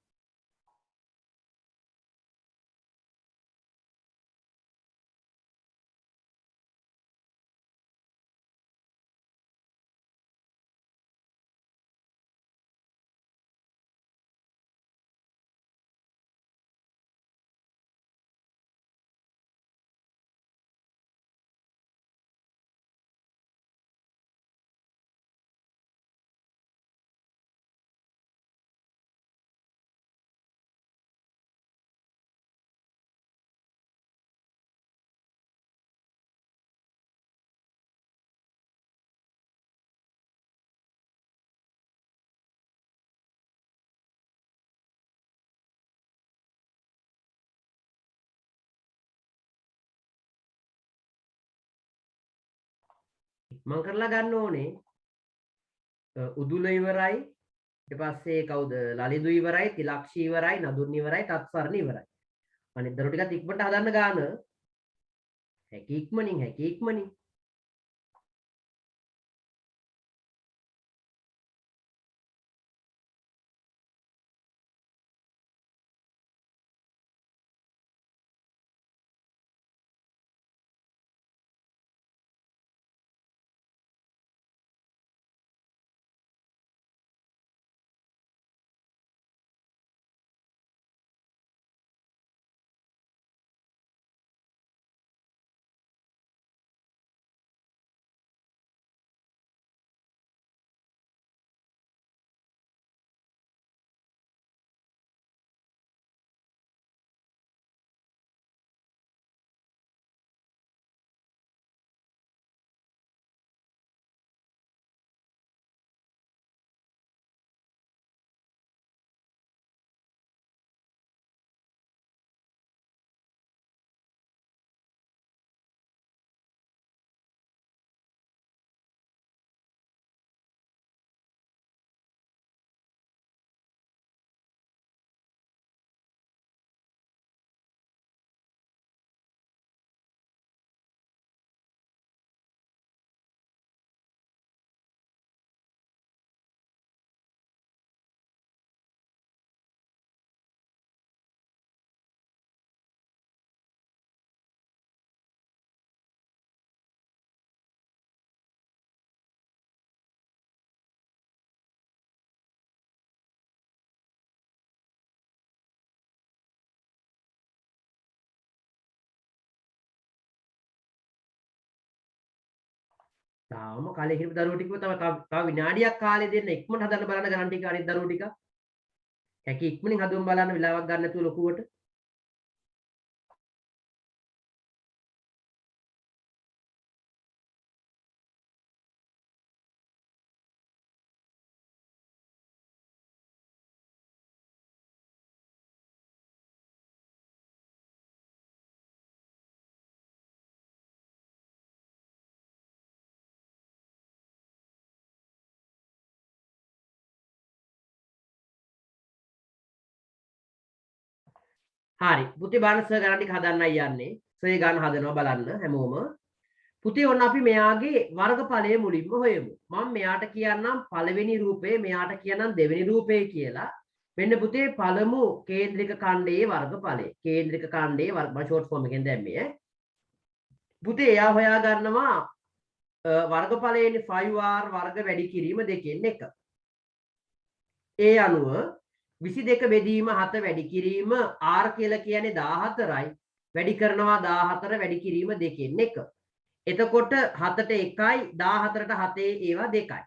ඉක්මන් කරලා ගන්න ඕනේ. උදුල ඉවරයි. ඊට පස්සේ කවුද ලලිදු ඉවරයි තිලක්ෂී ඉවරයි නදුන් ඉවරයි තත්සරණ ඉවරයි අනිත් දරු ටිකත් ඉක්මනට හදන්න ගාන හැකි ඉක්මනින් තාම කාලේ හිටපු දරුවෝ ටිකව තව විනාඩියක් කාලේ දෙන්න ඉක්මනට හදන්න බලන්න ගණන් ටික අනිත් දරුවෝ ටික හැකි ඉක්මනින් හදුවම බලන්න වෙලාවක් ගන්න නැතුව ලොකුවට හරි පුතේ බලන්න සර් ගණන් ටික හදන්නයි යන්නේ සර් ගණන් හදනවා බලන්න හැමෝම පුතේ ඔන්න අපි මෙයාගේ වර්ගඵලය මුලින්ම හොයමු මම මෙයාට කියන්නම් පළවෙනි රූපේ මෙයාට කියන්නම් දෙවෙනි රූපේ කියලා මෙන්න පුතේ පළමු කේන්ද්‍රික ඛණ්ඩයේ වර්ගඵලය කේන්ද්‍රික ඛණ්ඩයේ මම ෂෝට් ෆෝම් එකෙන් දැම්මේ පුතේ එයා හොයා ගන්නවා වර්ගඵලයේනේ 5r වර්ග වැඩි කිරීම දෙකෙන් එක ඒ අනුව 22 බෙදීම 7 වැඩි කිරීම r කියලා කියන්නේ 14යි වැඩි කරනවා 14 වැඩි කිරීම දෙකෙන් එක. එතකොට 7ට 1යි 14ට 7 ඒවා 2යි.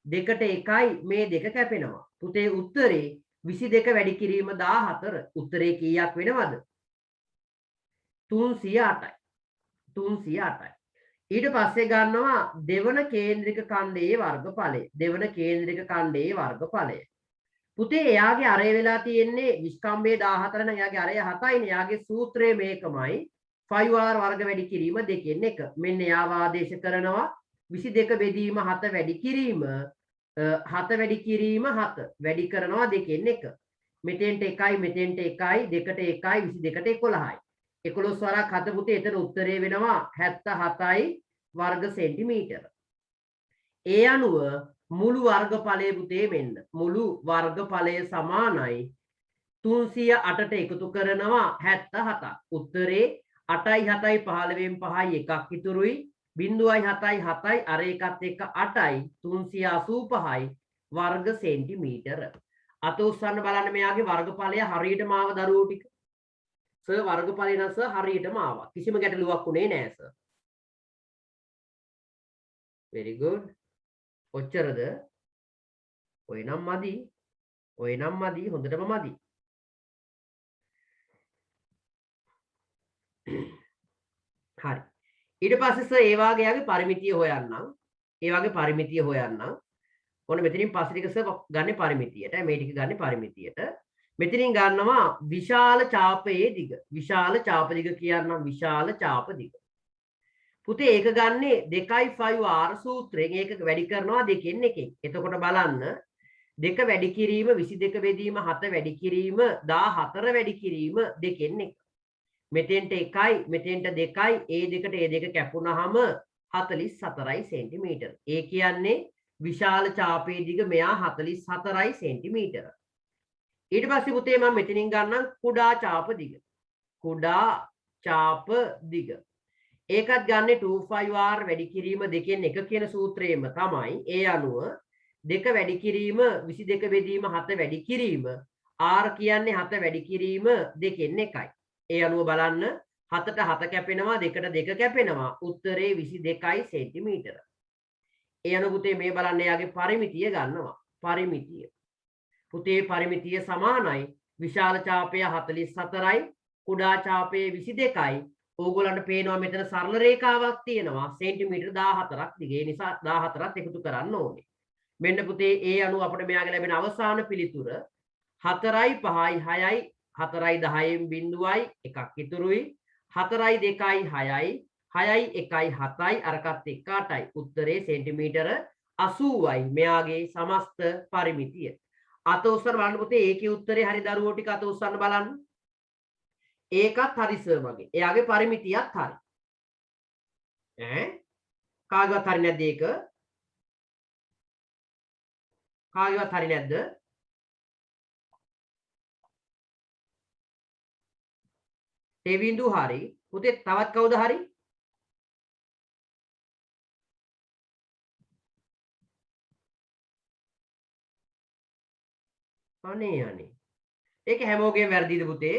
2ට 1යි මේ දෙක කැපෙනවා. පුතේ උත්තරේ 22 වැඩි කිරීම 14 උත්තරේ කීයක් වෙනවද? 308යි. 308යි. ඊට පස්සේ ගන්නවා දෙවන කේන්ද්‍රික ඛණ්ඩයේ වර්ගඵලය. දෙවන කේන්ද්‍රික ඛණ්ඩයේ වර්ගඵලය. පුතේ එයාගේ අරය වෙලා තියෙන්නේ විස්කම්භයේ 14 නම් එයාගේ අරය 7යිනේ. එයාගේ සූත්‍රය මේකමයි 5r වර්ග වැඩි කිරීම දෙකෙන් එක. මෙන්න එයාව ආදේශ කරනවා 22 බෙදීම 7 වැඩි කිරීම 7 වැඩි කිරීම 7 වැඩි කරනවා දෙකෙන් එක. මෙතෙන්ට 1යි මෙතෙන්ට 1යි දෙකට 1යි 22ට 11යි. 11 වරක් 7 පුතේ එතන උත්තරේ වෙනවා 77යි වර්ග සෙන්ටිමීටර. ඒ අනුව මුළු වර්ගඵලය පුතේ මෙන්න මුළු වර්ගඵලය සමානයි 308ට එකතු කරනවා 77ක්. උත්තරේ 8යි 7යි 15න් 5යි එකක් ඉතුරුයි 0.7යි 7යි අර එකත් එක්ක 8යි 385යි වර්ග සෙන්ටිමීටර. අත උස්සන්න බලන්න මෙයාගේ වර්ගඵලය හරියටම ආව දරුවෝ ටික. සර් වර්ගඵලය නම් සර් හරියටම ආවා. කිසිම ගැටලුවක් උනේ නෑ සර්. very good. ඔච්චරද? ඔය නම් මදි. ඔය නම් මදි. හොඳටම මදි. හරි. ඊට පස්සේ සර් ඒ වාගේ යාගේ පරිමිතිය හොයන්නම්. ඒ වාගේ පරිමිතිය හොයන්නම්. ඔන්න මෙතනින් පස්සේ ටික සර් ගන්නේ පරිමිතියට. මේ ටික ගන්නේ පරිමිතියට. මෙතනින් ගන්නවා විශාල ඡාපයේ දිග. විශාල ඡාප දිග කියන්නම් විශාල ඡාප දිග. පුතේ ඒක ගන්නේ 2.5r සූත්‍රයෙන් ඒක වැඩි කරනවා දෙකෙන් එකෙන්. එතකොට බලන්න දෙක වැඩි කිරීම 22 බෙදීම 7 වැඩි කිරීම 14 වැඩි කිරීම දෙකෙන් එක. මෙතෙන්ට 1යි මෙතෙන්ට 2යි ඒ දෙකට ඒ දෙක කැපුණාම 44යි සෙන්ටිමීටර. ඒ කියන්නේ විශාල චාපයේ දිග මෙයා 44යි සෙන්ටිමීටර. ඊට පස්සේ පුතේ මම මෙතනින් ගන්නම් කුඩා චාප දිග. කුඩා චාප දිග. ඒකත් ගන්නේ 25r වැඩි කිරීම දෙකෙන් එක කියන සූත්‍රයෙන්ම තමයි. ඒ අනුව දෙක වැඩි කිරීම 22 බෙදීම 7 වැඩි කිරීම r කියන්නේ 7 වැඩි කිරීම දෙකෙන් එකයි. ඒ අනුව බලන්න 7ට 7 කැපෙනවා 2ට 2 කැපෙනවා උත්තරේ 22යි සෙන්ටිමීටර. ඒ අනුව පුතේ මේ බලන්න එයාගේ පරිමිතිය ගන්නවා. පරිමිතිය. පුතේ පරිමිතිය සමානයි විශාල චාපය 44යි කුඩා චාපය 22යි. ඕගොල්ලන්ට පේනවා මෙතන සරල රේඛාවක් තියෙනවා සෙන්ටිමීටර 14ක් දිග. ඒ නිසා 14ත් එකතු කරන්න ඕනේ. මෙන්න පුතේ ඒ අනුව අපිට මෙයාගේ ලැබෙන අවසාන පිළිතුර 4යි 5යි 6යි 4යි 10න් බිඳුවයි එකක් ඉතුරුයි 4යි 2යි 6යි 6යි 1යි 7යි අරකට එක්ක 8යි උත්තරේ සෙන්ටිමීටර 80යි මෙයාගේ සමස්ත පරිමිතිය. අත උස්සන බලන්න පුතේ ඒකේ උත්තරේ හරි දරුවෝ ටික අත උස්සන්න බලන්න. ඒකත් හරි සර් වගේ. එයාගේ පරිමිතියත් හරි. කාගේවත් හරි නැද්ද ඒක? කාගේවත් හරි නැද්ද? තෙවිඳු හරි. පුතේ තවත් කවුද හරි? අනේ. ඒක හැමෝගෙම වැරදිද පුතේ?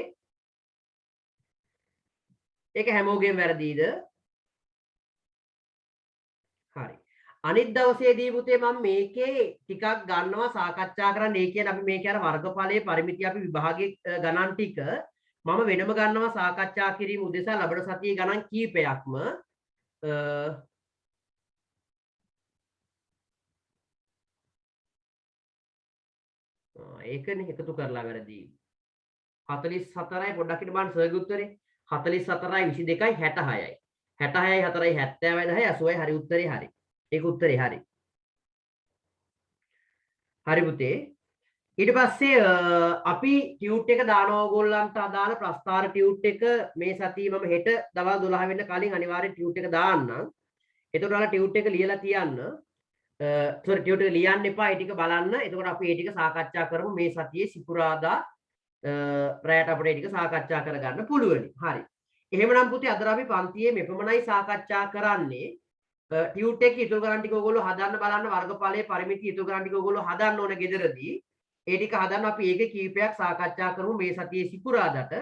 ඒක හැමෝගෙම වැරදිද? හරි. අනිත් දවසේදී පුතේ මම මේකේ ටිකක් ගන්නවා සාකච්ඡා කරන්න. ඒ කියන්නේ අපි මේකේ අර වර්ගඵලයේ පරිමිතිය අපි විභාගයේ ගණන් ටික මම වෙනම ගන්නවා සාකච්ඡා කිරීම උදෙසා ලබන සතියේ ගණන් කීපයක්ම ඒකනේ එකතු කරලා වැරදි. 44යි පොඩ්ඩක් හිට බලන්න සර්ගේ උත්තරේ 44යි 22යි 66යි. 66යි 4යි 70යි 10යි 80යි හරි උත්තරේ හරි. ඒක උත්තරේ හරි. හරි පුතේ. ඊට පස්සේ අපි ටියුට් එක දානවා ඕගොල්ලන්ට අදාළ ප්‍රස්ථාර ටියුට් එක මේ සතියේ මම හෙට දවල් 12 වෙන්න කලින් අනිවාර්යෙන් ටියුට් එක දාන්නම්. එතකොට ඔයාලා ටියුට් එක ලියලා තියන්න. සෝරි ටියුට් එක ලියන්න එපා ඒ ටික බලන්න. එතකොට අපි ඒ ටික සාකච්ඡා කරමු මේ සතියේ සිකුරාදා රැයට අපිට ඒ ටික සාකච්ඡා කරගන්න පුළුවනි. හරි. එහෙමනම් පුතේ අද අපි පන්තියේ මෙපමණයි සාකච්ඡා කරන්නේ. ටියුට් එක ඉතුරු ගණන් ටික ඕගොල්ලෝ හදන්න බලන්න වර්ගඵලයේ පරිමිතිය ඉතුරු ගණන් ටික ඕගොල්ලෝ හදන්න ඕන ගෙදරදී. ඒ ටික හදන්න අපි ඒකේ කීපයක් සාකච්ඡා කරමු මේ සතියේ සිකුරාදාට.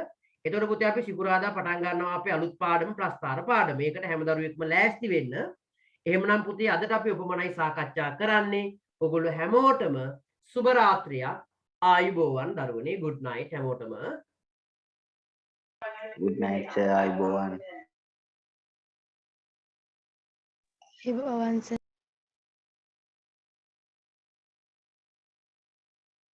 එතකොට පුතේ අපි සිකුරාදා පටන් ගන්නවා අපේ අලුත් පාඩම ප්‍රස්ථාර පාඩම. මේකට හැම දරුවෙක්ම ලෑස්ති වෙන්න. එහෙමනම් පුතේ අදට අපි උපමනයි සාකච්ඡා කරන්නේ. ඔයගොල්ලෝ හැමෝටම සුබ රාත්‍රියක් ආයුබෝවන් දරුවනේ. good night හැමෝටම. good night sir ආයුබෝවන්. ආයුබෝවන් සර්.